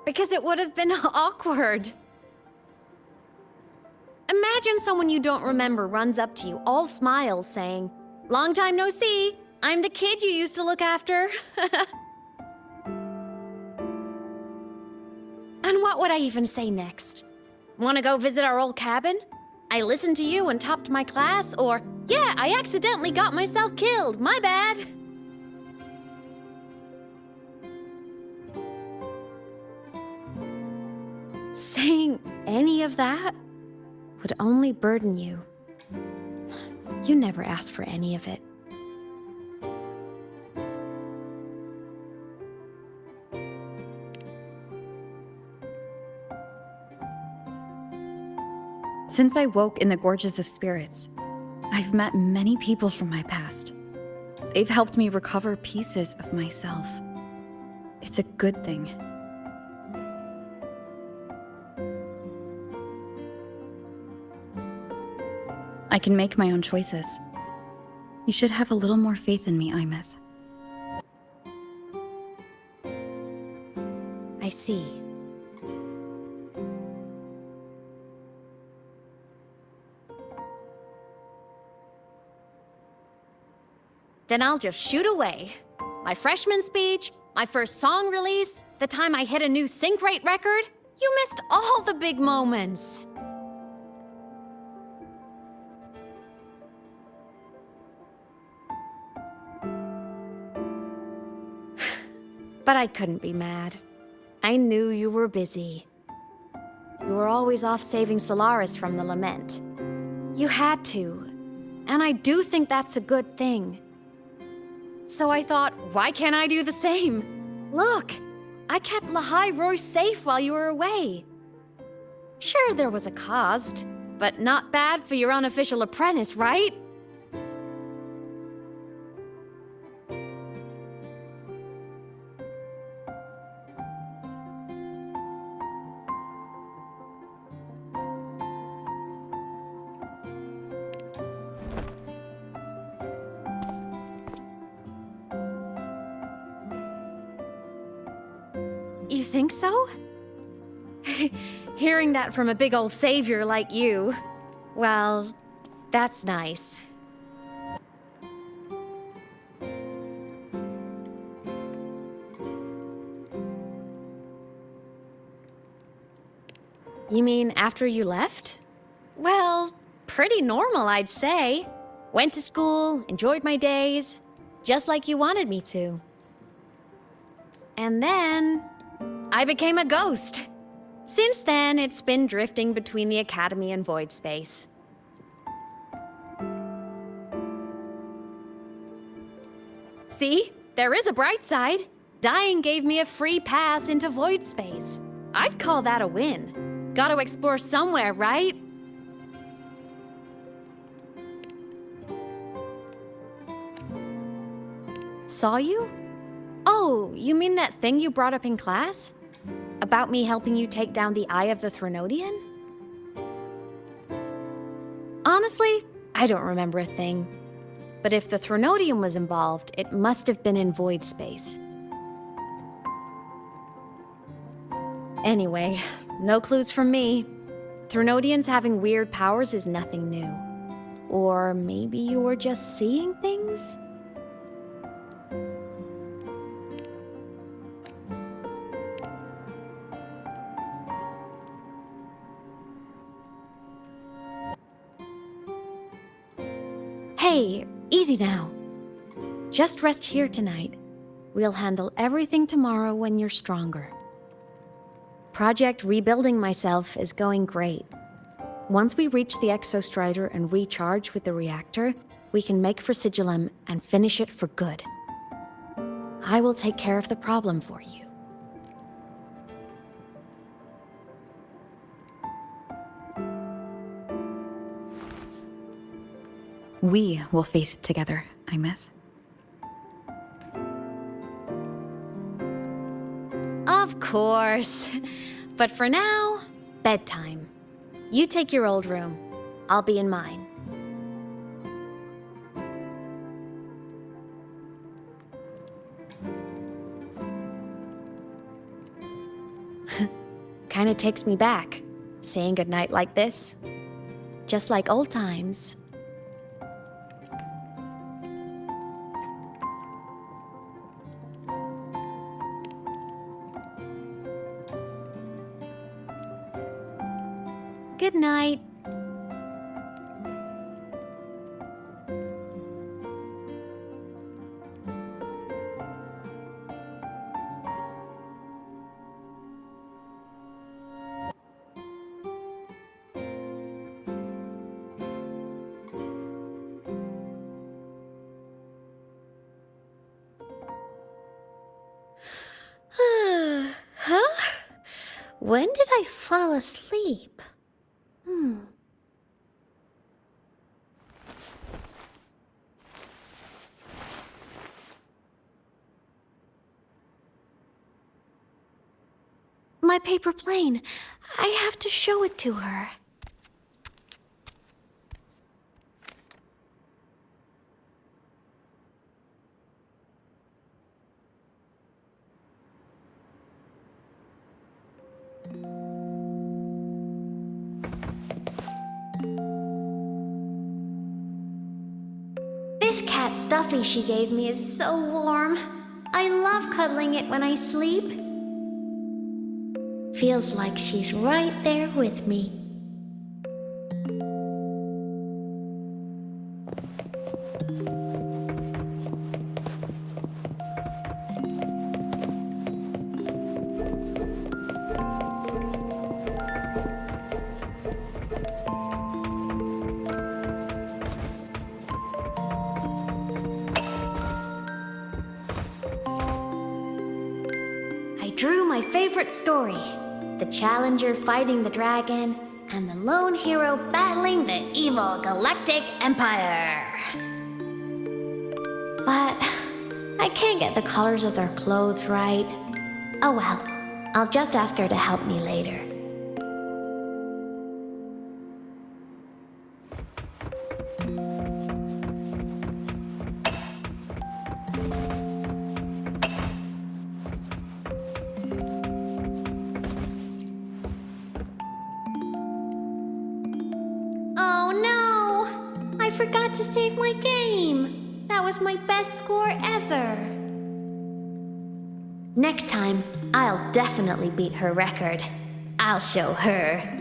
Because it would have been awkward. Imagine someone you don't remember runs up to you, all smiles, saying, "Long time no see, I'm the kid you used to look after." And what would I even say next? Want to go visit our old cabin? I listened to you and topped my class, or, "Yeah, I accidentally got myself killed, my bad." Saying any of that would only burden you. You never asked for any of it. Since I woke in the Gorges of Spirits, I've met many people from my past. They've helped me recover pieces of myself. It's a good thing. I can make my own choices. You should have a little more faith in me, Imeth. I see. Then I'll just shoot away. My freshman speech, my first song release, the time I hit a new sync rate record. You missed all the big moments. But I couldn't be mad. I knew you were busy. You were always off saving Solaris from the lament. You had to, and I do think that's a good thing. So I thought, why can't I do the same? Look, I kept Lahari-Roi safe while you were away. Sure, there was a cost, but not bad for your unofficial apprentice, right? You think so? Hearing that from a big old savior like you, well, that's nice. You mean after you left? Well, pretty normal, I'd say. Went to school, enjoyed my days, just like you wanted me to. And then I became a ghost. Since then, it's been drifting between the Academy and Void Space. See? There is a bright side. Dying gave me a free pass into Void Space. I'd call that a win. Gotta explore somewhere, right? Saw you? Oh, you mean that thing you brought up in class? About me helping you take down the Eye of the Threnodian? Honestly, I don't remember a thing. But if the Threnodium was involved, it must have been in void space. Anyway, no clues from me. Threnodians having weird powers is nothing new. Or maybe you were just seeing things? Hey, easy now. Just rest here tonight. We'll handle everything tomorrow when you're stronger. Project Rebuilding Myself is going great. Once we reach the Exostrider and recharge with the reactor, we can make for Sigillum and finish it for good. I will take care of the problem for you. We will face it together, Imeth. Of course. But for now, bedtime. You take your old room. I'll be in mine. Kinda takes me back, saying goodnight like this. Just like old times. Good night. Huh? When did I fall asleep? My paper plane. I have to show it to her. This cat stuffy she gave me is so warm. I love cuddling it when I sleep. Feels like she's right there with me. I drew my favorite story. The Challenger fighting the dragon, and the lone hero battling the evil Galactic Empire. But I can't get the colors of their clothes right. Oh well, I'll just ask her to help me later. I forgot to save my game. That was my best score ever. Next time, I'll definitely beat her record. I'll show her.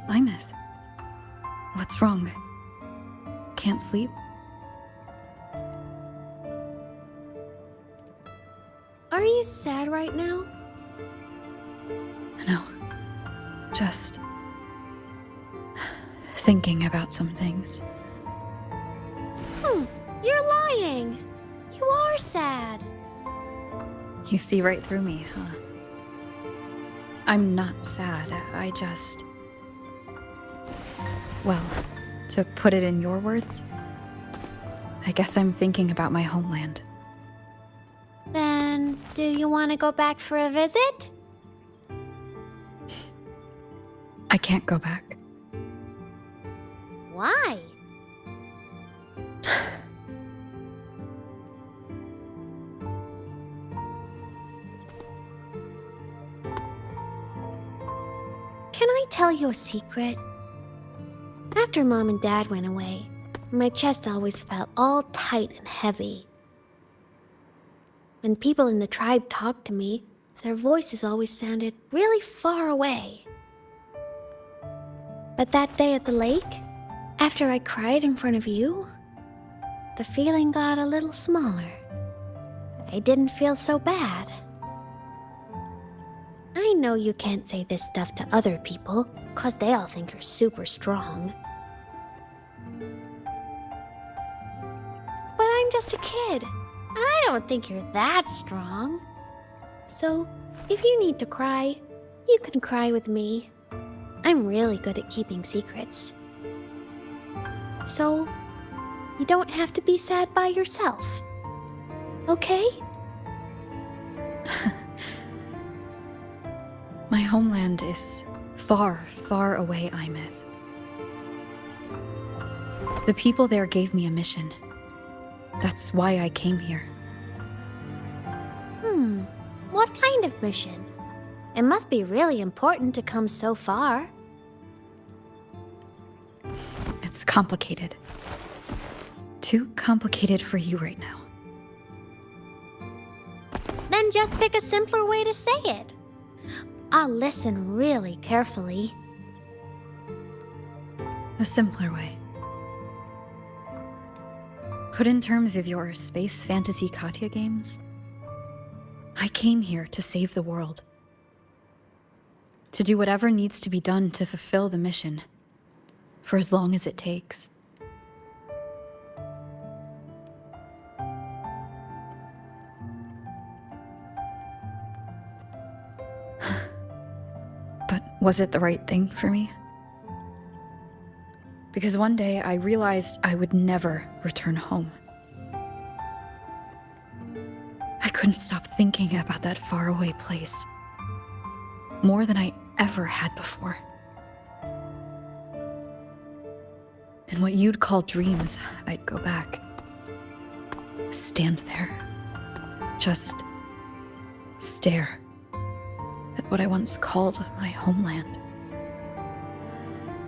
Imeth. What's wrong? Can't sleep? Are you sad right now? No. just thinking about some things. You're lying. You are sad. You see right through me, huh? I'm not sad. I just... Well, to put it in your words, I guess I'm thinking about my homeland. Then, do you want to go back for a visit? I can't go back. Why? Can I tell you a secret? After Mom and Dad went away, my chest always felt all tight and heavy. When people in the tribe talked to me, their voices always sounded really far away. But that day at the lake, after I cried in front of you, the feeling got a little smaller. I didn't feel so bad. I know you can't say this stuff to other people, 'cause they all think you're super strong. But I'm just a kid, and I don't think you're that strong. So, if you need to cry, you can cry with me. I'm really good at keeping secrets. So, you don't have to be sad by yourself. Okay? My homeland is far, far away, Imeth. The people there gave me a mission. That's why I came here. What kind of mission? It must be really important to come so far. It's complicated. Too complicated for you right now. Then just pick a simpler way to say it. I'll listen really carefully. A simpler way. Put in terms of your space fantasy Katya games, I came here to save the world. To do whatever needs to be done to fulfill the mission, for as long as it takes. But was it the right thing for me? Because one day I realized I would never return home. I couldn't stop thinking about that faraway place. More than I ever had before. In what you'd call dreams, I'd go back. Stand there. Just stare at what I once called my homeland.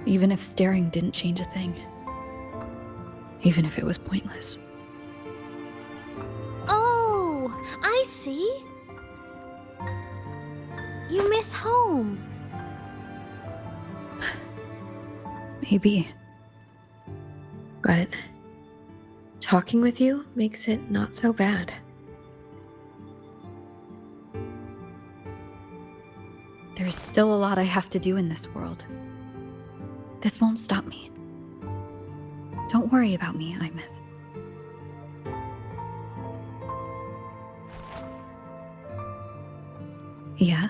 Even if staring didn't change a thing. Even if it was pointless. Oh, I see. You miss home. Maybe. But talking with you makes it not so bad. There's still a lot I have to do in this world. This won't stop me. Don't worry about me, Imeth. Yeah?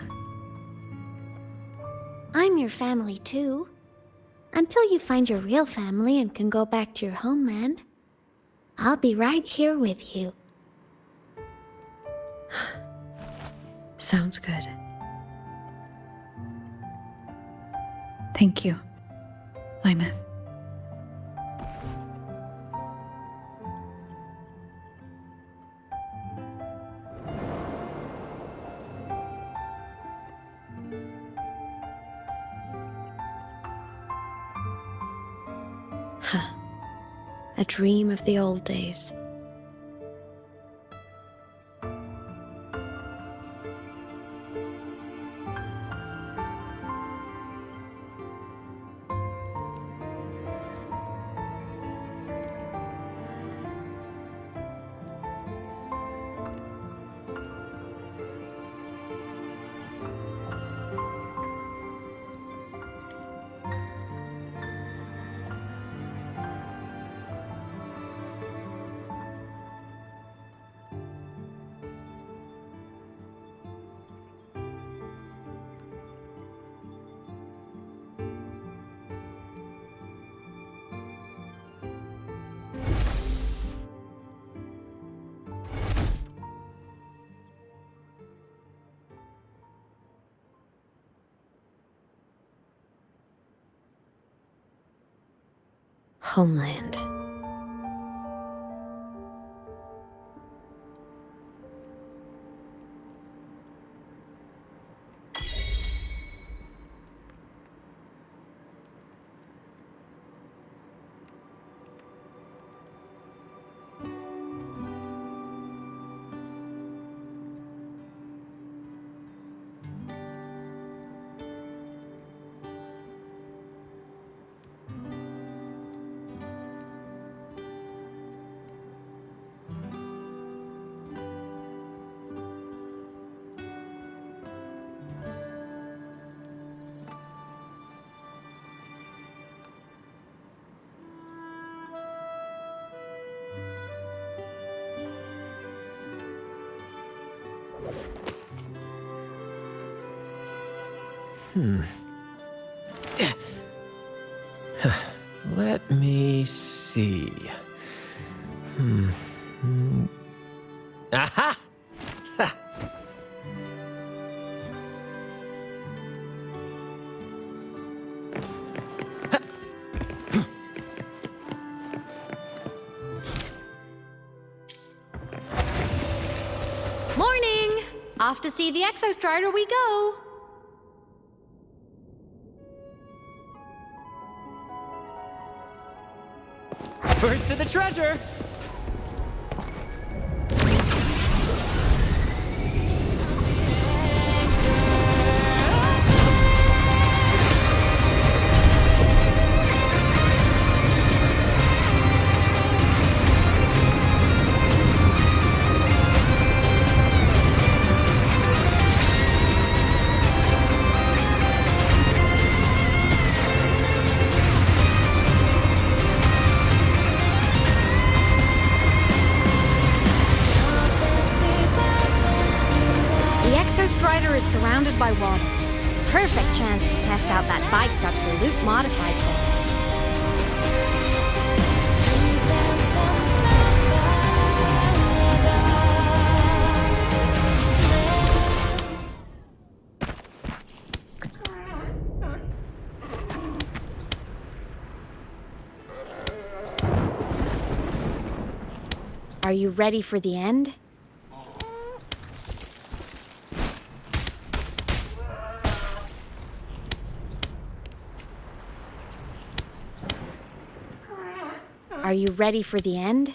I'm your family too. Until you find your real family and can go back to your homeland, I'll be right here with you. Sounds good. Thank you, Imeth. A dream of the old days. Homeland. Let me see. Aha! Ha. Morning! Off to see the Exostrider we go! First to the treasure! Strider is surrounded by water. Perfect chance to test out that bike Dr. Luuk modified for us. Are you ready for the end? Are you ready for the end?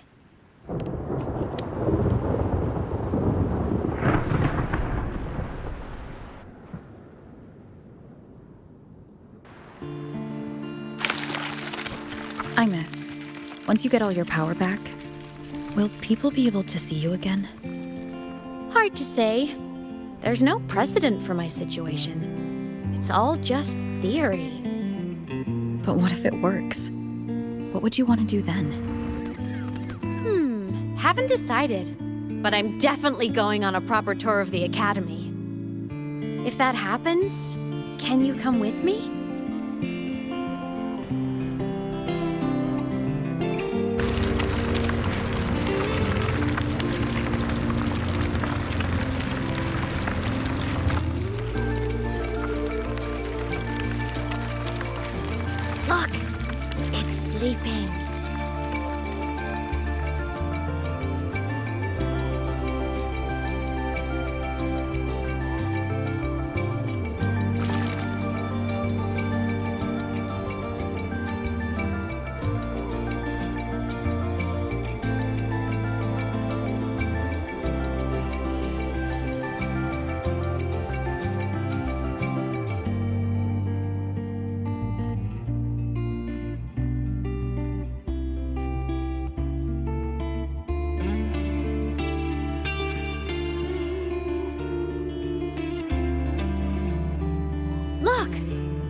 Imeth, once you get all your power back, will people be able to see you again? Hard to say. There's no precedent for my situation. It's all just theory. But what if it works? What would you want to do then? Haven't decided. But I'm definitely going on a proper tour of the Academy. If that happens, can you come with me? Look! It's sleeping.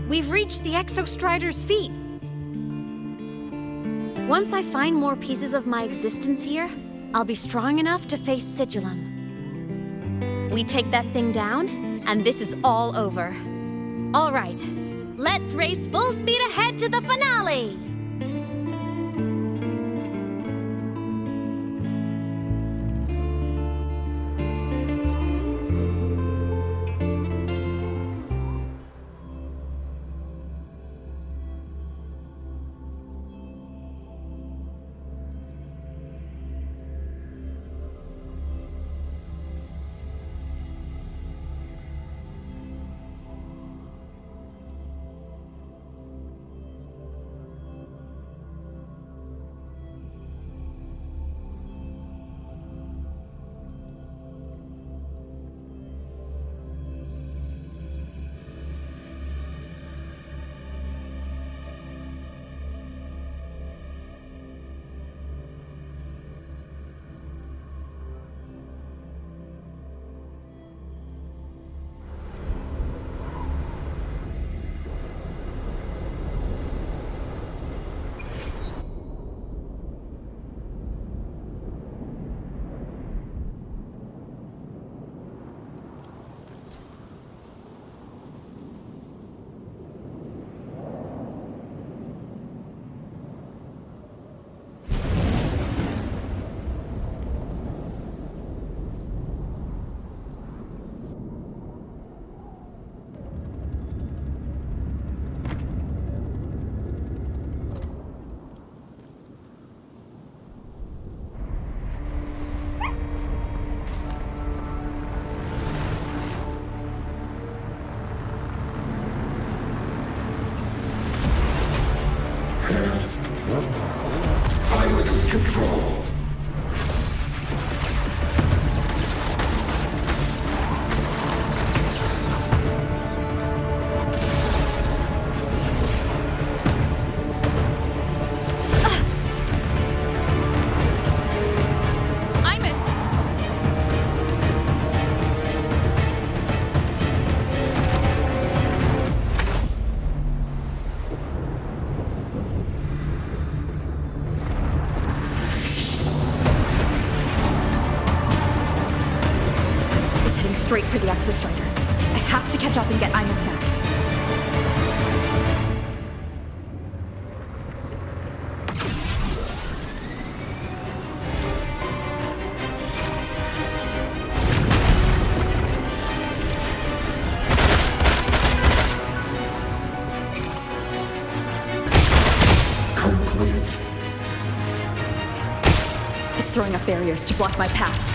We've reached the Exostrider's feet. Once I find more pieces of my existence here, I'll be strong enough to face Sigillum. We take that thing down, and this is all over. All right, let's race full speed ahead to the finale! control. Straight for the Exostrider. I have to catch up and get Imeth back. Complete. It's throwing up barriers to block my path.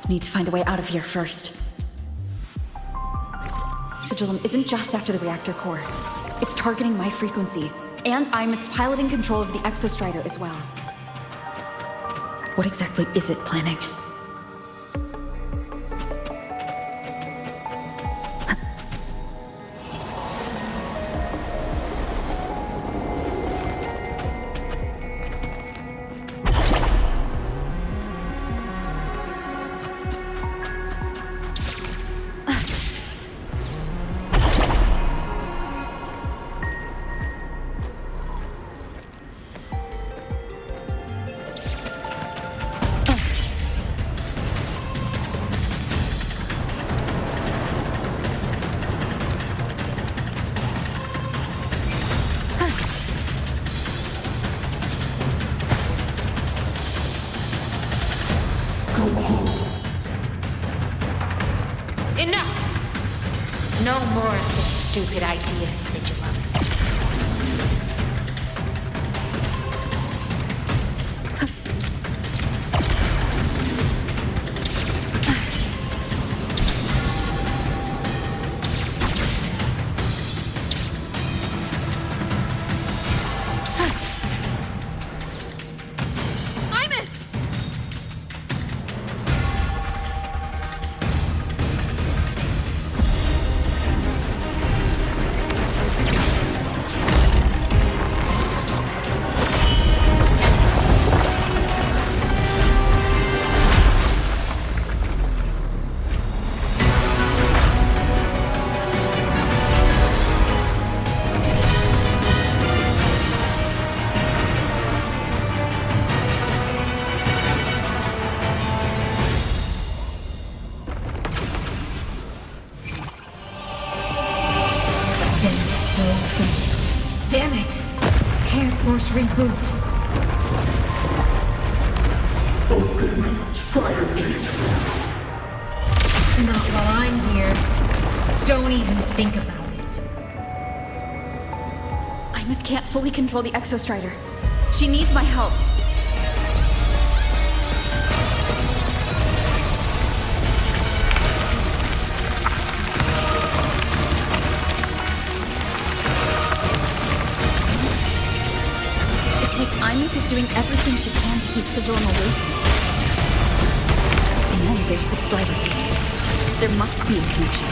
Need to find a way out of here first. Sigillum isn't just after the reactor core. It's targeting my frequency, and Imeth's piloting control of the Exostrider as well. What exactly is it planning? No more of this stupid idea, Sigillum. Damn it! Can't force reboot. Open Strider Gate. Not while I'm here. Don't even think about it. Imeth can't fully control the Exostrider. She needs my help. It's like Imeth is doing everything she can to keep Sigillum away from me. And then there's the Strider Gate. There must be a connection.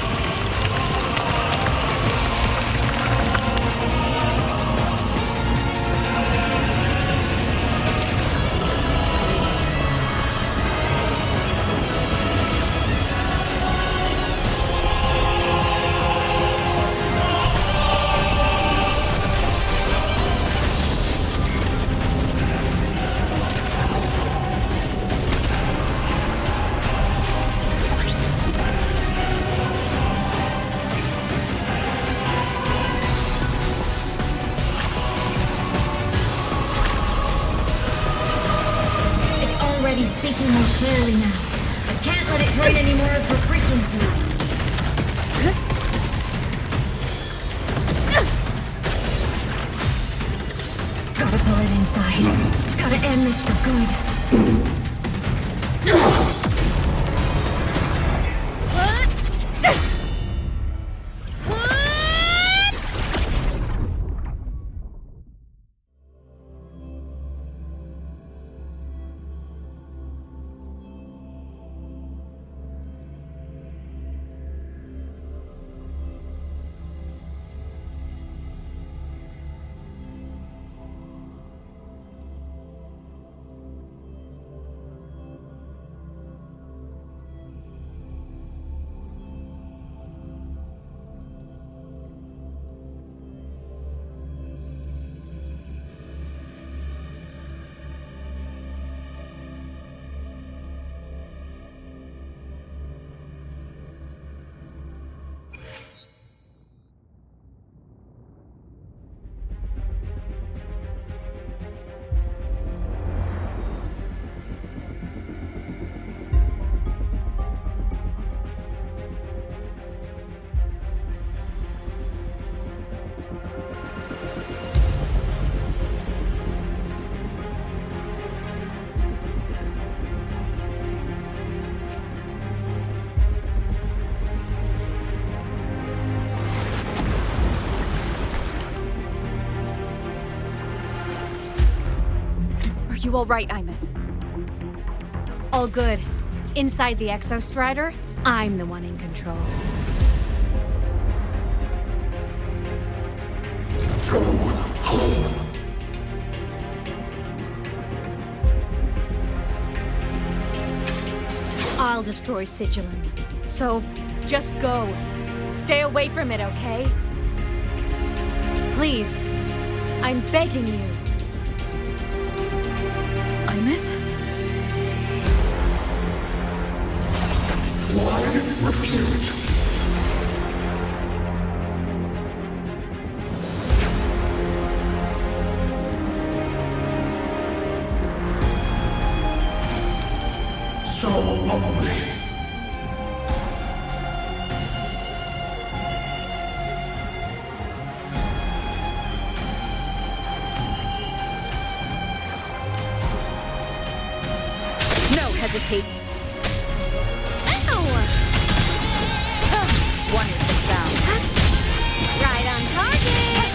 you all right, Imeth? All good. Inside the Exostrider, I'm the one in control. Go home. I'll destroy Sigilin. So, just go. Stay away from it, okay? Please. I'm begging you. Imeth? Why refused? So lonely. No hesitate. Ow! Wonderful sound. Right on target!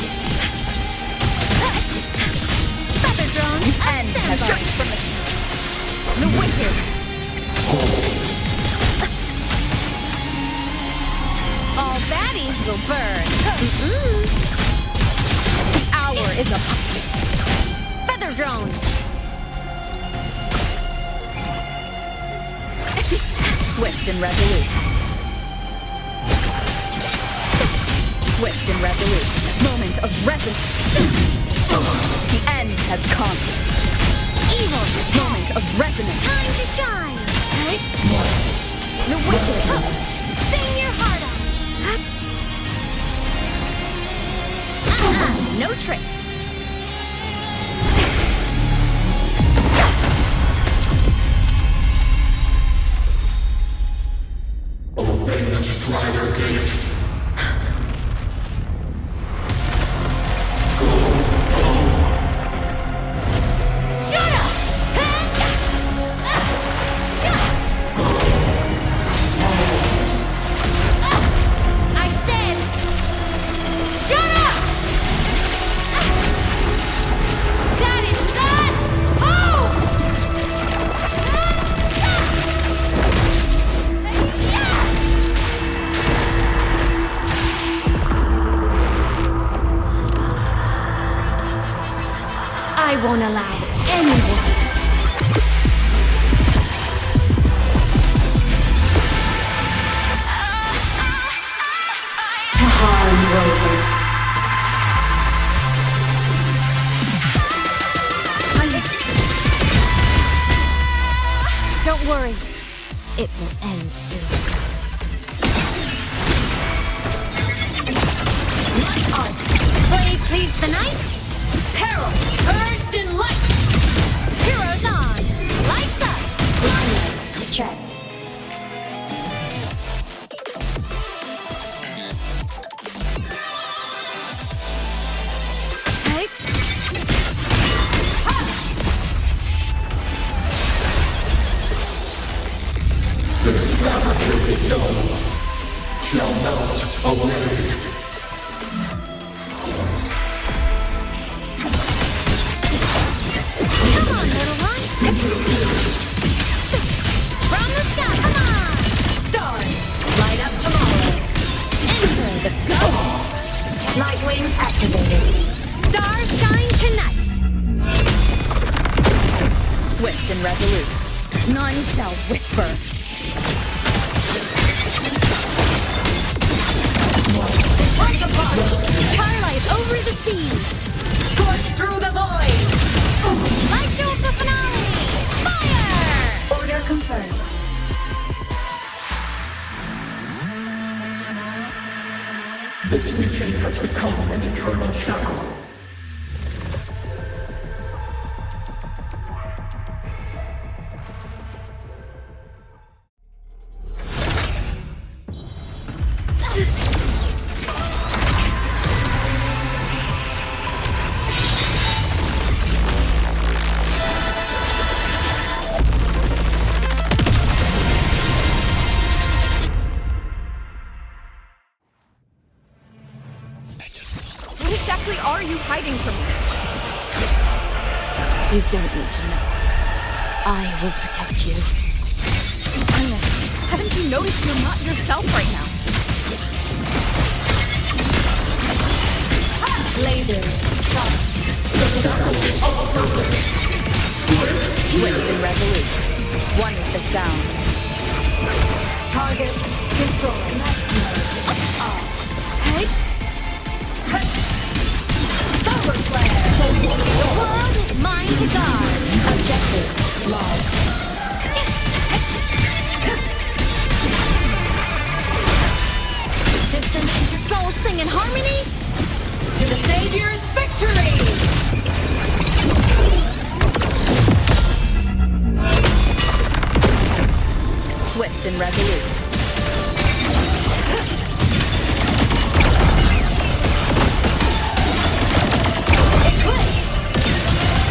Feather drones, And has assemble! jumped from the wicked. All baddies will burn. The hour is upon. Feather drones! Swift and resolute. Swift and resolute. Moment of resonance. The end has come. Evil! Moment of resonance. Time to shine! The wicked. Sing your heart out! No tricks! Obey the Strider Gate. Go home. Shut up! I said, shut up! That is not home! I won't allow anyone. To harm Rover. Don't worry. It will end soon. My art. Blade cleaves the night. Peril purged in light. Heroes on. Lights up. Blindness checked. Hey. This fabricated dome shall melt away. Come on, little one. From the sky, come on. Stars, light up tomorrow. Enter the ghost. Light wings activated. Stars shine tonight. Swift and resolute. None shall whisper. Like a bottle. Starlight over the seas. Scorch through the void. Light show for finale. Fire! Order confirmed. This mission has become an eternal shackle. What exactly are you hiding from me? You don't need to know. I will protect you. Ina, haven't you noticed you're not yourself right now? Lasers. Swift and resolute. One with the sound. Target destroyed. Hey? Solar flare. The world is mine to guard. Objective locked. System soul sing in harmony. To the Savior's victory! Swift and resolute.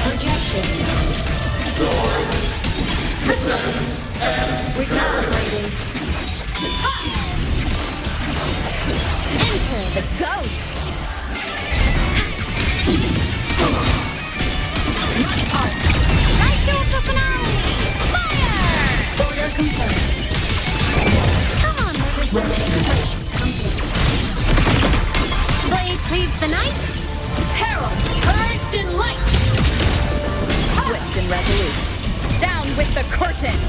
Rejection. Recalibrating. Enter the ghost. Nitro finale. Fire! Order confirmed. Come on, Blade cleaves the night. Herald, purged in light. Swift and resolute. Down with the curtain!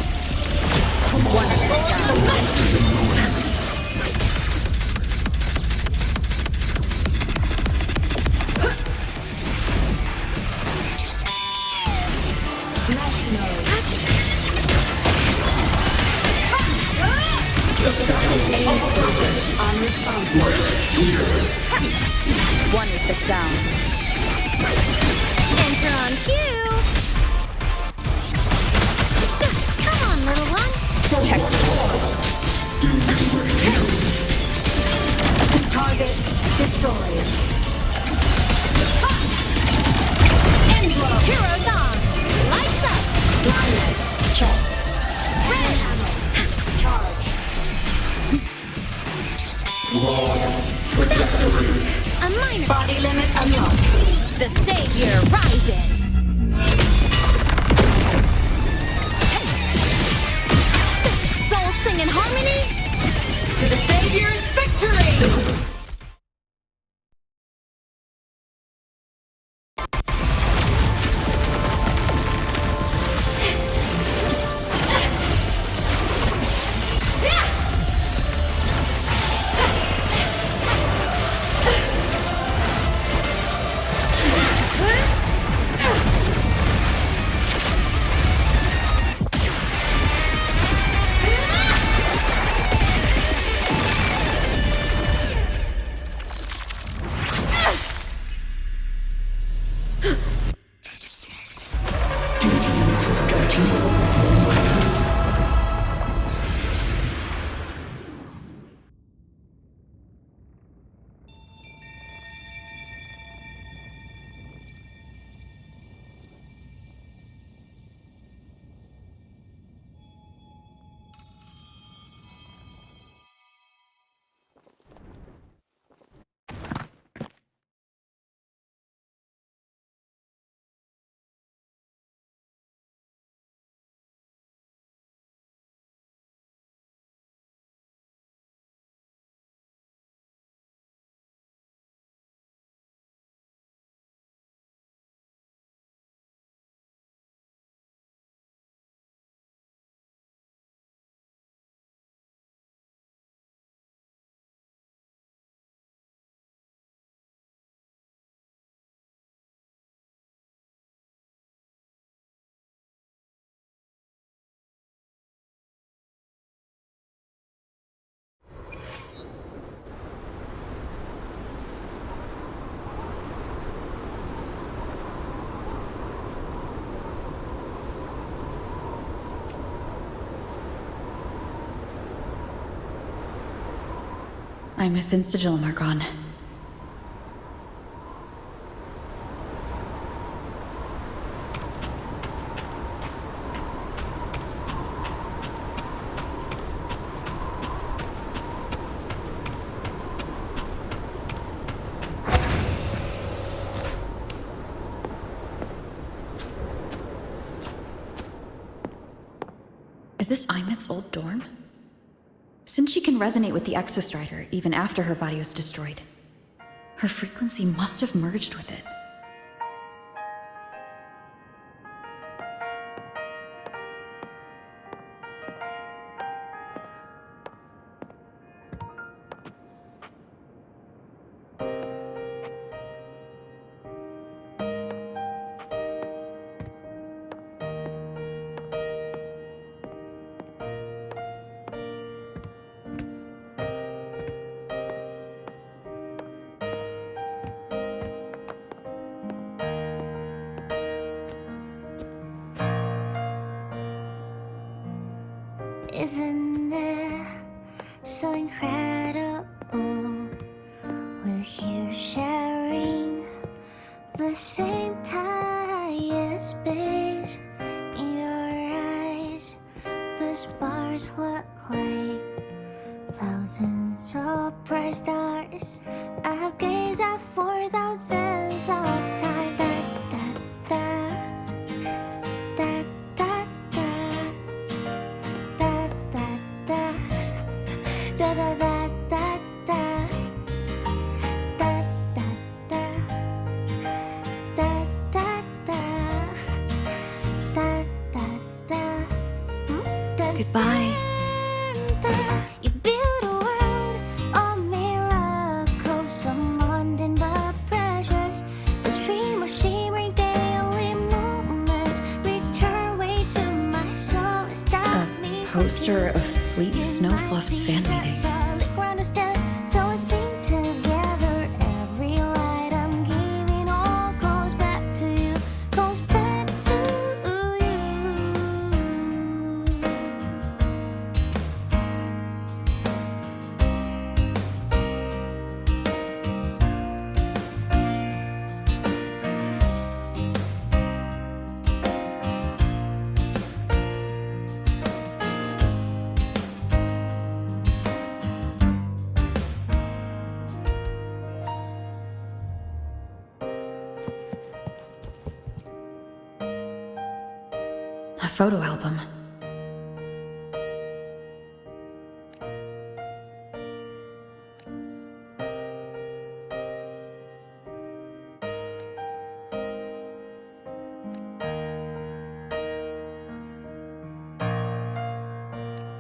One with the sound. One with the sound. Enter on cue. Come on, little one. Check. Target destroyed. Heroes on. Lights up. Blindness checked. Red. Charge. Trajectory. A minor. Body limit unlocked. The savior rises. Soul sing in harmony. To the Savior's victory! I'm a thin sigil mark on. Is this Imeth's old dorm? Since she can resonate with the Exostrider even after her body was destroyed, her frequency must have merged with it. Isn't it so incredible? We're here sharing the same time and space. In your eyes, the stars look like thousands of bright stars. I have gazed at for thousands of times. Goodbye. You build a world of miracles, some mundane but precious. A stream of shimmering daily moments return way to my soul. Stop me. A poster of Fleet Snowfluff's fan meeting. Solid ground is dead, so I sing together. Every light I'm giving all goes back to you, goes back to you. A photo album.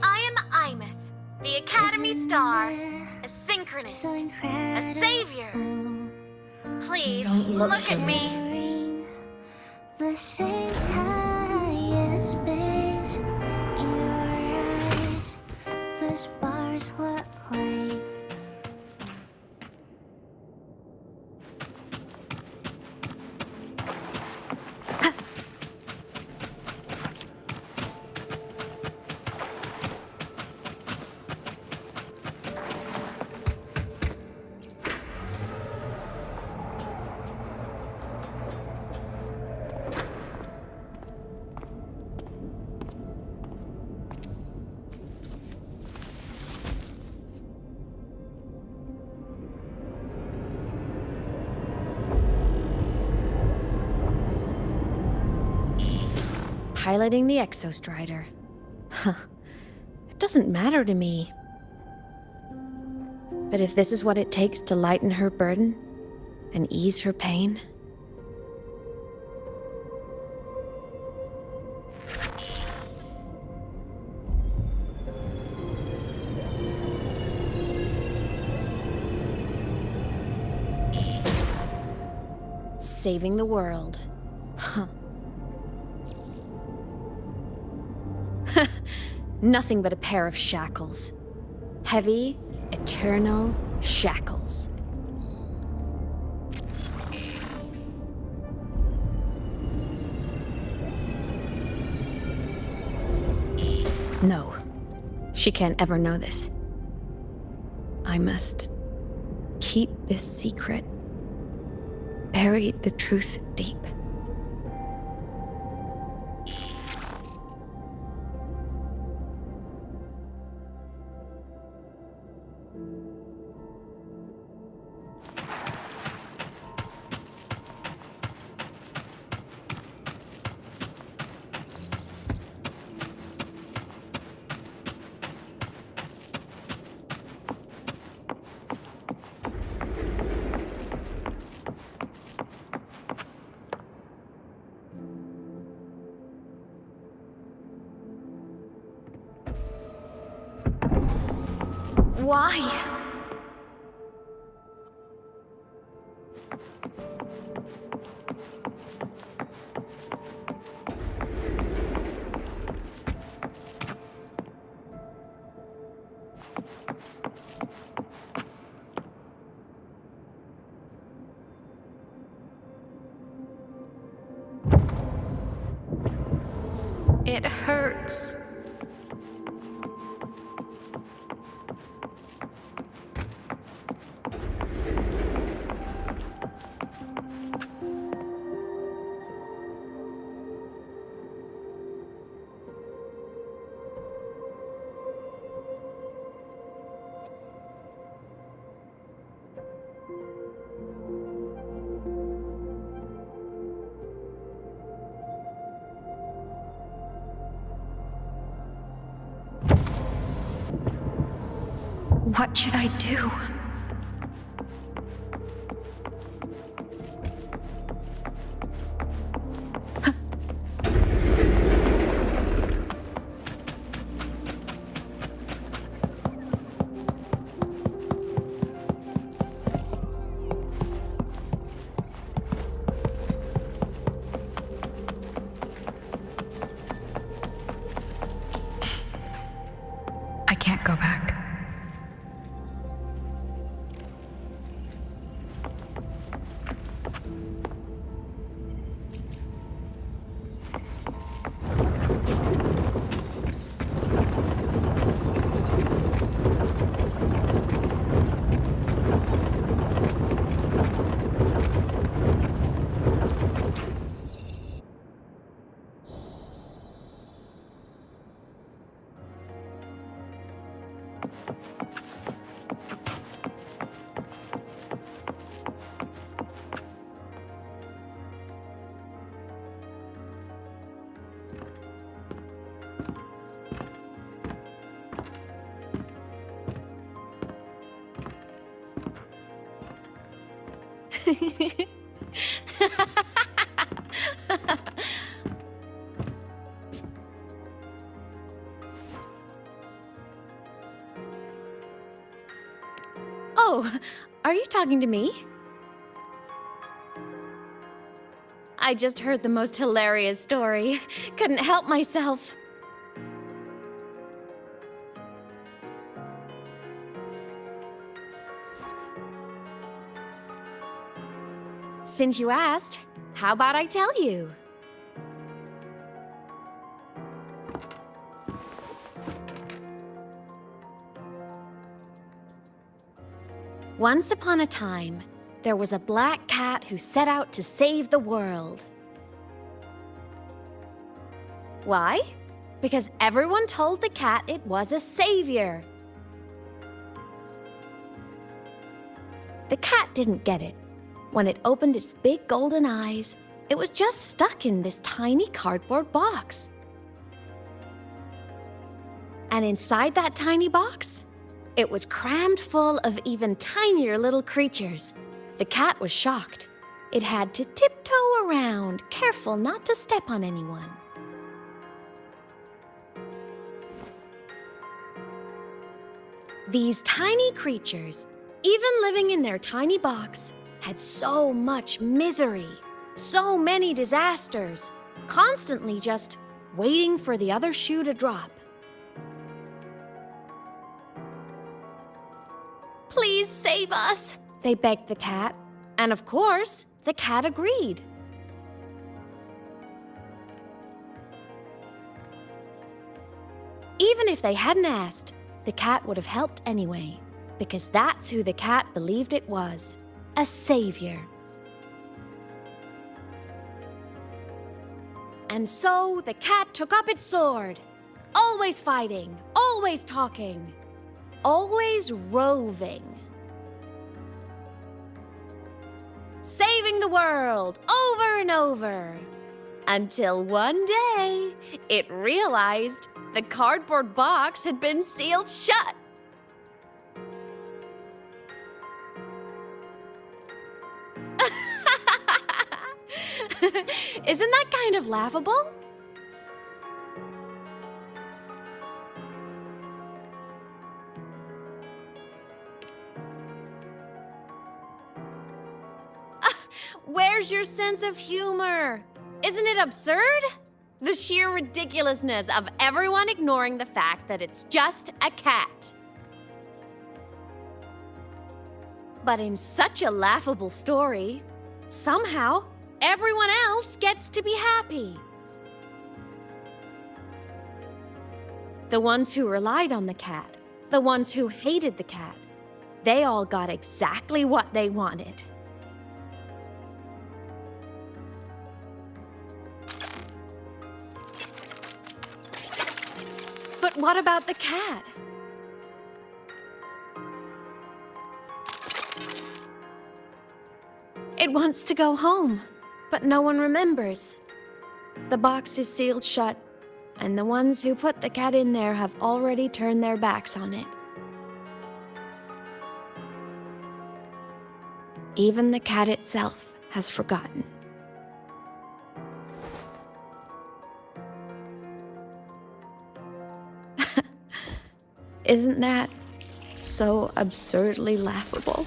I am Imeth, the Academy Star, a synchronist, a savior. Please Don't look look at for me. The same time and space. In your eyes, the stars look like. Piloting the Exostrider. Huh. It doesn't matter to me. But if this is what it takes to lighten her burden and ease her pain... Saving the world. Huh. Nothing but a pair of shackles. Heavy, eternal shackles. No, she can't ever know this. I must keep this secret. Bury the truth deep. Why? It hurts. What should I do? I can't go back. Oh, are you talking to me? I just heard the most hilarious story. Couldn't help myself. Since you asked, how about I tell you? Once upon a time, there was a black cat who set out to save the world. Why? Because everyone told the cat it was a savior. The cat didn't get it. When it opened its big golden eyes, it was just stuck in this tiny cardboard box. And inside that tiny box, it was crammed full of even tinier little creatures. The cat was shocked. It had to tiptoe around, careful not to step on anyone. These tiny creatures, even living in their tiny box, had so much misery, so many disasters, constantly just waiting for the other shoe to drop. Please save us, they begged the cat. And of course, the cat agreed. Even if they hadn't asked, the cat would have helped anyway, because that's who the cat believed it was, a savior. And so the cat took up its sword, always fighting, always talking, always roving. Saving the world over and over. Until one day, it realized the cardboard box had been sealed shut. Isn't that kind of laughable? Where's your sense of humor? Isn't it absurd? The sheer ridiculousness of everyone ignoring the fact that it's just a cat. But in such a laughable story, somehow everyone else gets to be happy. The ones who relied on the cat, the ones who hated the cat, they all got exactly what they wanted. But what about the cat? It wants to go home, but no one remembers. The box is sealed shut, and the ones who put the cat in there have already turned their backs on it. Even the cat itself has forgotten. Isn't that so absurdly laughable?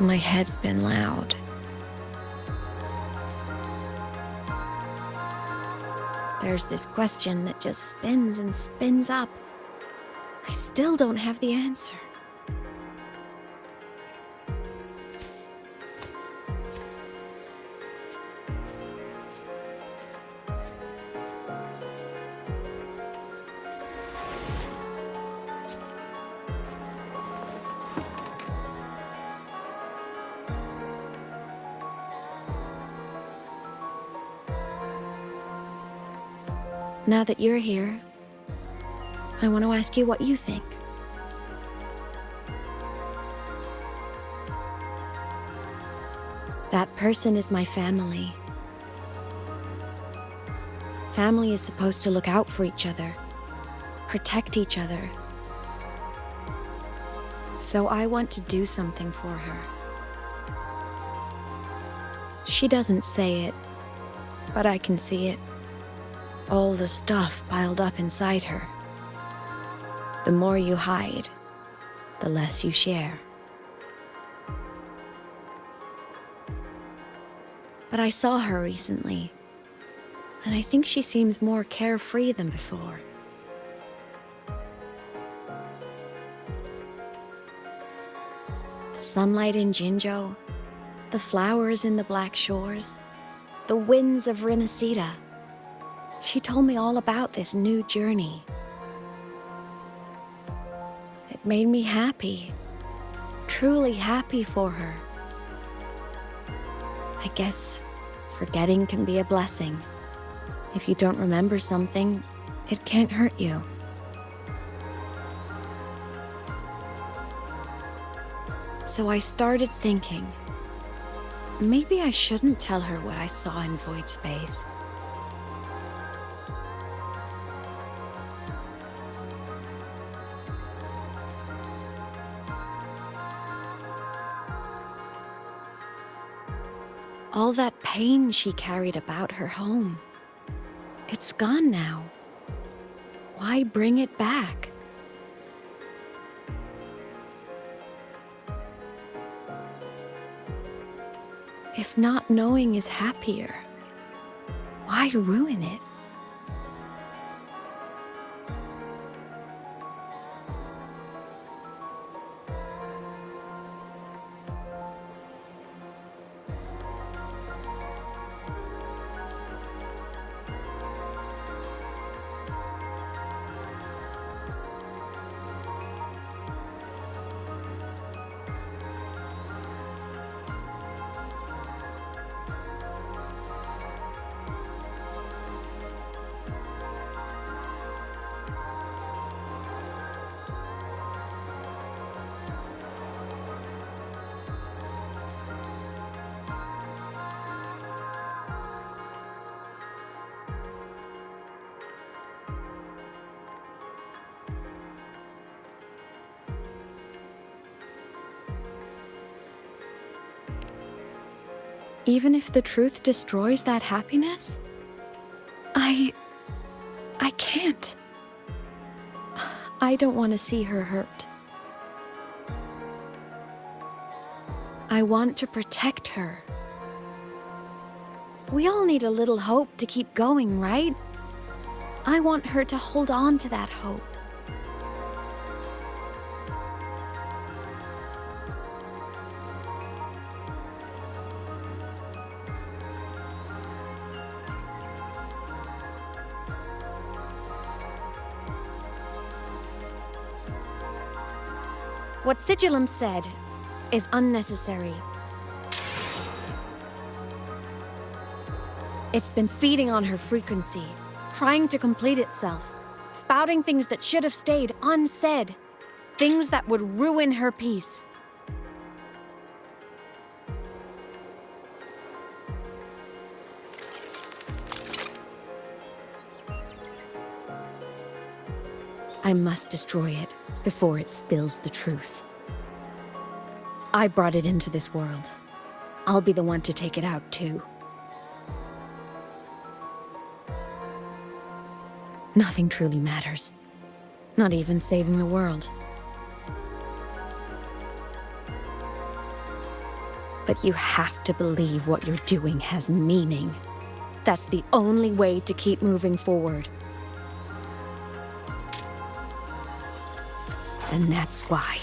My head's been loud. There's this question that just spins and spins up. I still don't have the answer. Now that you're here, I want to ask you what you think. That person is my family. Family is supposed to look out for each other, protect each other. So I want to do something for her. She doesn't say it, but I can see it. All the stuff piled up inside her. The more you hide, the less you share. But I saw her recently, and I think she seems more carefree than before. The sunlight in Jinzhou, the flowers in the Black Shores, the winds of Rinasita. She told me all about this new journey. It made me happy, truly happy for her. I guess forgetting can be a blessing. If you don't remember something, it can't hurt you. So I started thinking, maybe I shouldn't tell her what I saw in void space. All that pain she carried about her home, it's gone now. Why bring it back? If not knowing is happier, why ruin it? Even if the truth destroys that happiness? I can't. I don't want to see her hurt. I want to protect her. We all need a little hope to keep going, right? I want her to hold on to that hope. What Sigillum said is unnecessary. It's been feeding on her frequency, trying to complete itself, spouting things that should have stayed unsaid, things that would ruin her peace. I must destroy it before it spills the truth. I brought it into this world. I'll be the one to take it out, too. Nothing truly matters. Not even saving the world. But you have to believe what you're doing has meaning. That's the only way to keep moving forward. And that's why.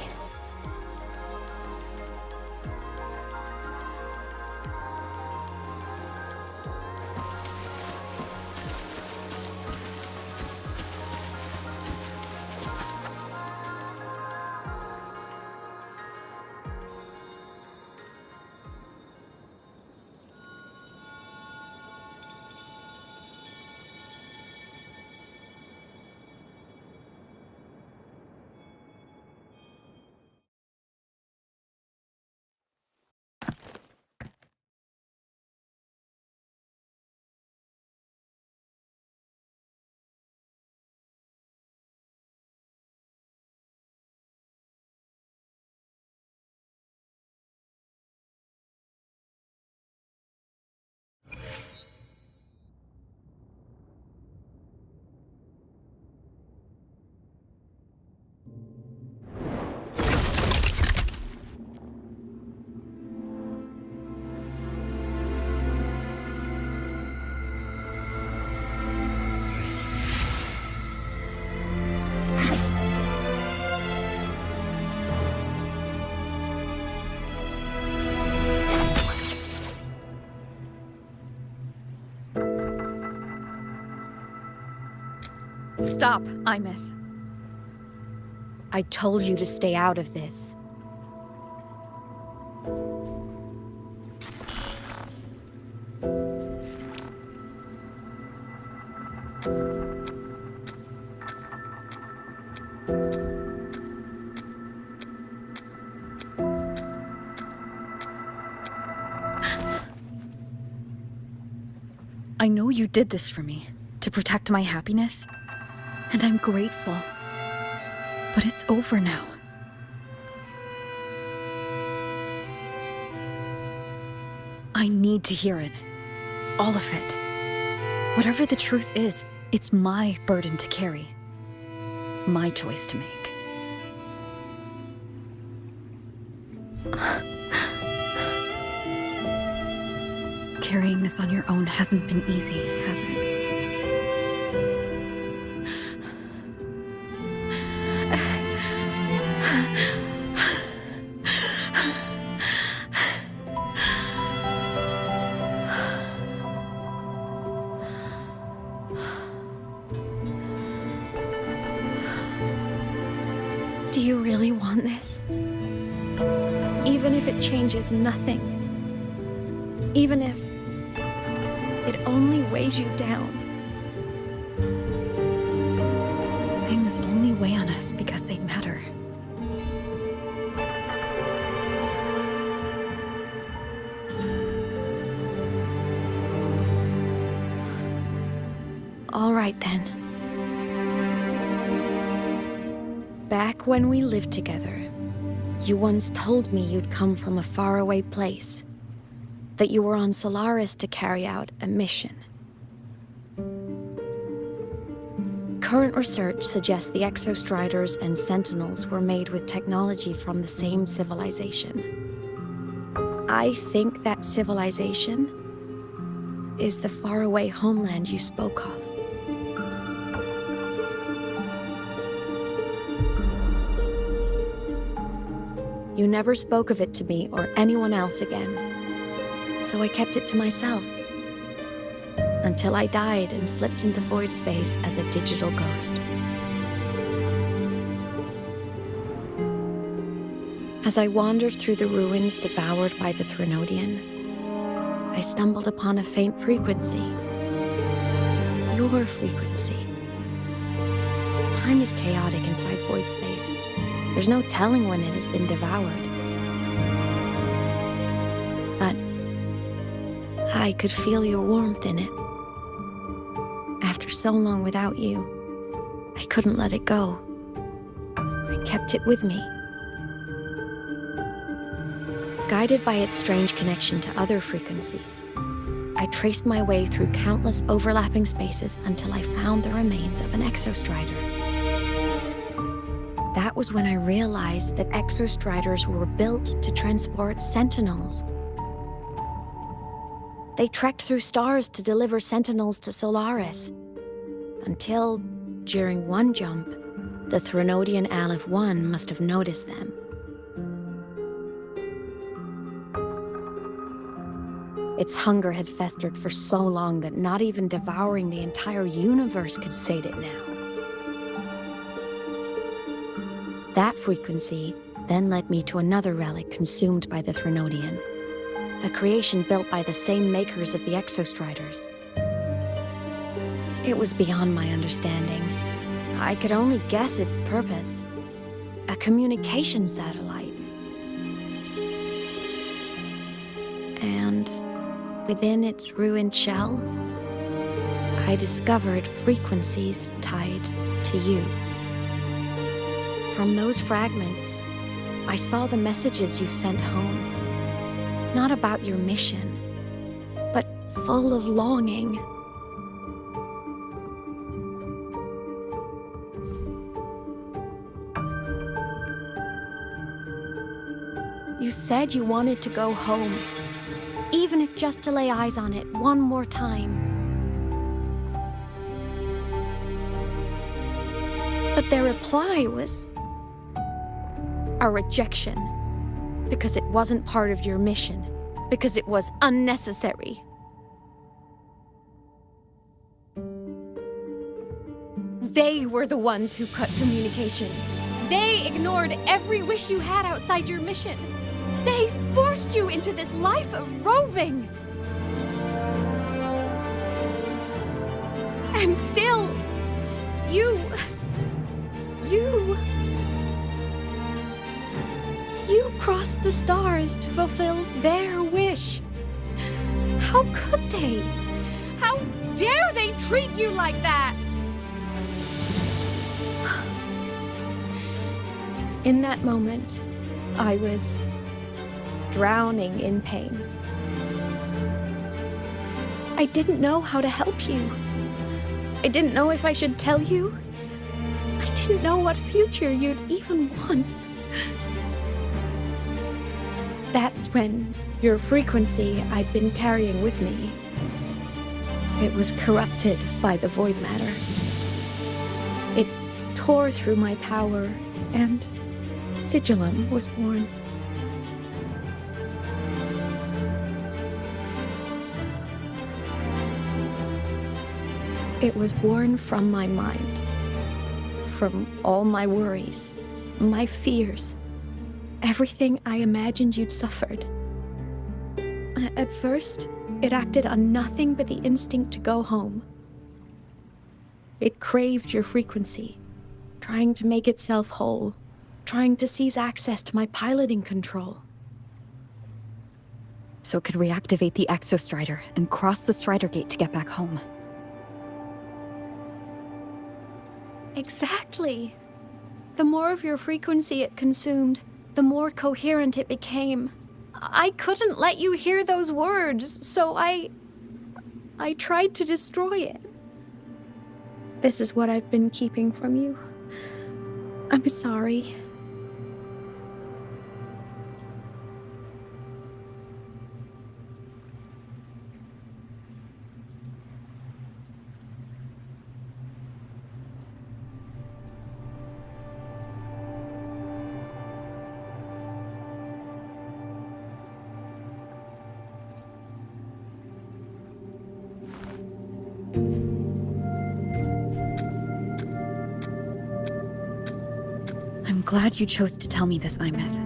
Stop, Imeth. I told you to stay out of this. I know you did this for me, to protect my happiness, and I'm grateful. But it's over now. I need to hear it. All of it. Whatever the truth is, it's my burden to carry. My choice to make. Carrying this on your own hasn't been easy, has it? Do you really want this? Even if it changes nothing? Even if it only weighs you down? Things only weigh on us because they matter. All right then. Back when we lived together, you once told me you'd come from a faraway place. that you were on Solaris to carry out a mission. Current research suggests the Exostriders and Sentinels were made with technology from the same civilization. I think that civilization is the faraway homeland you spoke of. You never spoke of it to me or anyone else again, so I kept it to myself. Until I died and slipped into void space as a digital ghost. As I wandered through the ruins devoured by the Threnodian, I stumbled upon a faint frequency. Your frequency. Time is chaotic inside void space. There's no telling when it had been devoured. But I could feel your warmth in it. After so long without you, I couldn't let it go. I kept it with me. Guided by its strange connection to other frequencies, I traced my way through countless overlapping spaces until I found the remains of an Exostrider. That was when I realized that Exostriders were built to transport Sentinels. They trekked through stars to deliver Sentinels to Solaris. Until, during one jump, the Threnodian Aleph 1 must have noticed them. Its hunger had festered for so long that not even devouring the entire universe could sate it now. That frequency then led me to another relic consumed by the Threnodian, a creation built by the same makers of the Exostriders. It was beyond my understanding. I could only guess its purpose. A communication satellite. And within its ruined shell, I discovered frequencies tied to you. From those fragments, I saw the messages you sent home. Not about your mission, but full of longing. You said you wanted to go home, even if just to lay eyes on it one more time. But their reply was a rejection, because it wasn't part of your mission, because it was unnecessary. They were the ones who cut communications. They ignored every wish you had outside your mission. They forced you into this life of roving. And still, you crossed the stars to fulfill their wish. How could they? How dare they treat you like that? In that moment, I was drowning in pain. I didn't know how to help you. I didn't know if I should tell you. I didn't know what future you'd even want. That's when your frequency I'd been carrying with me, it was corrupted by the void matter. It tore through my power, and Sigillum was born. It was born from my mind, from all my worries, my fears, everything I imagined you'd suffered. At first, it acted on nothing but the instinct to go home. It craved your frequency, trying to make itself whole, trying to seize access to my piloting control. So it could reactivate the Exostrider and cross the Strider Gate to get back home. Exactly. The more of your frequency it consumed, the more coherent it became. I couldn't let you hear those words, so I tried to destroy it. This is what I've been keeping from you. I'm sorry. I'm glad you chose to tell me this, Imeth.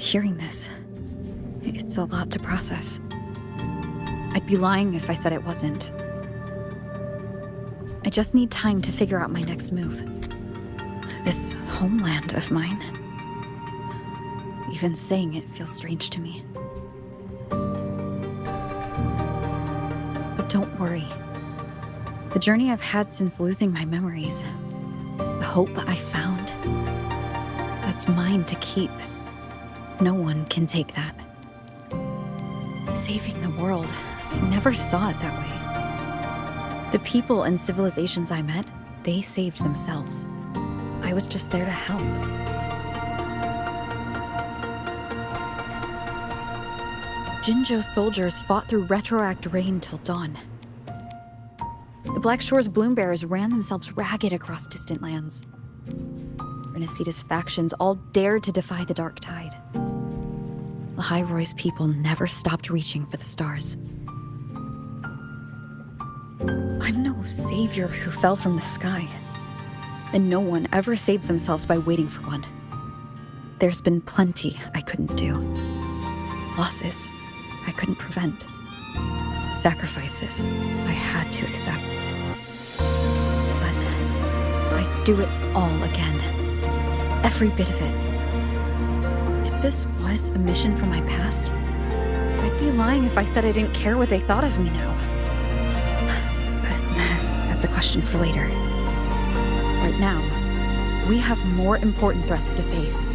Hearing this, it's a lot to process. I'd be lying if I said it wasn't. I just need time to figure out my next move. This homeland of mine. Even saying it feels strange to me. But don't worry. The journey I've had since losing my memories, the hope I found, that's mine to keep. No one can take that. Saving the world, I never saw it that way. The people and civilizations I met, they saved themselves. I was just there to help. Jinzhou soldiers fought through retroact rain till dawn. The Black Shore's Bloombearers ran themselves ragged across distant lands. Renacita's factions all dared to defy the dark tide. Lahari-Roi's people never stopped reaching for the stars. I'm no savior who fell from the sky, and no one ever saved themselves by waiting for one. There's been plenty I couldn't do. Losses I couldn't prevent. Sacrifices I had to accept. But I'd do it all again. Every bit of it. If this was a mission from my past, I'd be lying if I said I didn't care what they thought of me now. But that's a question for later. Right now, we have more important threats to face.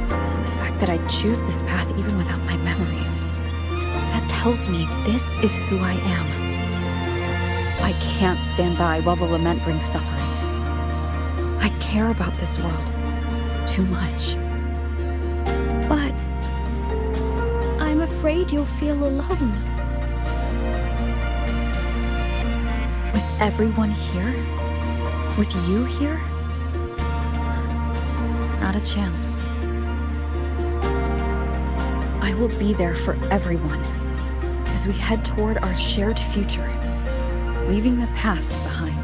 The fact that I'd choose this path even without my memories, that tells me this is who I am. I can't stand by while the lament brings suffering. I care about this world too much. But I'm afraid you'll feel alone. With everyone here? With you here? Not a chance. I will be there for everyone as we head toward our shared future, leaving the past behind.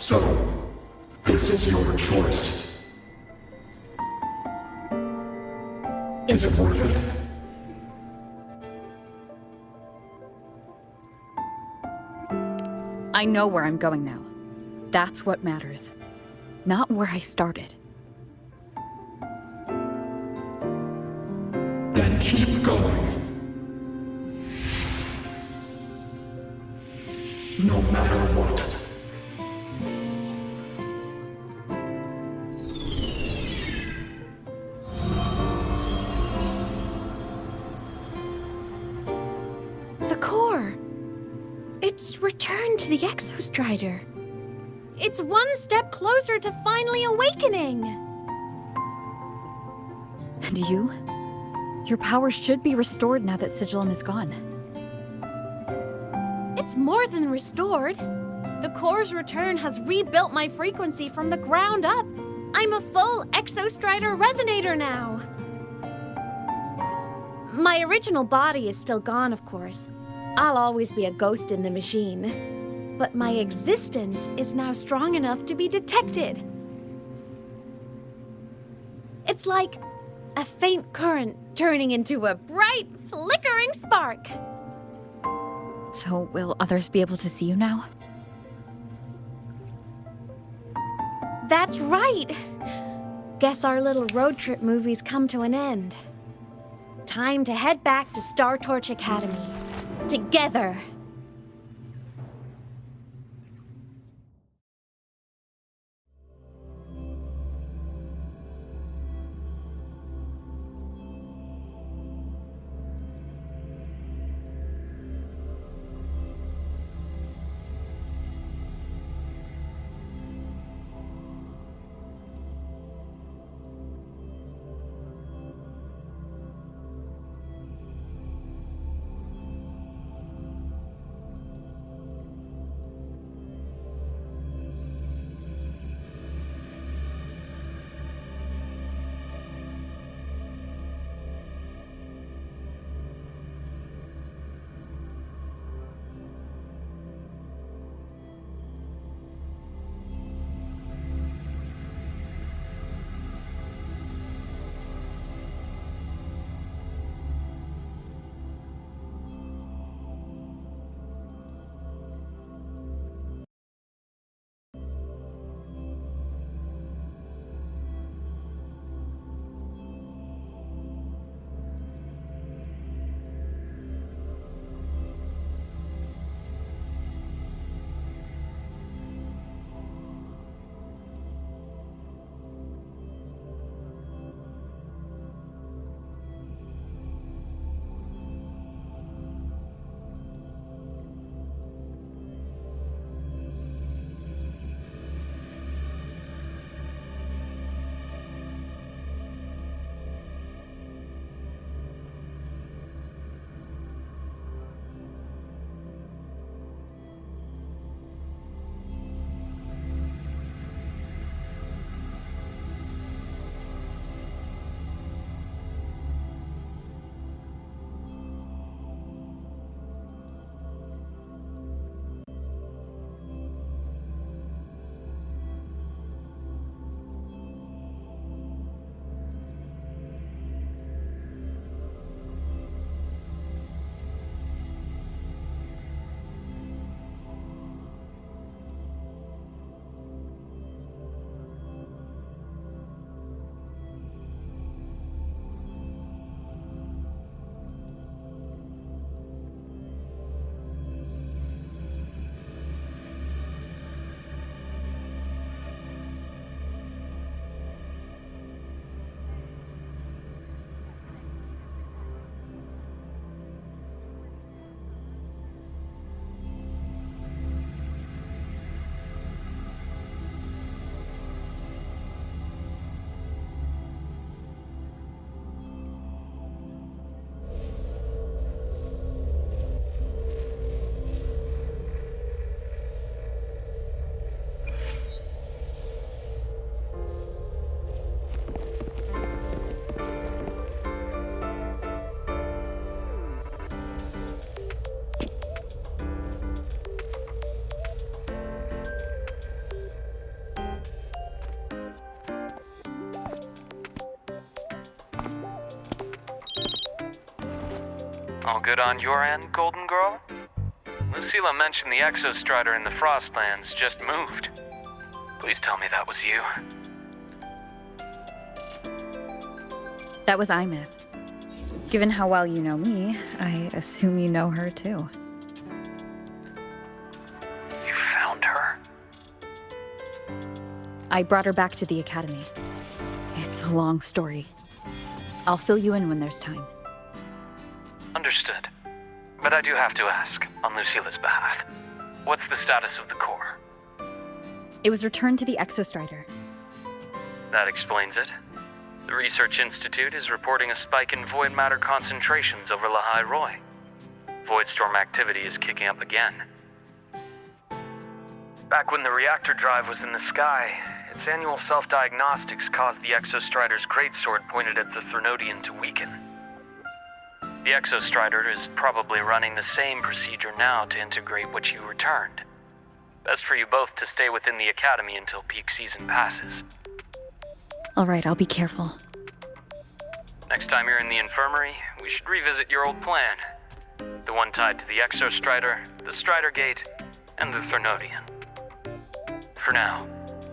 So, this is your choice. Is it worth it? I know where I'm going now. That's what matters. Not where I started. Then keep going. No matter what. It's returned to the Exostrider. It's one step closer to finally awakening. And you? Your powers should be restored now that Sigillum is gone. It's more than restored. The core's return has rebuilt my frequency from the ground up. I'm a full Exostrider resonator now. My original body is still gone, of course. I'll always be a ghost in the machine. But my existence is now strong enough to be detected. It's like a faint current turning into a bright, flickering spark. So, will others be able to see you now? That's right! Guess our little road trip movie's come to an end. Time to head back to Star Torch Academy. Together! All good on your end, Golden Girl? Lucilla mentioned the Exostrider in the Frostlands just moved. Please tell me that was you. That was Imith. Given how well you know me, I assume you know her too. You found her? I brought her back to the Academy. It's a long story. I'll fill you in when there's time. Understood. But I do have to ask, on Lucilla's behalf, what's the status of the core? It was returned to the Exostrider. That explains it. The Research Institute is reporting a spike in void matter concentrations over Lahari-Roi. Voidstorm activity is kicking up again. Back when the reactor drive was in the sky, its annual self-diagnostics caused the Exostrider's greatsword pointed at the Threnodian to weaken. The Exostrider is probably running the same procedure now to integrate what you returned. Best for you both to stay within the Academy until peak season passes. All right, I'll be careful. Next time you're in the infirmary, we should revisit your old plan. The one tied to the Exostrider, the Strider Gate, and the Threnodian. For now,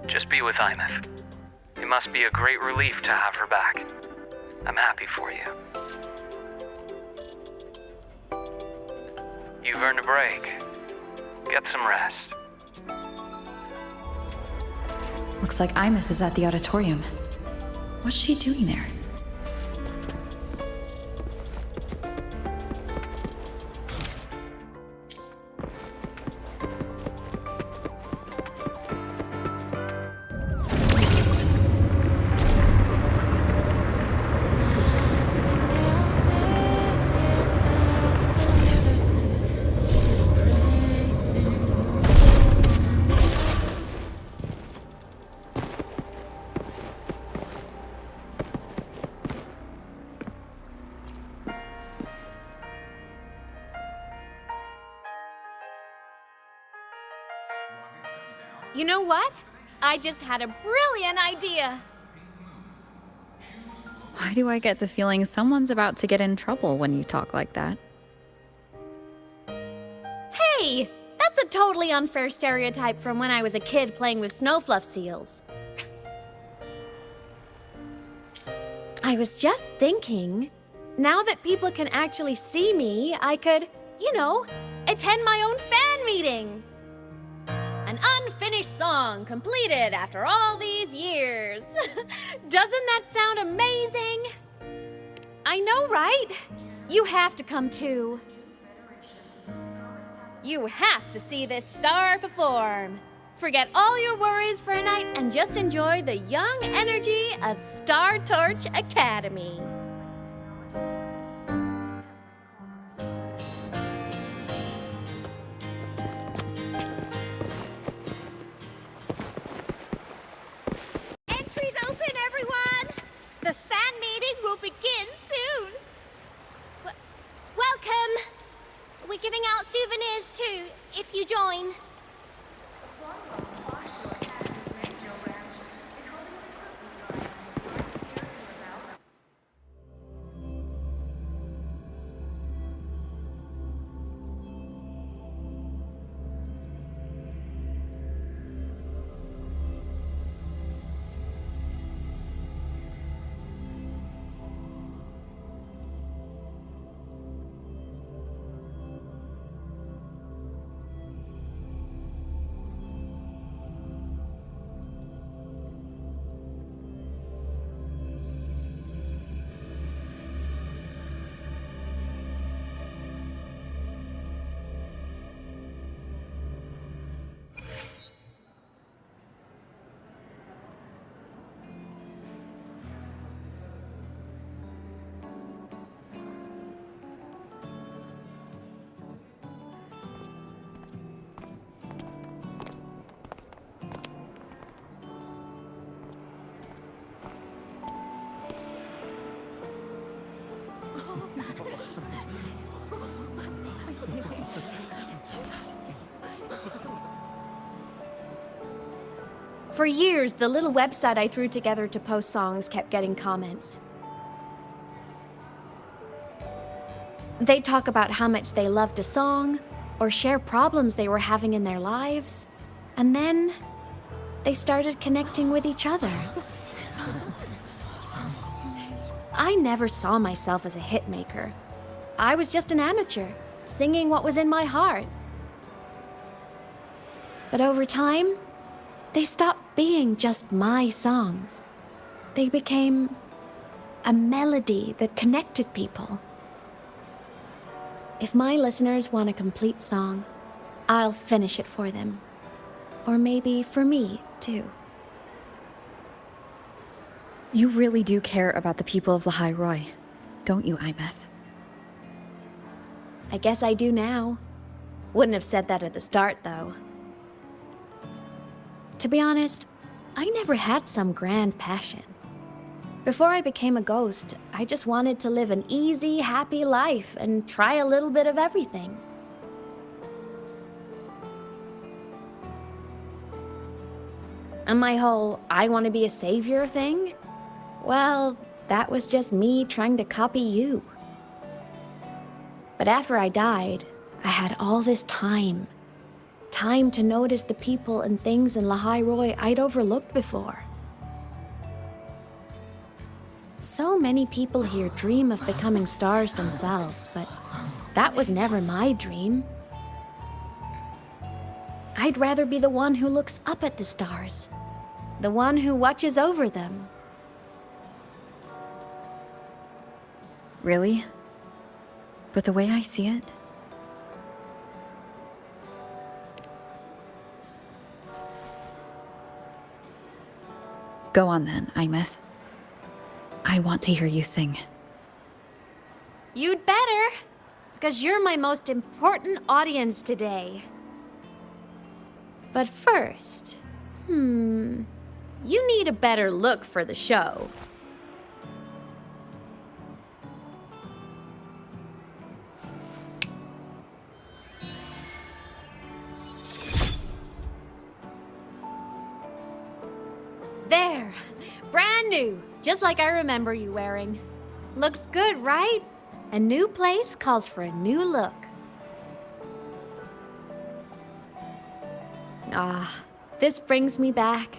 just be with Imeth. It must be a great relief to have her back. I'm happy for you. You've earned a break. Get some rest. Looks like Imeth is at the auditorium. What's she doing there? You know what? I just had a brilliant idea! Why do I get the feeling someone's about to get in trouble when you talk like that? Hey! That's a totally unfair stereotype from when I was a kid playing with snowfluff seals. I was just thinking, now that people can actually see me, I could, attend my own fan meeting! An unfinished song completed after all these years. Doesn't that sound amazing? I know, right? You have to come too. You have to see this star perform. Forget all your worries for a night and just enjoy the young energy of Star Torch Academy. The fan meeting will begin soon. Welcome. We're giving out souvenirs too, if you join. For years, the little website I threw together to post songs kept getting comments. They'd talk about how much they loved a song, or share problems they were having in their lives, and then they started connecting with each other. I never saw myself as a hitmaker. I was just an amateur, singing what was in my heart. But over time, they stopped being just my songs. They became a melody that connected people. If my listeners want a complete song, I'll finish it for them. Or maybe for me, too. You really do care about the people of Lahari-Roi, don't you, Imeth? I guess I do now. Wouldn't have said that at the start, though. To be honest, I never had some grand passion. Before I became a ghost, I just wanted to live an easy, happy life and try a little bit of everything. And my whole I want to be a savior thing? Well, that was just me trying to copy you. But after I died, I had all this time. Time to notice the people and things in Lahari-Roi I'd overlooked before. So many people here dream of becoming stars themselves, but that was never my dream. I'd rather be the one who looks up at the stars, the one who watches over them. Really? But the way I see it, go on then, Imeth. I want to hear you sing. You'd better, because you're my most important audience today. But first, you need a better look for the show. There! Brand new! Just like I remember you wearing. Looks good, right? A new place calls for a new look. Ah, this brings me back.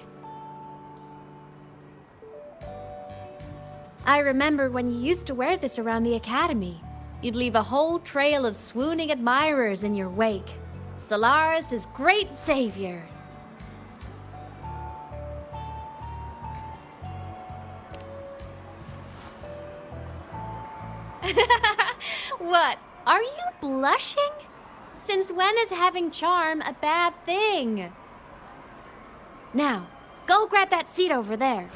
I remember when you used to wear this around the academy. You'd leave a whole trail of swooning admirers in your wake. Solaris' great savior. What? Are you blushing? Since when is having charm a bad thing? Now, go grab that seat over there.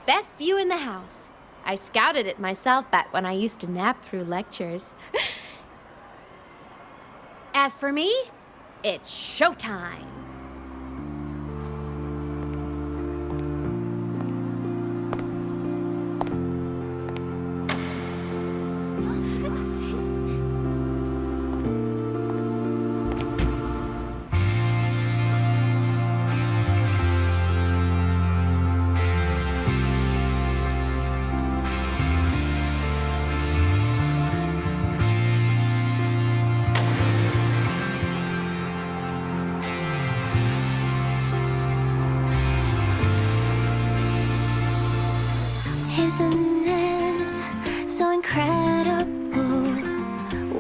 Best view in the house. I scouted it myself back when I used to nap through lectures. As for me, it's showtime. Isn't it so incredible?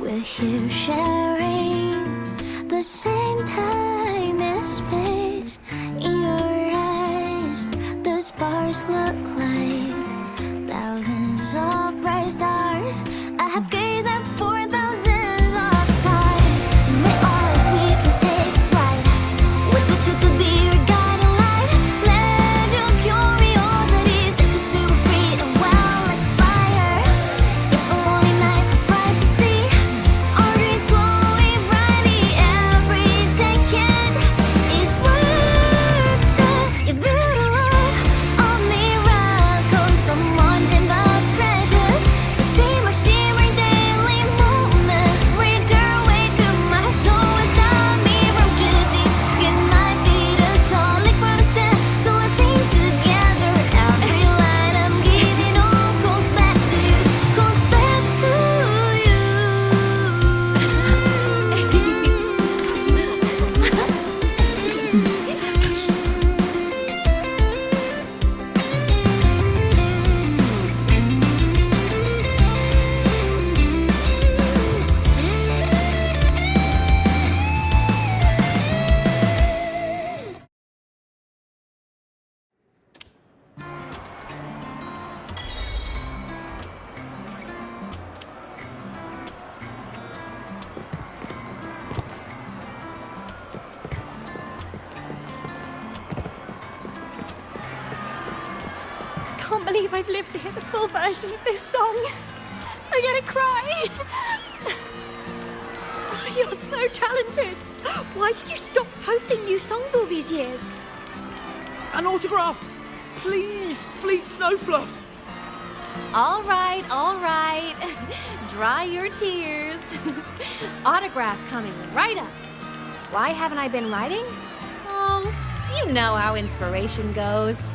We're here sharing the same time and space. In your eyes, the sparks look like thousands of bright stars. I have gazed at for thousands of time. May all sweetness take flight. With the truth to be your guiding light. Let your curiosity set your spirit free and wild like fire. If a lonely night surprised to see our dreams glowing brightly, every second is worth it. You build a world of miracles. can't believe I've lived to hear the full version of this song. I'm gonna cry. Oh, you're so talented. Why did you stop posting new songs all these years? An autograph! Please, Fleet Snowfluff! All right. Dry your tears. Autograph coming right up. Why haven't I been writing? Oh, you know how inspiration goes.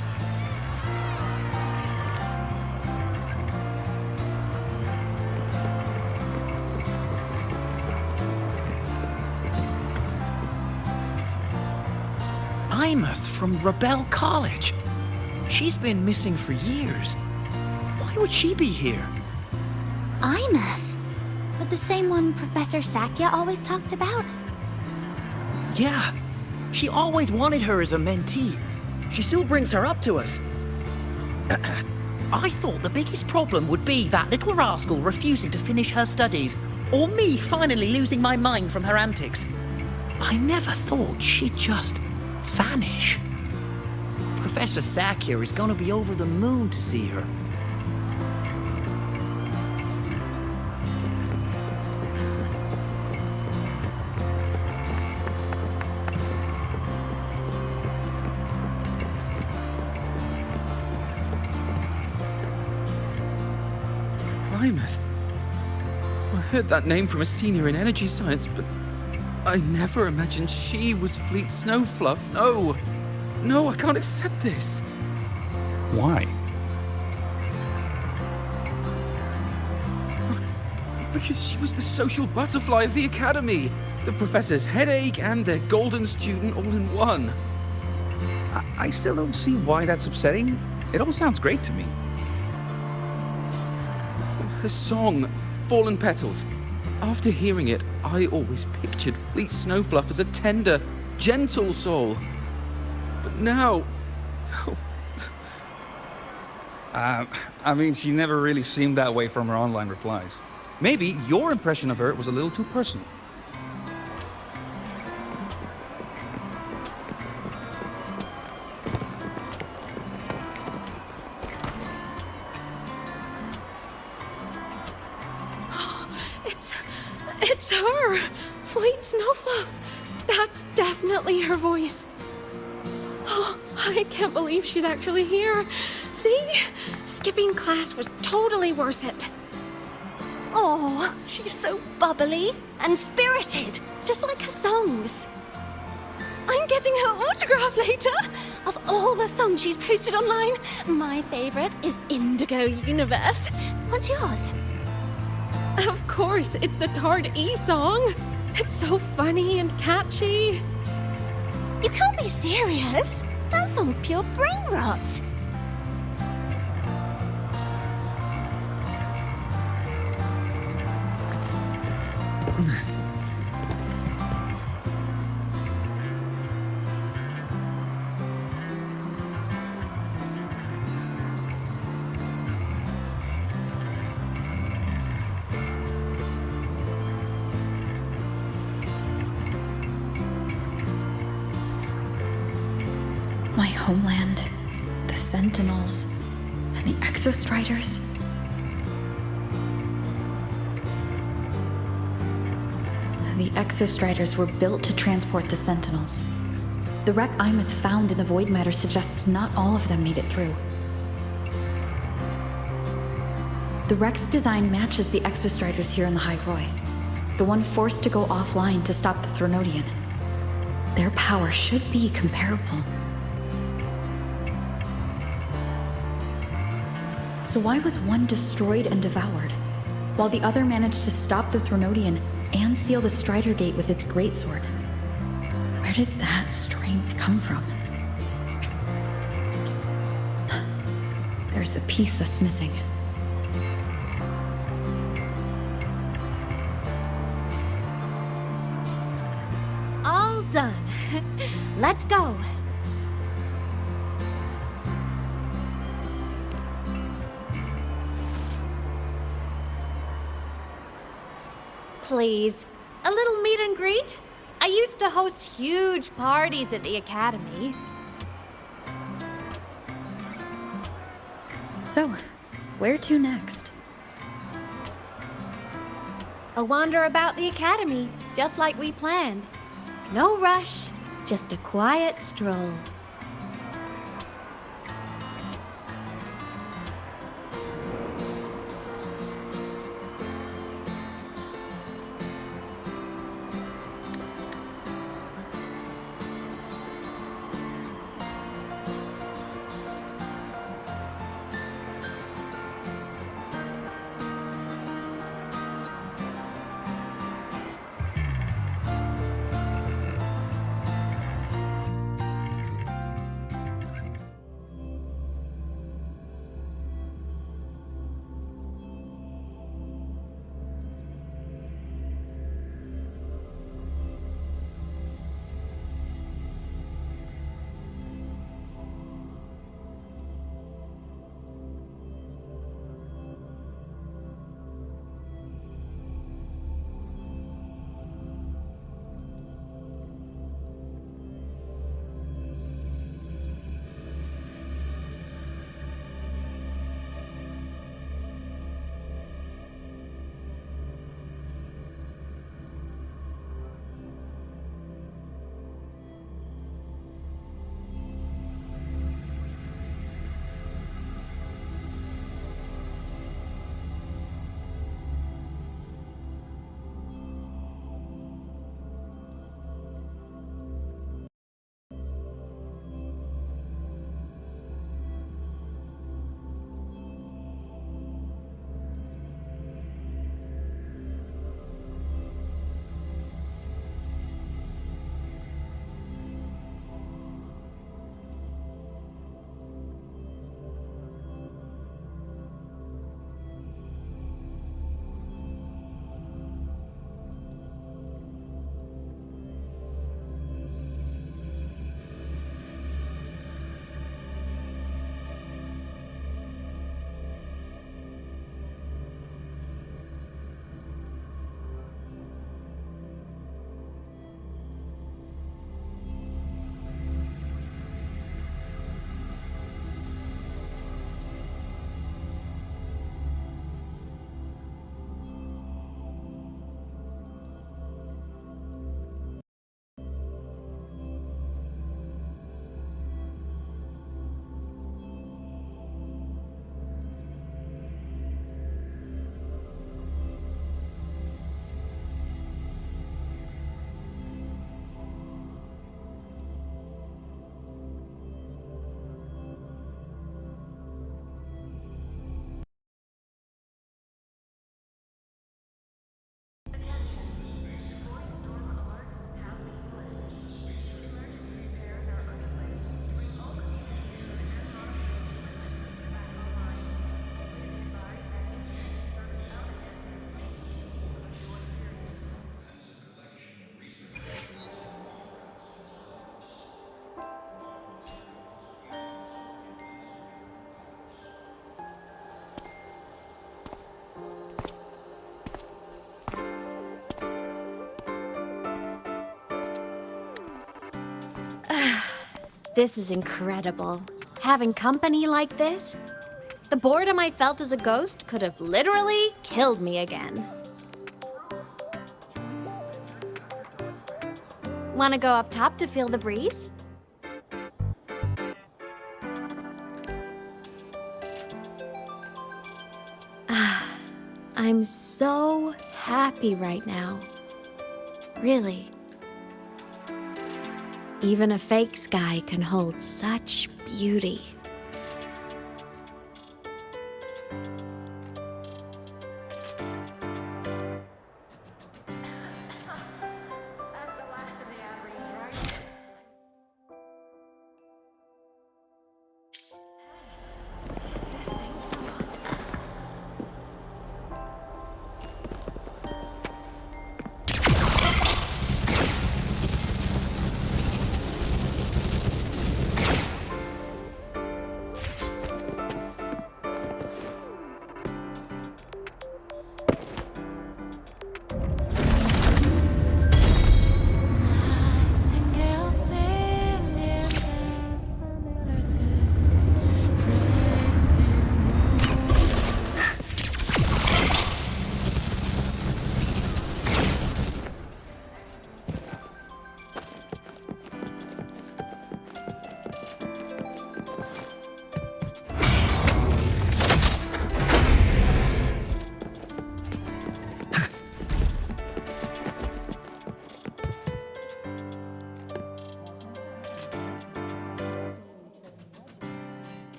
Imeth from Rebel College. She's been missing for years. Why would she be here? Imeth? But the same one Professor Sakya always talked about? Yeah, she always wanted her as a mentee. She still brings her up to us. I thought the biggest problem would be that little rascal refusing to finish her studies, or me finally losing my mind from her antics. I never thought she'd just vanish. Professor Sakya is gonna be over the moon to see her. Imeth. I heard that name from a senior in energy science, but I never imagined she was Fleet Snowfluff. No, I can't accept this. Why? Because she was the social butterfly of the academy, the professor's headache and their golden student all in one. I still don't see why that's upsetting. It all sounds great to me. Her song, Fallen Petals. After hearing it, I always pictured Fleet Snowfluff as a tender, gentle soul. But now... I mean, she never really seemed that way from her online replies. Maybe your impression of her was a little too personal. It's her! Fleet Snowfluff! That's definitely her voice. Oh, I can't believe she's actually here. See? Skipping class was totally worth it. Oh, she's so bubbly and spirited, just like her songs. I'm getting her autograph later. Of all the songs she's posted online, my favorite is Indigo Universe. What's yours? Of course, it's the Tard E song. It's so funny and catchy. You can't be serious. That song's pure brain rot. My homeland, the Sentinels, and the Exostriders. The Exostriders were built to transport the Sentinels. The wreck Imeth found in the void matter suggests not all of them made it through. The wreck's design matches the Exostriders here in Lahari-Roi, the one forced to go offline to stop the Threnodian. Their power should be comparable. So why was one destroyed and devoured, while the other managed to stop the Threnodian and seal the Strider Gate with its greatsword? Where did that strength come from? There's a piece that's missing. All done. Let's go. Please, a little meet and greet? I used to host huge parties at the academy. So, where to next? A wander about the academy, just like we planned. No rush, just a quiet stroll. This is incredible. Having company like this? The boredom I felt as a ghost could have literally killed me again. Want to go up top to feel the breeze? I'm so happy right now. Really. Even a fake sky can hold such beauty.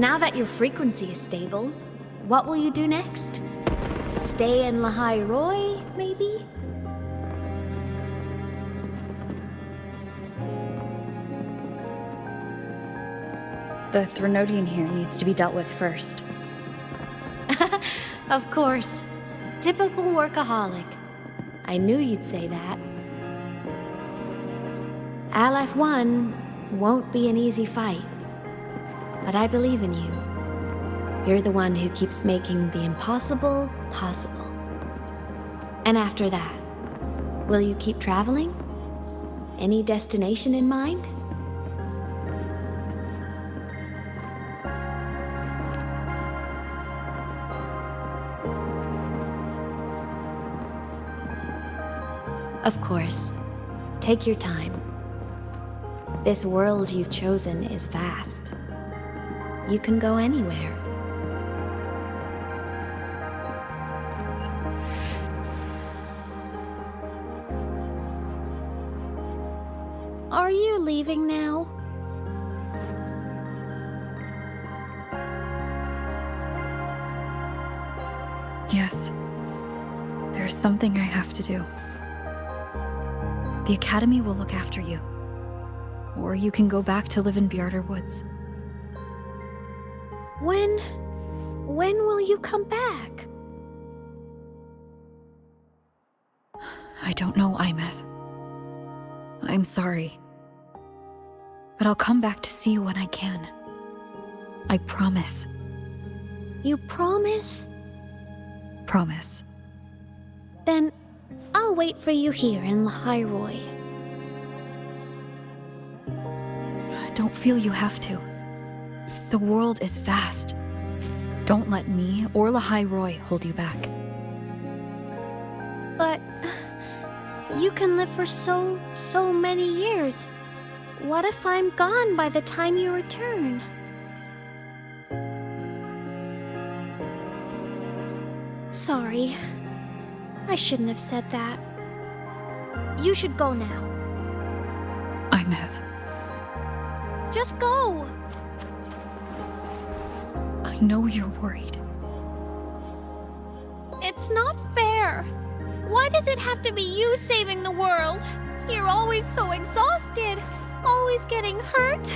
Now that your frequency is stable, what will you do next? Stay in Lahari-Roi, maybe? The Threnodian here needs to be dealt with first. Of course. Typical workaholic. I knew you'd say that. LF1 won't be an easy fight. But I believe in you. You're the one who keeps making the impossible possible. And after that, will you keep traveling? Any destination in mind? Of course. Take your time. This world you've chosen is vast. You can go anywhere. Are you leaving now? Yes. There's something I have to do. The Academy will look after you. Or you can go back to live in Bjarter Woods. When will you come back? I don't know, Imeth. I'm sorry. But I'll come back to see you when I can. I promise. You promise? Promise. Then I'll wait for you here in Lahari-Roi. Don't feel you have to. The world is vast. Don't let me or Lahari-Roi hold you back. But you can live for so many years. What if I'm gone by the time you return? Sorry. I shouldn't have said that. You should go now. Imeth. Just go! I know you're worried. It's not fair. Why does it have to be you saving the world? You're always so exhausted, always getting hurt.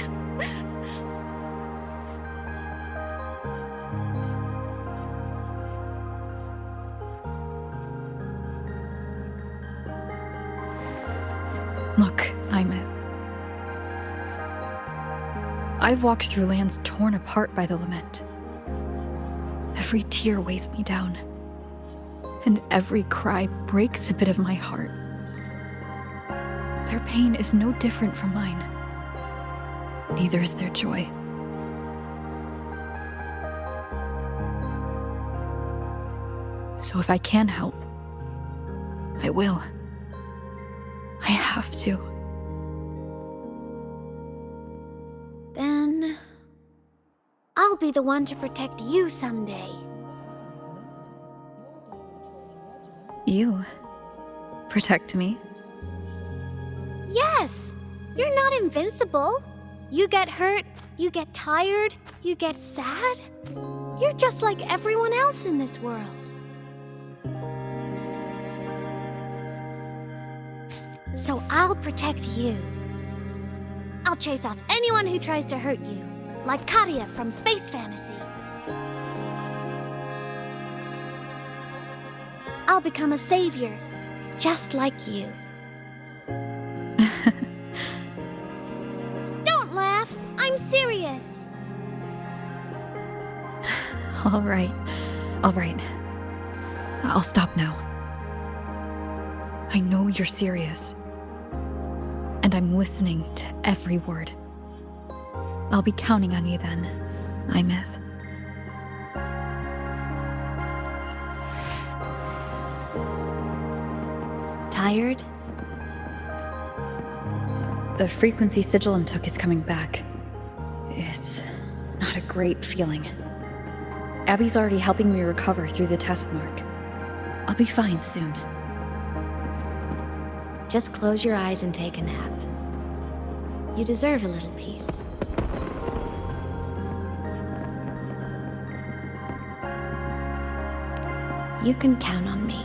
Look, Imeth. I've walked through lands torn apart by the lament. Every tear weighs me down, and every cry breaks a bit of my heart. Their pain is no different from mine. Neither is their joy. So if I can help, I will. I have to. Then I'll be the one to protect you someday. You protect me? Yes! You're not invincible. You get hurt, you get tired, you get sad. You're just like everyone else in this world. So I'll protect you. I'll chase off anyone who tries to hurt you, like Katia from Space Fantasy. I'll become a savior, just like you. Don't laugh! I'm serious! All right. I'll stop now. I know you're serious. And I'm listening to every word. I'll be counting on you then, Imeth. Tired? The frequency Sigilin took is coming back. It's not a great feeling. Abby's already helping me recover through the test mark. I'll be fine soon. Just close your eyes and take a nap. You deserve a little peace. You can count on me.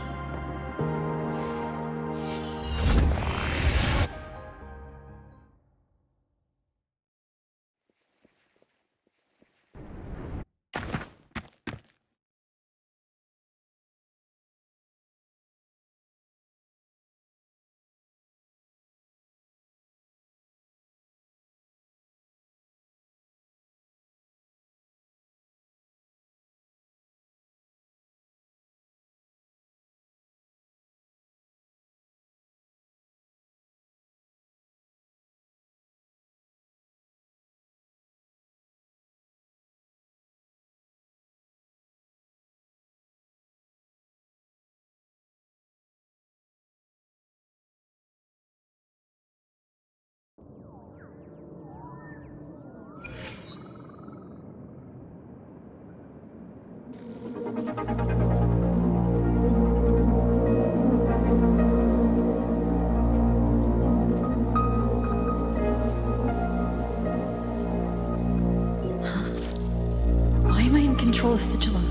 Why am I in control of Sigillum?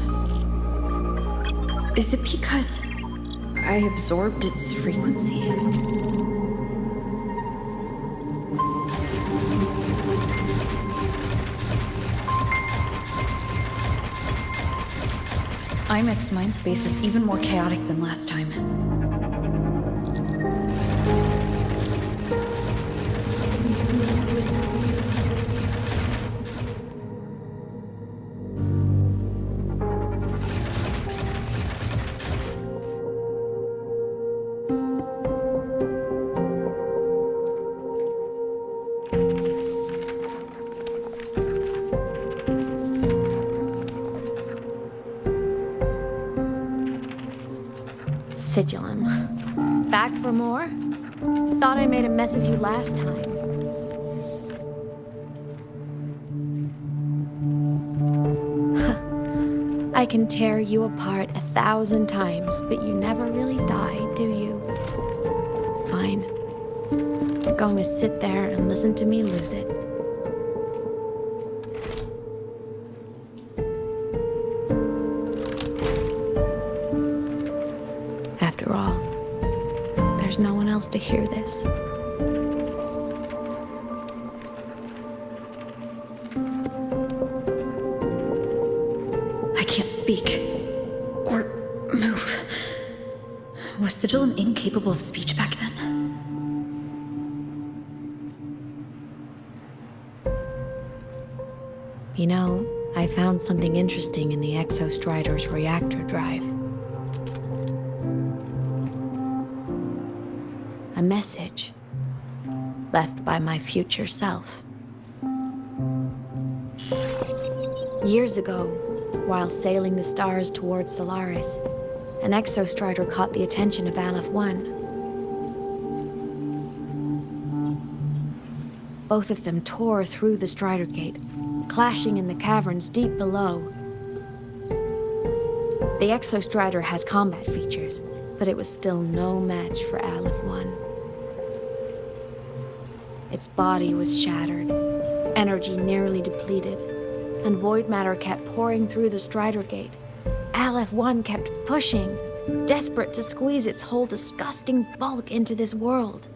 Is it because I absorbed its frequency? Imeth's mind space is even more chaotic than last time. Sigillum. Back for more? Thought I made a mess of you last time. I can tear you apart 1,000 times, but you never really die, do you? Fine. You're going to sit there and listen to me lose it. After all, there's no one else to hear this. I can't speak. Or move. Was Sigillum incapable of speech back then? You know, I found something interesting in the Exostrider's reactor drive. A message left by my future self. Years ago, while sailing the stars towards Solaris, an Exostrider caught the attention of Aleph-1. Both of them tore through the Strider Gate, clashing in the caverns deep below. The Exostrider has combat features, but it was still no match for Aleph-1. Its body was shattered, energy nearly depleted, and void matter kept pouring through the Strider Gate. Aleph-1 kept pushing, desperate to squeeze its whole disgusting bulk into this world.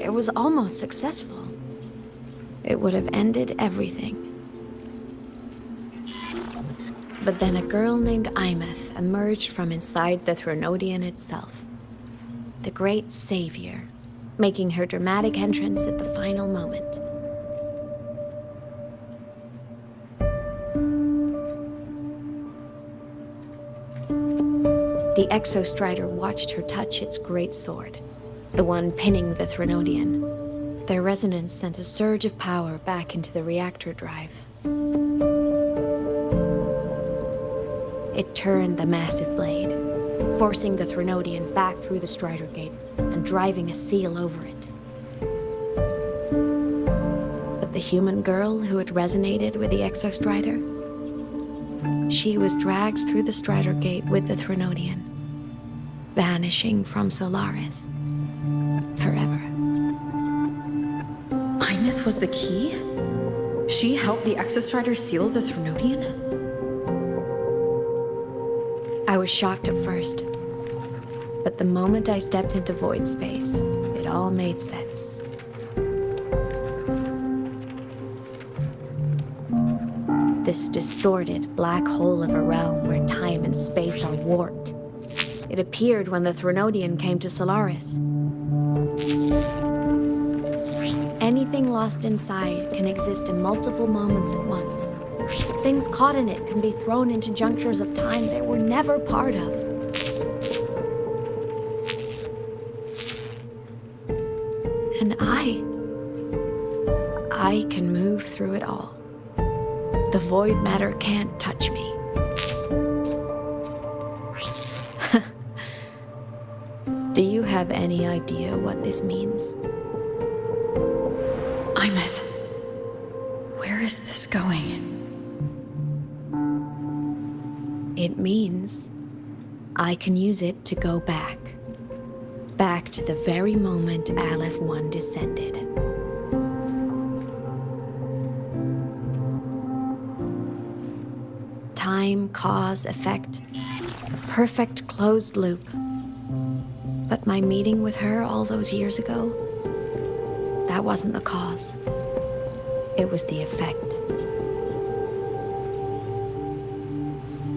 It was almost successful. It would have ended everything. But then a girl named Imeth emerged from inside the Threnodian itself. The great savior, making her dramatic entrance at the final moment. The Exostrider watched her touch its great sword, the one pinning the Threnodian. Their resonance sent a surge of power back into the reactor drive. It turned the massive blade, forcing the Threnodian back through the Strider Gate and driving a seal over it. But the human girl who had resonated with the Exostrider, she was dragged through the Strider Gate with the Threnodian, vanishing from Solaris forever. Imeth was the key? She helped the Exostrider seal the Threnodian? I was shocked at first. But the moment I stepped into void space, it all made sense. This distorted black hole of a realm where time and space are warped. It appeared when the Threnodian came to Solaris. Anything lost inside can exist in multiple moments at once. Things caught in it can be thrown into junctures of time they were never part of. And I can move through it all. The void matter can't touch me. Do you have any idea what this means? Imeth, where is this going? It means I can use it to go back. Back to the very moment Aleph 1 descended. Time, cause, effect. Perfect closed loop. But my meeting with her all those years ago, that wasn't the cause. It was the effect.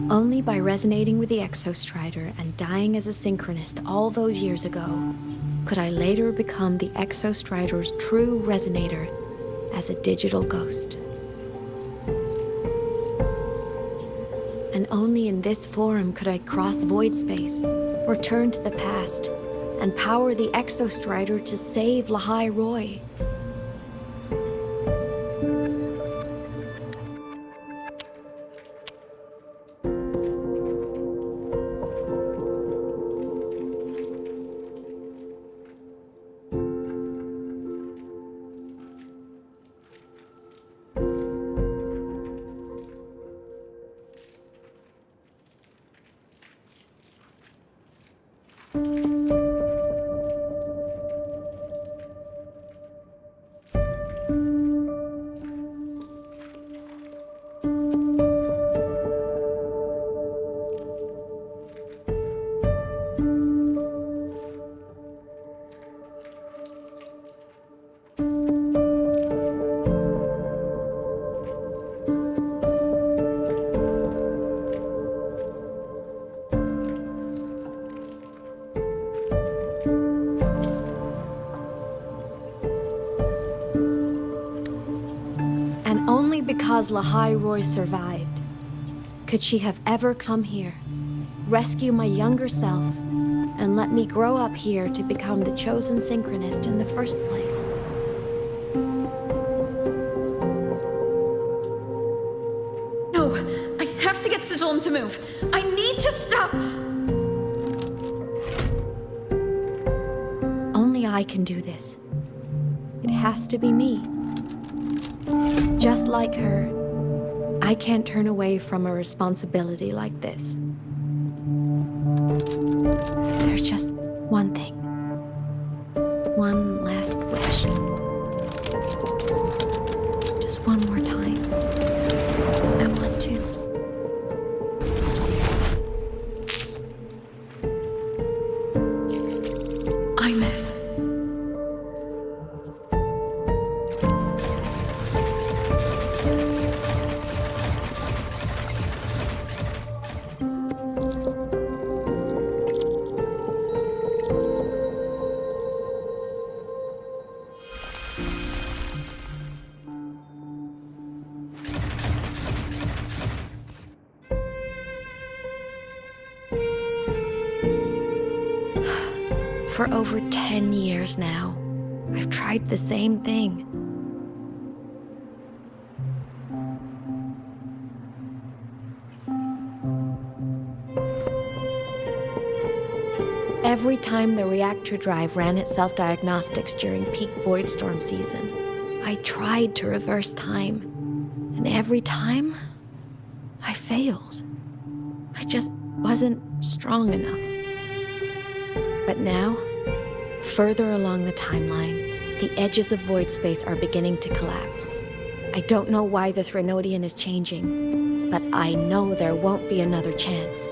Only by resonating with the Exostrider and dying as a synchronist all those years ago could I later become the Exostrider's true resonator as a digital ghost. And only in this form could I cross void space, return to the past, and power the Exostrider to save Lahari-Roi. Because Lahari-Roi survived, could she have ever come here, rescue my younger self, and let me grow up here to become the chosen synchronist in the first place? No, I have to get Sigillum to move. I need to stop. Only I can do this. It has to be me. Just like her, I can't turn away from a responsibility like this. There's just one thing. One last wish. Just one more time. I want to. Imeth. For over 10 years now, I've tried the same thing. Every time the reactor drive ran its self-diagnostics during peak void storm season, I tried to reverse time, and every time, I failed. I just wasn't strong enough. But now, further along the timeline, the edges of void space are beginning to collapse. I don't know why the Threnodian is changing, but I know there won't be another chance.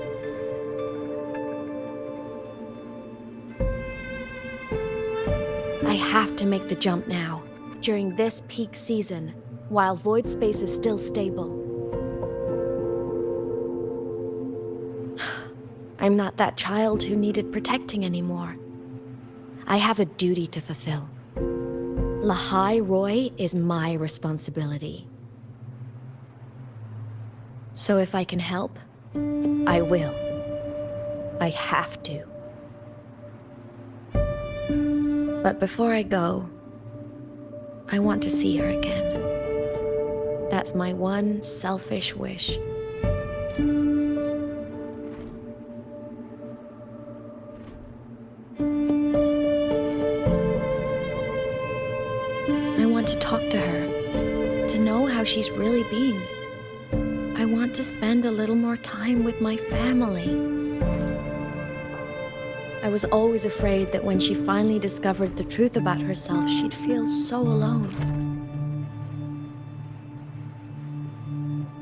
I have to make the jump now, during this peak season, while void space is still stable. I'm not that child who needed protecting anymore. I have a duty to fulfill. Lahari-Roi is my responsibility. So if I can help, I will. I have to. But before I go, I want to see her again. That's my one selfish wish. I want to talk to her, to know how she's really been. I want to spend a little more time with my family. I was always afraid that when she finally discovered the truth about herself, she'd feel so alone.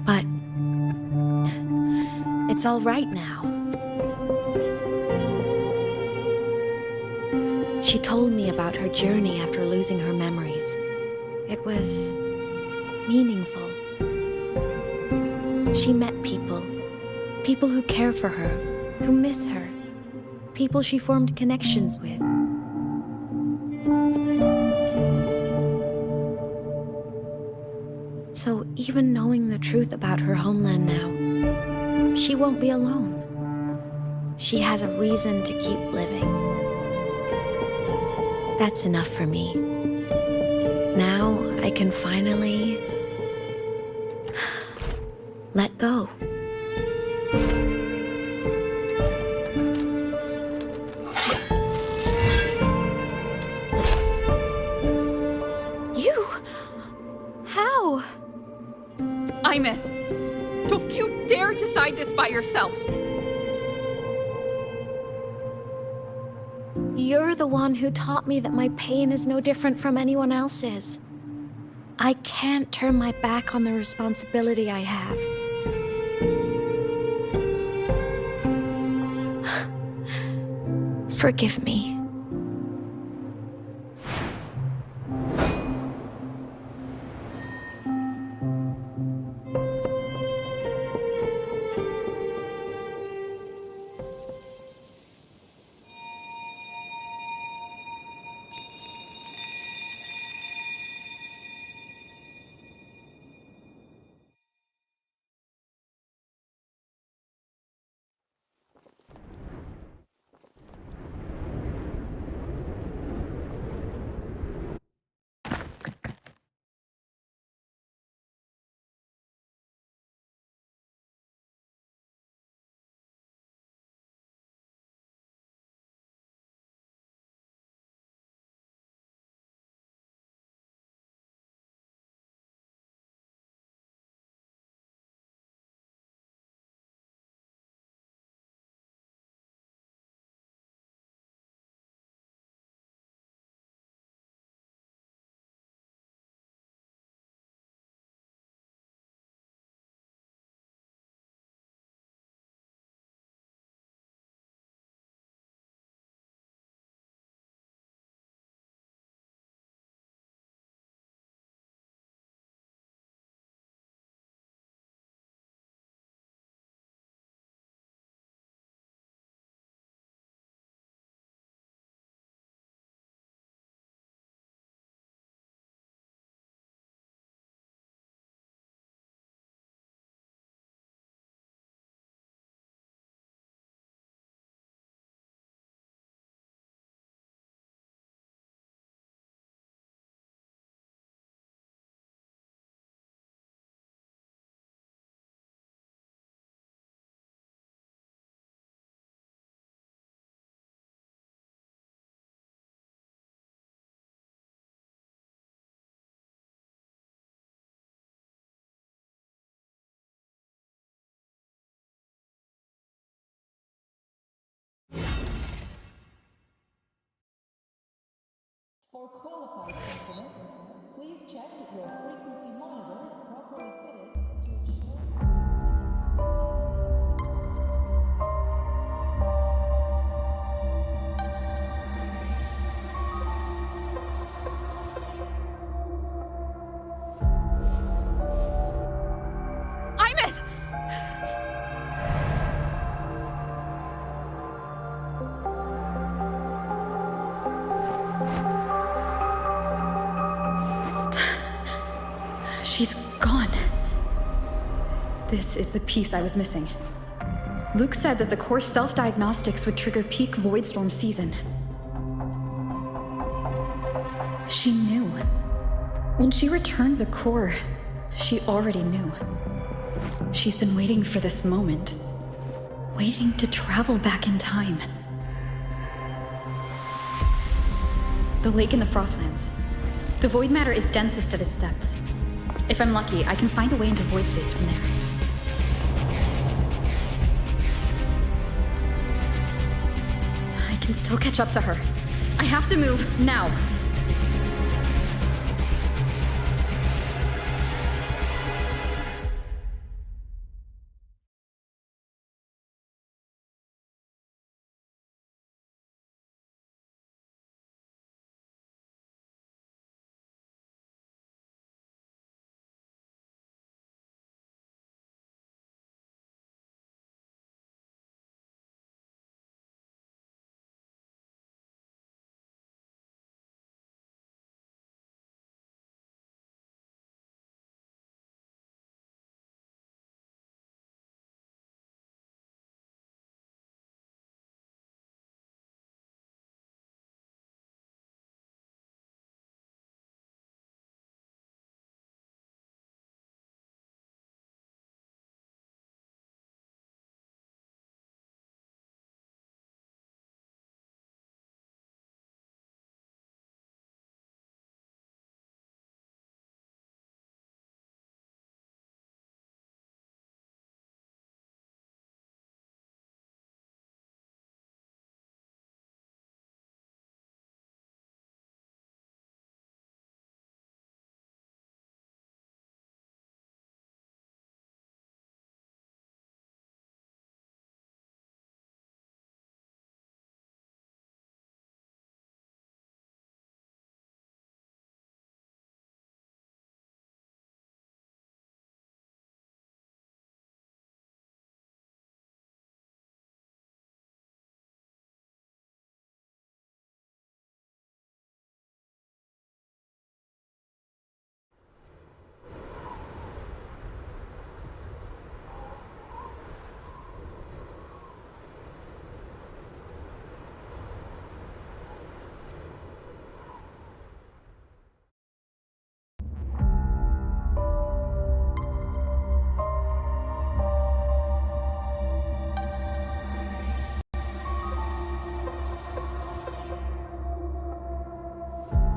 But it's all right now. She told me about her journey after losing her memories. It was meaningful. She met people who care for her, who miss her, people she formed connections with. So even knowing the truth about her homeland now, she won't be alone. She has a reason to keep living. That's enough for me. Now I can finally let go. You? How? Imeth, don't you dare decide this by yourself! You're the one who taught me that my pain is no different from anyone else's. I can't turn my back on the responsibility I have. Forgive me. For qualified customers, please check that your frequency monitor is properly fitted to ensure... This is the piece I was missing. Luuk said that the core self-diagnostics would trigger peak Voidstorm season. She knew. When she returned the core, she already knew. She's been waiting for this moment. Waiting to travel back in time. The lake in the Frostlands. The void matter is densest at its depths. If I'm lucky, I can find a way into void space from there. I can still catch up to her. I have to move now.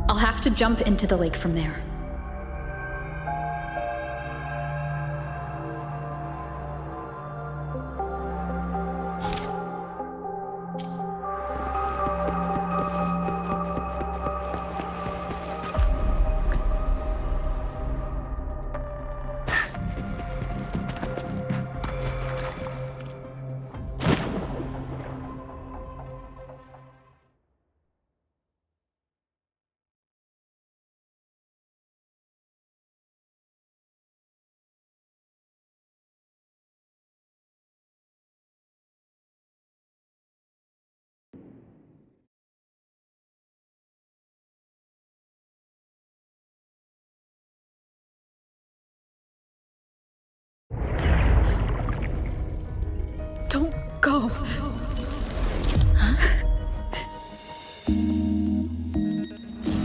I'll have to jump into the lake from there. Don't go. Huh?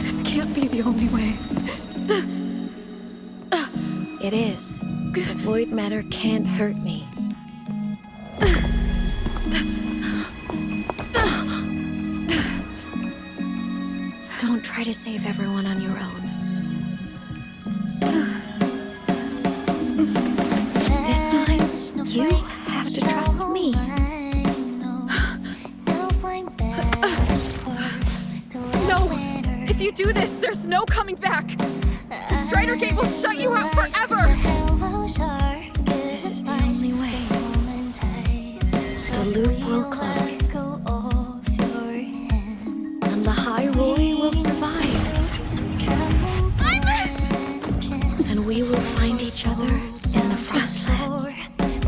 This can't be the only way. It is. The void matter can't hurt me. Don't try to save everyone on your own. This time, you have to trust me. No! If you do this, there's no coming back! The Strider Gate will shut you out forever! This is the only way. The loop will close. And Lahari-Roi will survive. And we will find each other in the Frostlands.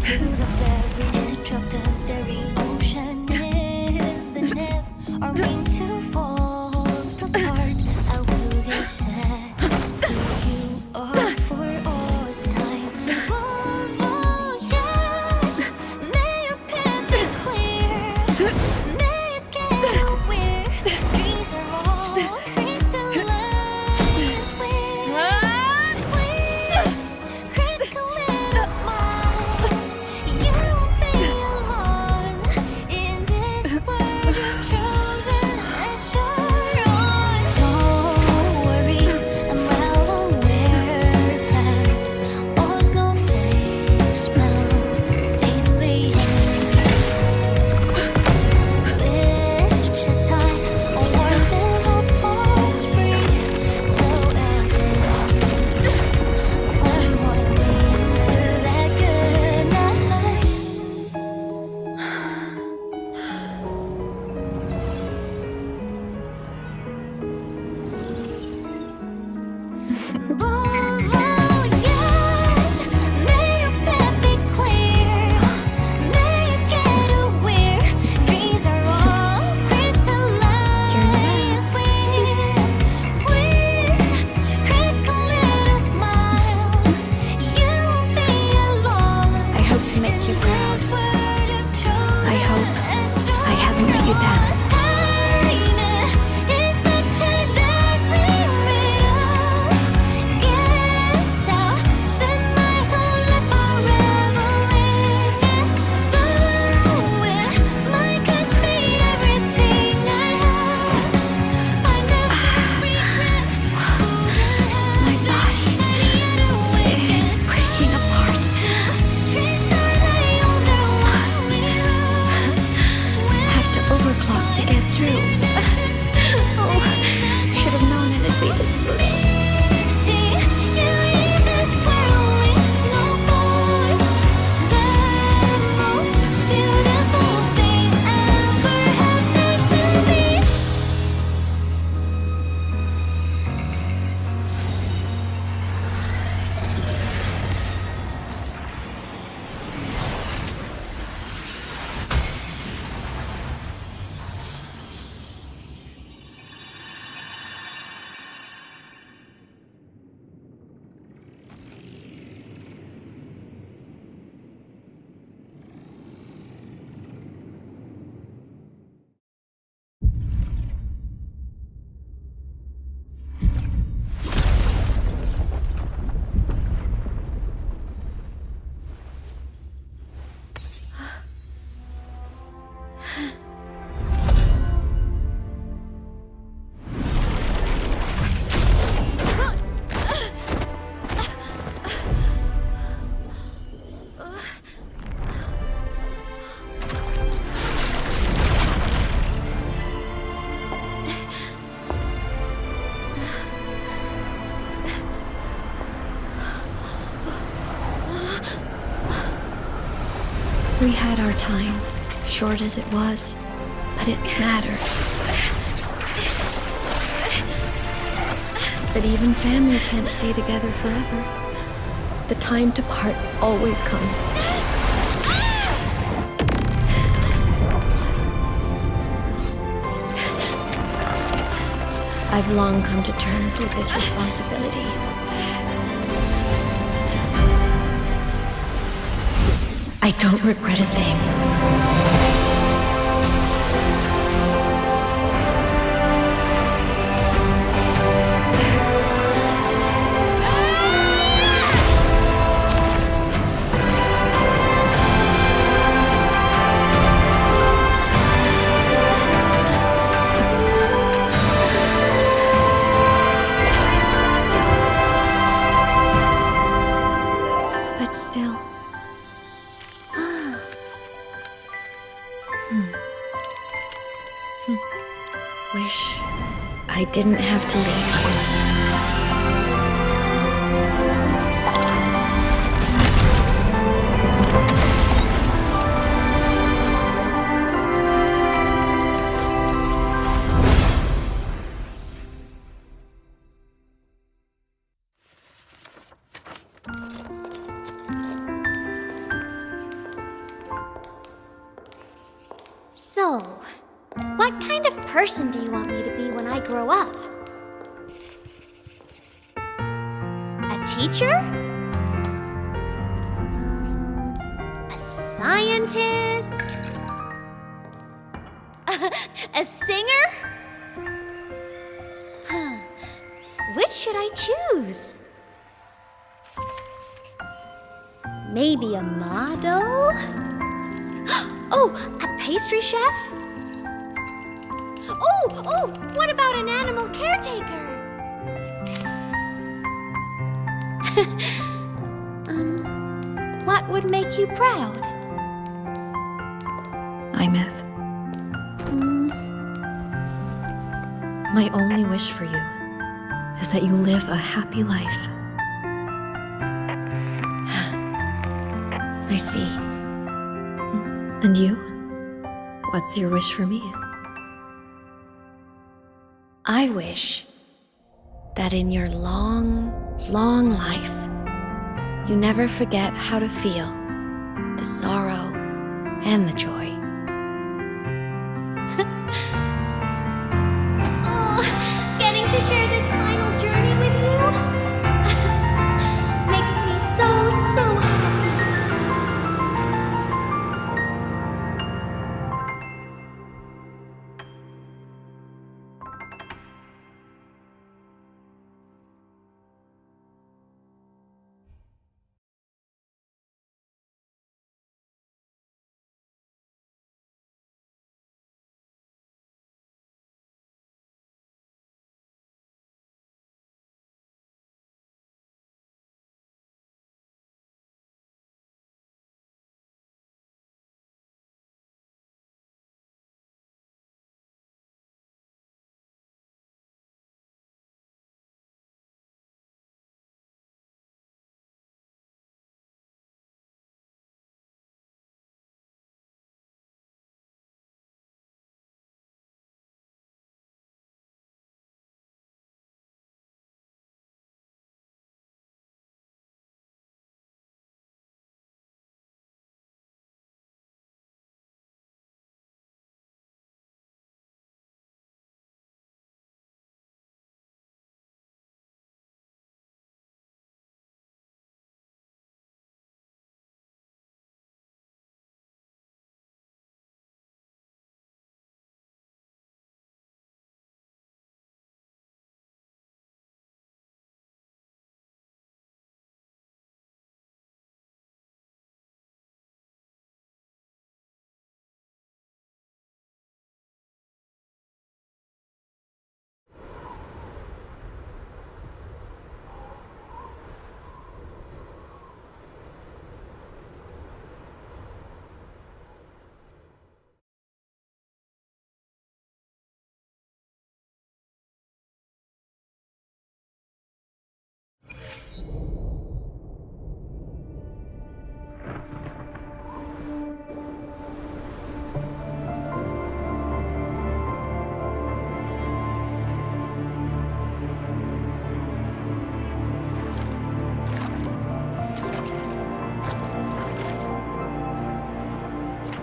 To the very edge of the starry ocean, even if our meant to fall apart, I will get sad. You are for all time. Above all We had our time, short as it was, but it mattered. But even family can't stay together forever. The time to part always comes. I've long come to terms with this responsibility. I don't regret a thing. But still. Wish I didn't have to leave you. So, what kind of person do you want me to be when I grow up? A teacher? A scientist? A singer? Huh. Which should I choose? Maybe a model? Oh, a pastry chef? Oh, what about an animal caretaker? What would make you proud? Imeth. My only wish for you is that you live a happy life. I see. And you? What's your wish for me? I wish that in your long, long life, you never forget how to feel the sorrow and the joy. Oh, getting to share this final journey with you makes me so happy.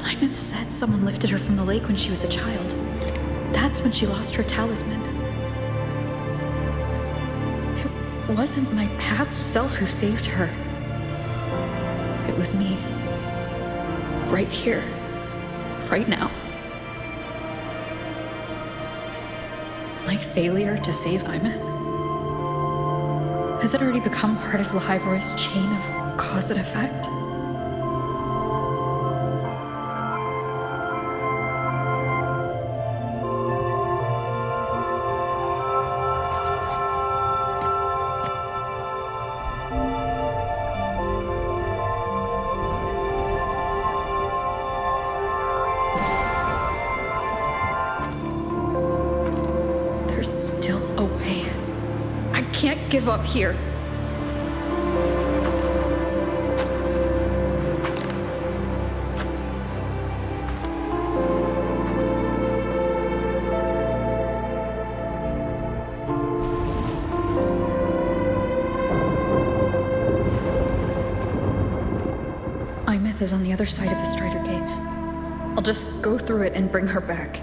Imeth said someone lifted her from the lake when she was a child. That's when she lost her talisman. It wasn't my past self who saved her. It was me. Right here. Right now. My failure to save Imeth? Has it already become part of Lahari-Roi's chain of cause and effect? There's still a way. I can't give up here. Imeth is on the other side of the Strider Gate. I'll just go through it and bring her back.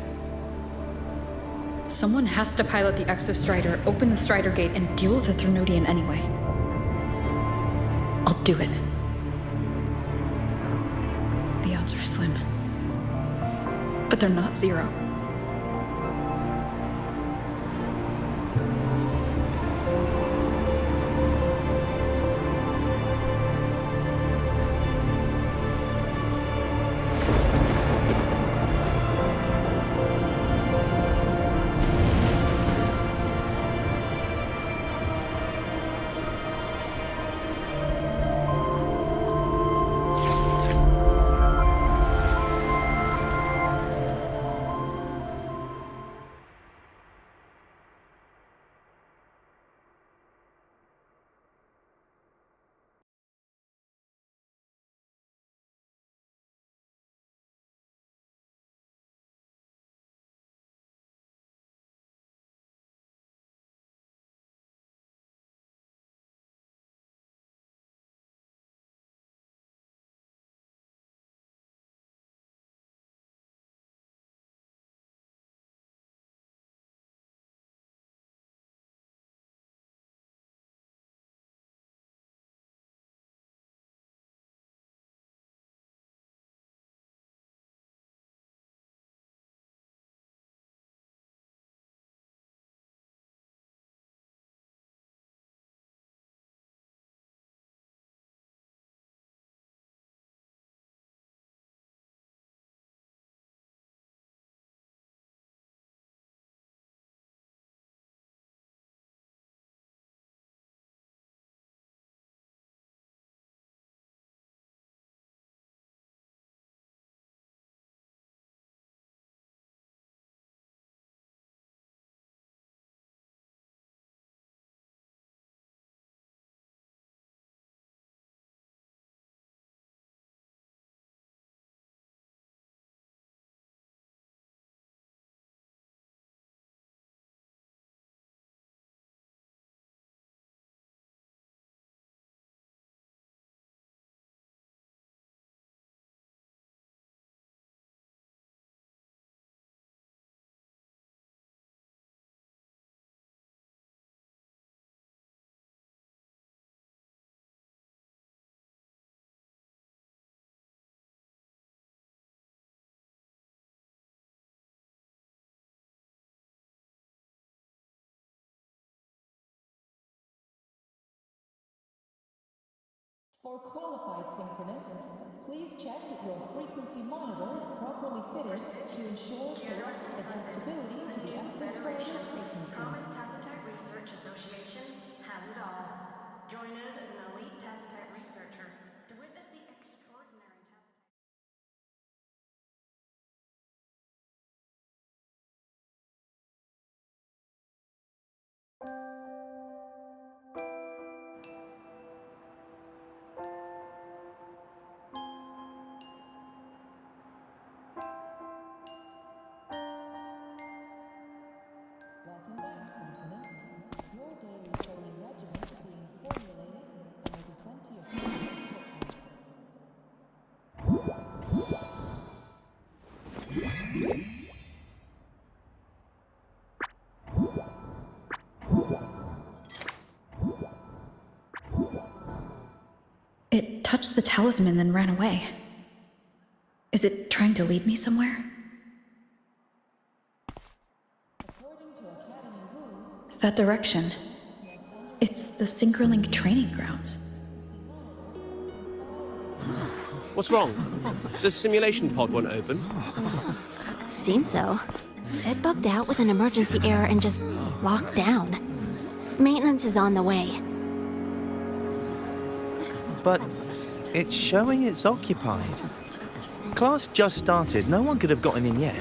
Someone has to pilot the Exostrider, open the Strider Gate, and deal with the Threnodian anyway. I'll do it. The odds are slim. But they're not zero. For qualified synchronists, please check that your frequency monitor is properly fitted to ensure correct adaptability to the Exostrider's frequency. Province Tacitite Research Association has it all. Join us as an elite Tacitite researcher to witness the extraordinary Tacitite... Welcome back, synchronist. Your daily training regimen is being formulated and will be sent to your touched the talisman, then ran away. Is it trying to lead me somewhere? That direction. It's the Synchronlink training grounds. What's wrong? The simulation pod won't open? Seems so. It bugged out with an emergency error and just locked down. Maintenance is on the way. But it's showing it's occupied. Class just started. No one could have gotten in yet.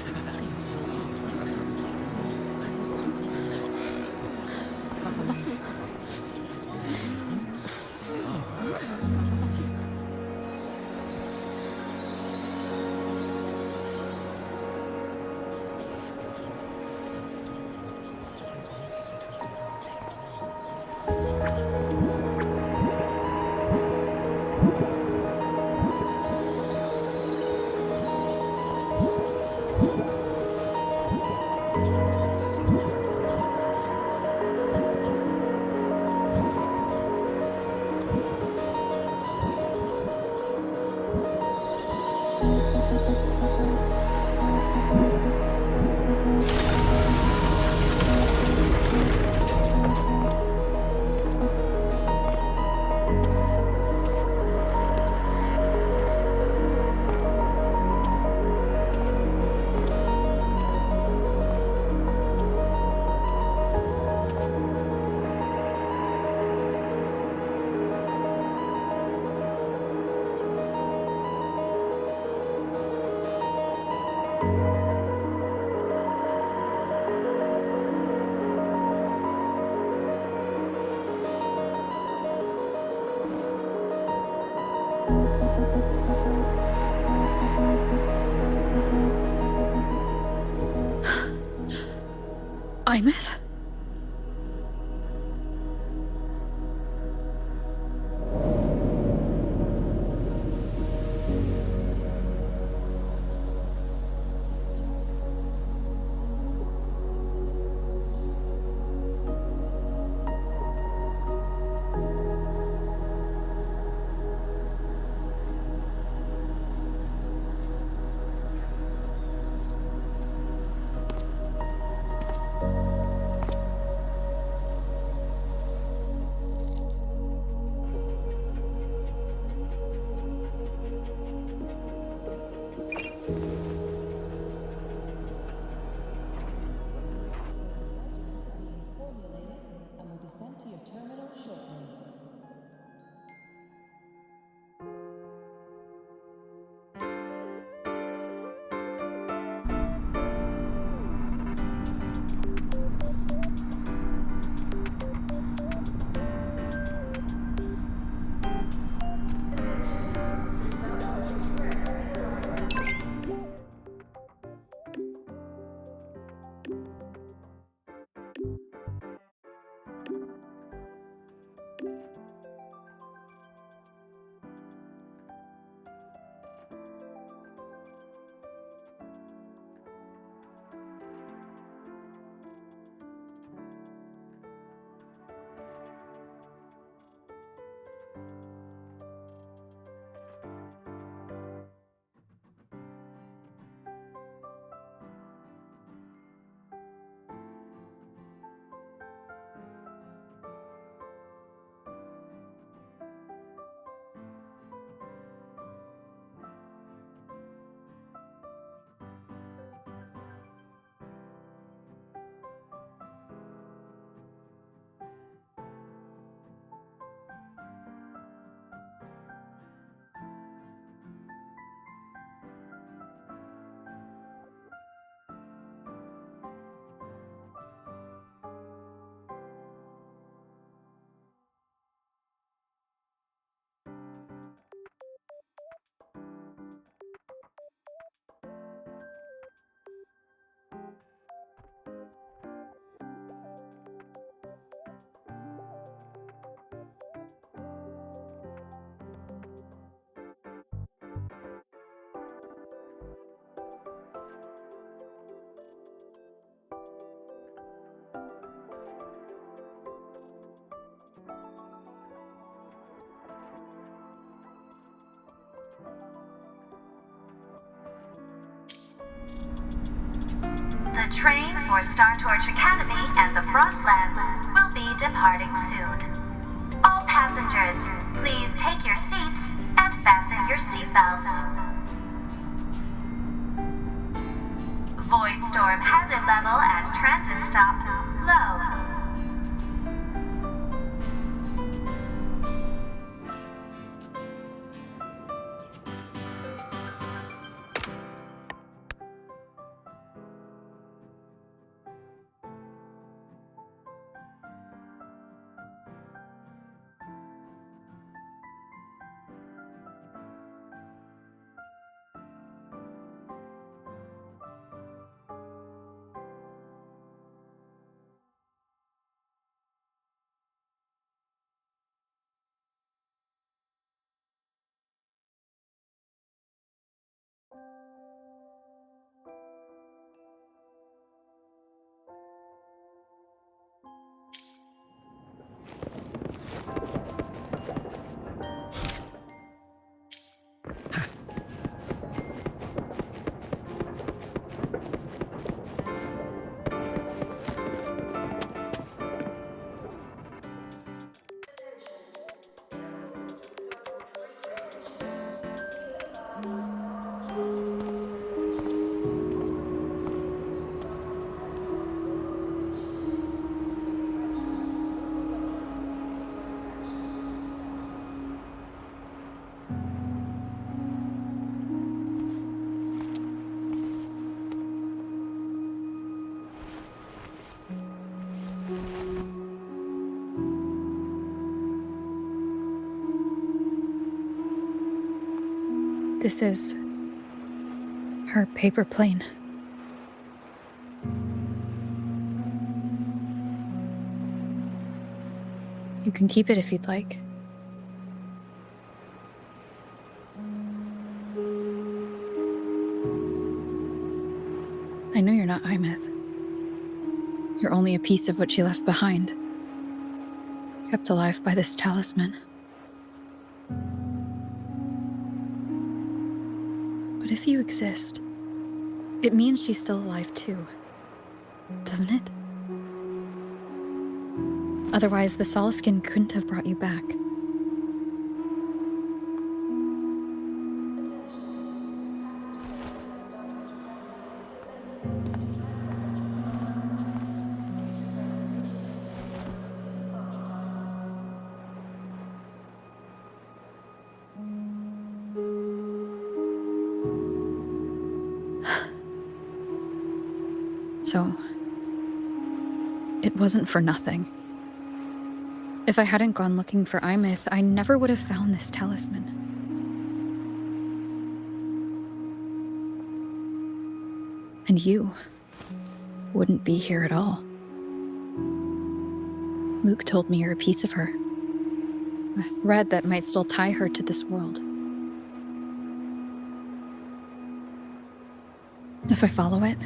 Imeth? The train for Star Torch Academy and the Frostlands will be departing soon. All passengers, please take your seats and fasten your seatbelts. Void storm hazard level at transit stop low. This is her paper plane. You can keep it if you'd like. I know you're not Imeth. You're only a piece of what she left behind, kept alive by this talisman. But if you exist, it means she's still alive too, doesn't it? Otherwise, the Solaskin couldn't have brought you back. So, it wasn't for nothing. If I hadn't gone looking for Imeth, I never would have found this talisman. And you wouldn't be here at all. Luuk told me you're a piece of her. A thread that might still tie her to this world. If I follow it,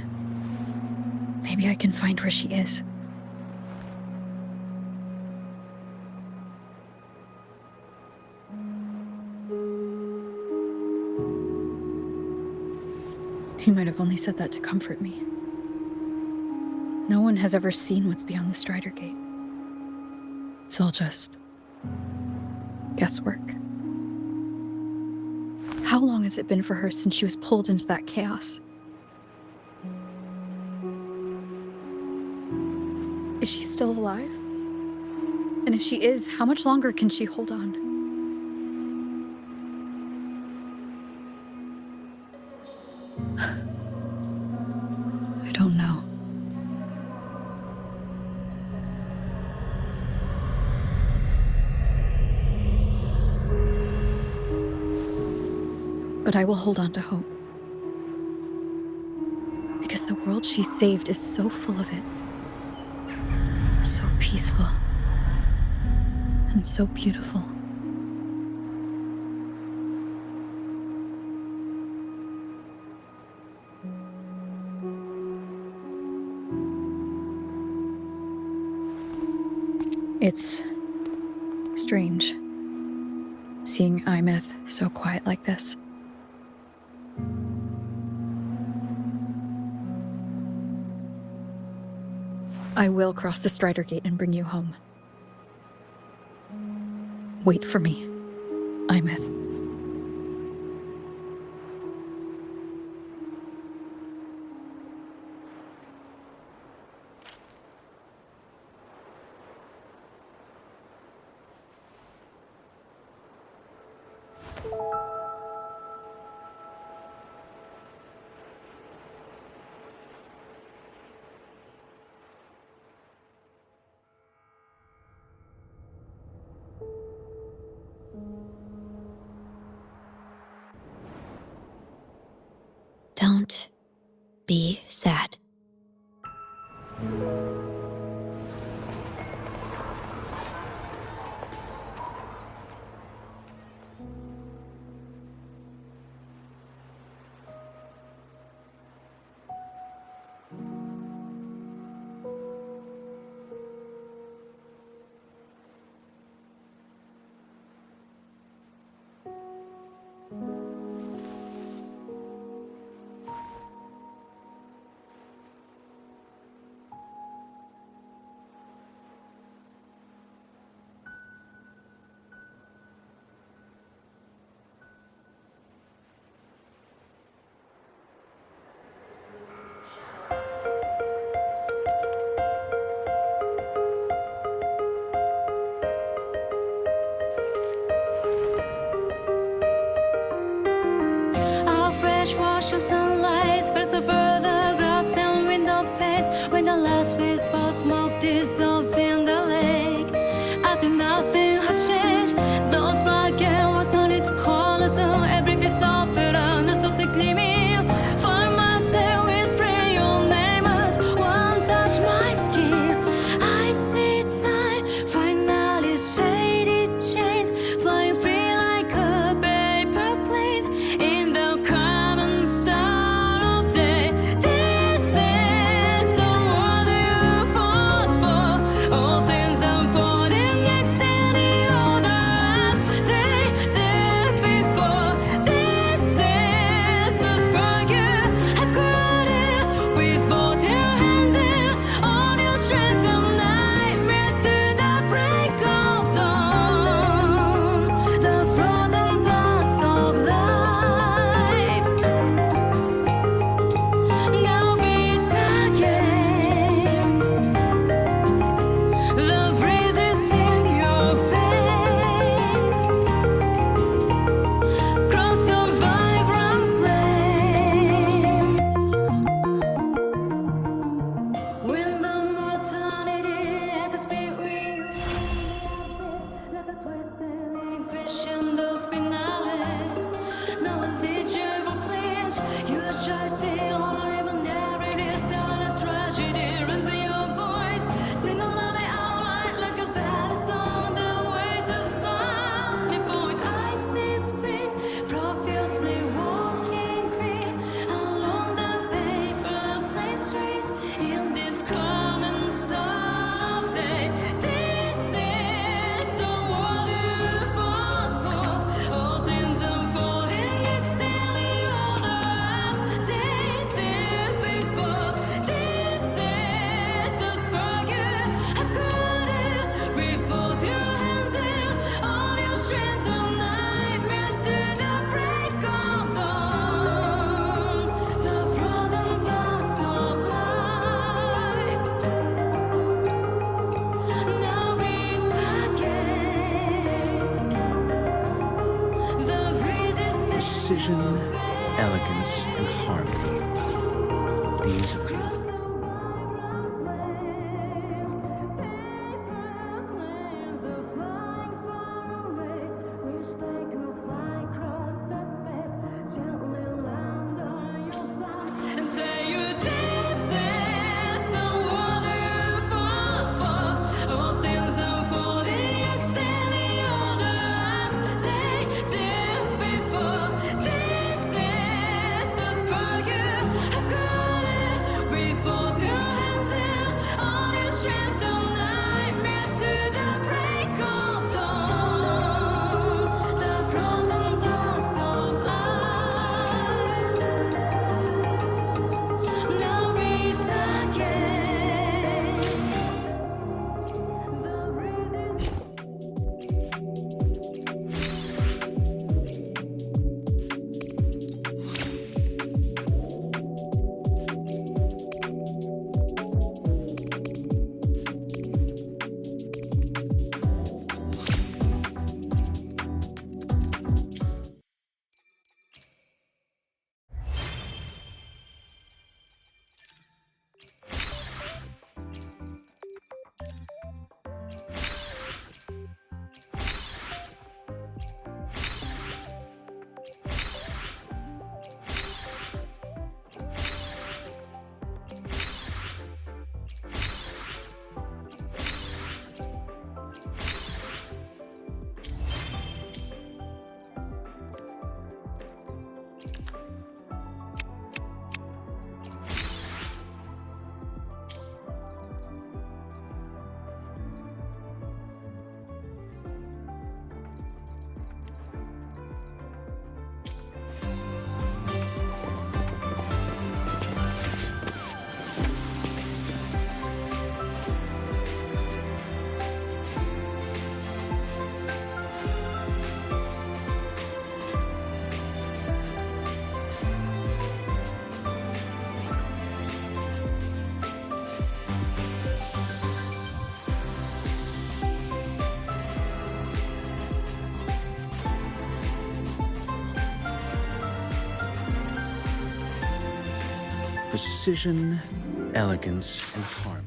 maybe I can find where she is. You might have only said that to comfort me. No one has ever seen what's beyond the Strider Gate. It's all just guesswork. How long has it been for her since she was pulled into that chaos? Is she still alive? And if she is, how much longer can she hold on? I don't know. But I will hold on to hope. Because the world she saved is so full of it. So peaceful. And so beautiful. It's strange, seeing Imeth so quiet like this. I will cross the Strider Gate and bring you home. Wait for me, Imeth. Don't be sad. Wash the sunlight, spreads over the grass and window panes. When the last wisp of smoke dissolves in the lake, as if nothing had changed, those black and were turned into colors of every piece of bitterness softly gleaming. Find myself whispering your name as one touch my skin. I see time finally shaded chains, flying free like a paper plane in the precision, elegance, and harmony. These are beautiful. This is the Precision, elegance, and harmony.